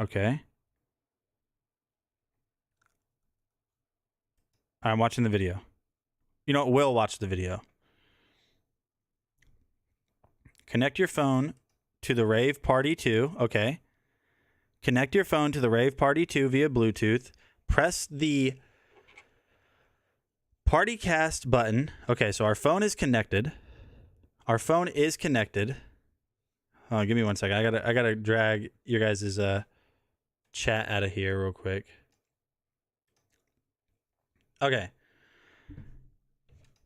[SPEAKER 4] Okay. I'm watching the video. You know what? We'll watch the video. Connect your phone to the Rave Party 2. Okay. Connect your phone to the Rave Party 2 via Bluetooth. Press the PartyCast button. Okay, so our phone is connected. Our phone is connected. Oh, give me 1 second. I gotta drag your guys' chat out of here real quick. Okay.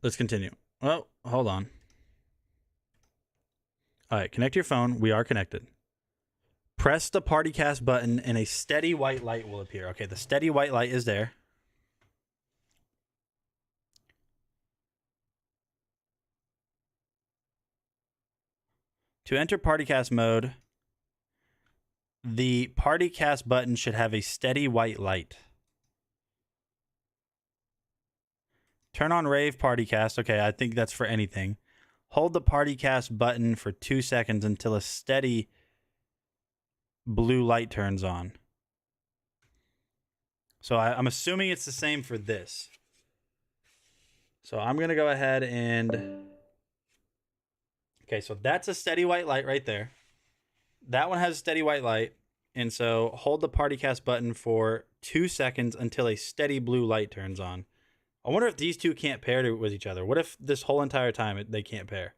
[SPEAKER 4] Let's continue. Well, hold on. All right, connect your phone. We are connected. Press the PartyCast button and a steady white light will appear. Okay, the steady white light is there. To enter PartyCast mode, the PartyCast button should have a steady white light. Turn on Rave PartyCast. Okay, I think that's for anything. Hold the PartyCast button for 2 seconds until a steady blue light turns on. So I'm assuming it's the same for this. So I'm going to go ahead and... Okay, so that's a steady white light right there. That one has a steady white light. And so hold the PartyCast button for 2 seconds until a steady blue light turns on. I wonder if these two can't pair with each other. What if this whole entire time they can't pair?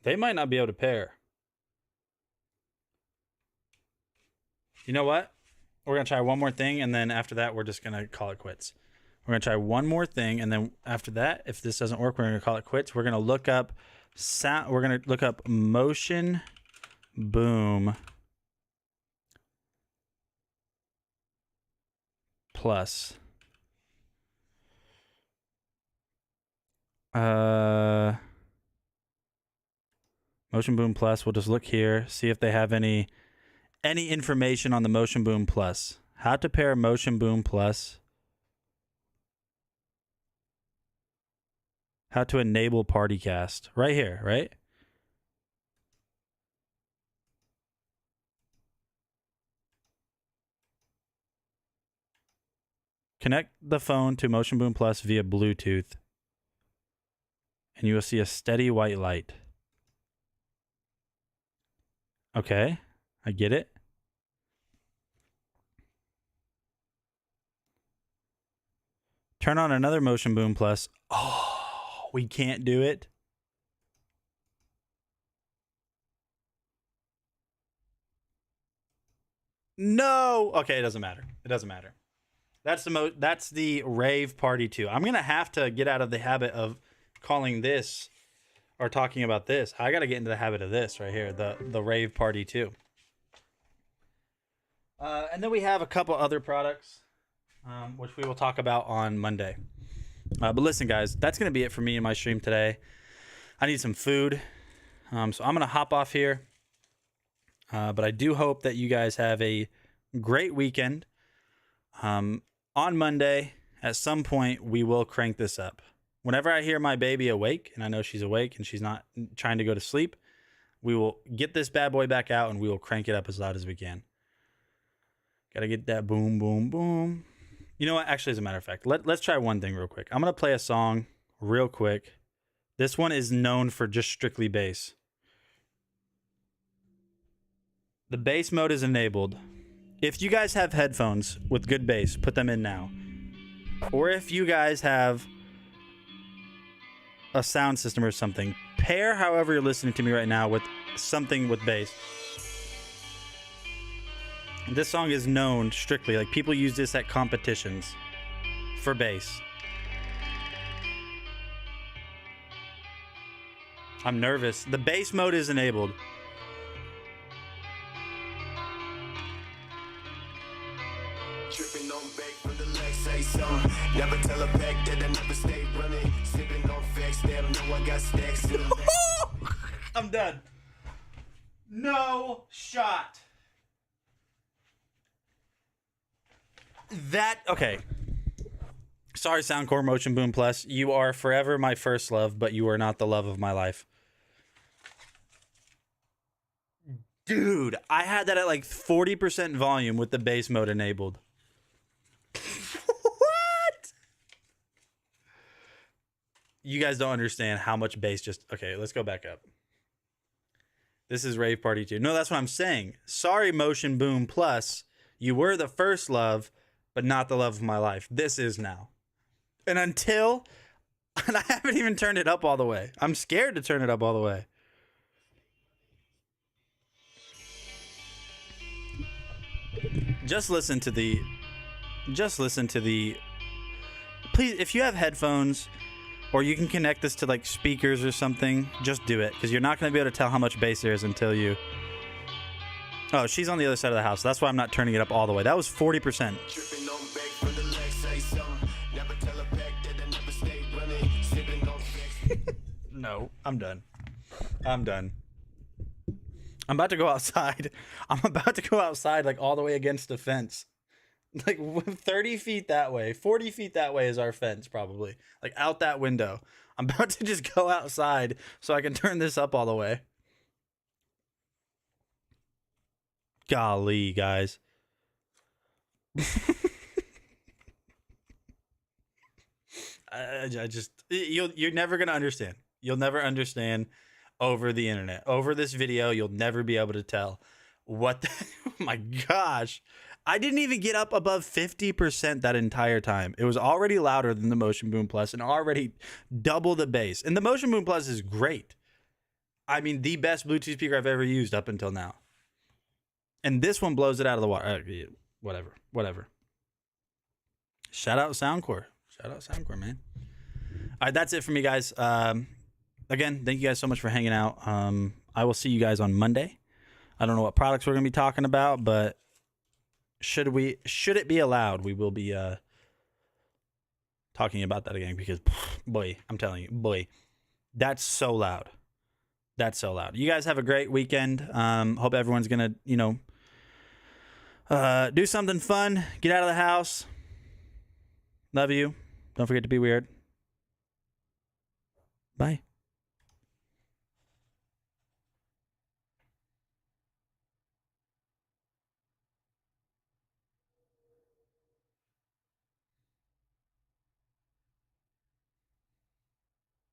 [SPEAKER 4] They might not be able to pair. You know what? We're going to try one more thing, and then after that, we're just going to call it quits. We're going to try one more thing, and then after that, if this doesn't work, we're going to call it quits. We're going to look up sound. We're going to look up motion boom plus. Motion Boom Plus. We'll just look here, see if they have any information on the Motion Boom Plus. How to pair Motion Boom Plus. How to enable PartyCast. Right here, right? Connect the phone to Motion Boom Plus via Bluetooth, and you will see a steady white light. Okay, I get it. Turn on another Motion Boom Plus. Oh, we can't do it. No. Okay, it doesn't matter. It doesn't matter. That's the Rave Party 2. I'm gonna have to get out of the habit of calling this or talking about this. I got to get into the habit of this right here, the Rave Party 2. And then we have a couple other products, which we will talk about on Monday. But listen, guys, that's going to be it for me in my stream today. I need some food, so I'm going to hop off here. But I do hope that you guys have a great weekend. On Monday, at some point, we will crank this up. Whenever I hear my baby awake, and I know she's awake and she's not trying to go to sleep, we will get this bad boy back out and we will crank it up as loud as we can. Gotta get that boom, boom, boom. You know what? Actually, as a matter of fact, let's try one thing real quick. I'm going to play a song real quick. This one is known for just strictly bass. The bass mode is enabled. If you guys have headphones with good bass, put them in now. Or if you guys have a sound system or something, pair however you're listening to me right now with something with bass. This song is known strictly, like people use this at competitions for bass. I'm nervous. The bass mode is enabled.
[SPEAKER 9] Never tell a pack that I never stay running. Sipping on facts, they don't know I got stacks in the back.
[SPEAKER 4] I'm done. No shot. Okay. Sorry, Soundcore Motion Boom Plus. You are forever my first love, but you are not the love of my life. Dude, I had that at like 40% volume with the bass mode enabled. What? You guys don't understand how much bass just... Okay, let's go back up. This is Rave Party 2. No, that's what I'm saying. Sorry, Motion Boom Plus. You were the first love, but not the love of my life. This is now. And I haven't even turned it up all the way. I'm scared to turn it up all the way. Just listen to the please, if you have headphones or you can connect this to like speakers or something, just do it, because you're not going to be able to tell how much bass there is until you. Oh, she's on the other side of the house. That's why I'm not turning it up all the way. That was 40%. No, I'm done. I'm about to go outside. I'm about to go outside like all the way against the fence. Like 30 feet that way, 40 feet that way is our fence probably. Like out that window. I'm about to just go outside so I can turn this up all the way. Golly, guys. I just, you're never going to understand. You'll never understand over the internet. Over this video, you'll never be able to tell what the, oh my gosh. I didn't even get up above 50% that entire time. It was already louder than the Motion Boom Plus and already double the bass. And the Motion Boom Plus is great. I mean, the best Bluetooth speaker I've ever used up until now. And this one blows it out of the water. Whatever. Shout out Soundcore. Man. All right, that's it for me, guys. Again, thank you guys so much for hanging out. I will see you guys on Monday. I don't know what products we're going to be talking about, but should it be allowed, we will be talking about that again, because boy, I'm telling you, boy, that's so loud. You guys have a great weekend. Hope everyone's going to, do something fun. Get out of the house. Love you. Don't forget to be weird. Bye.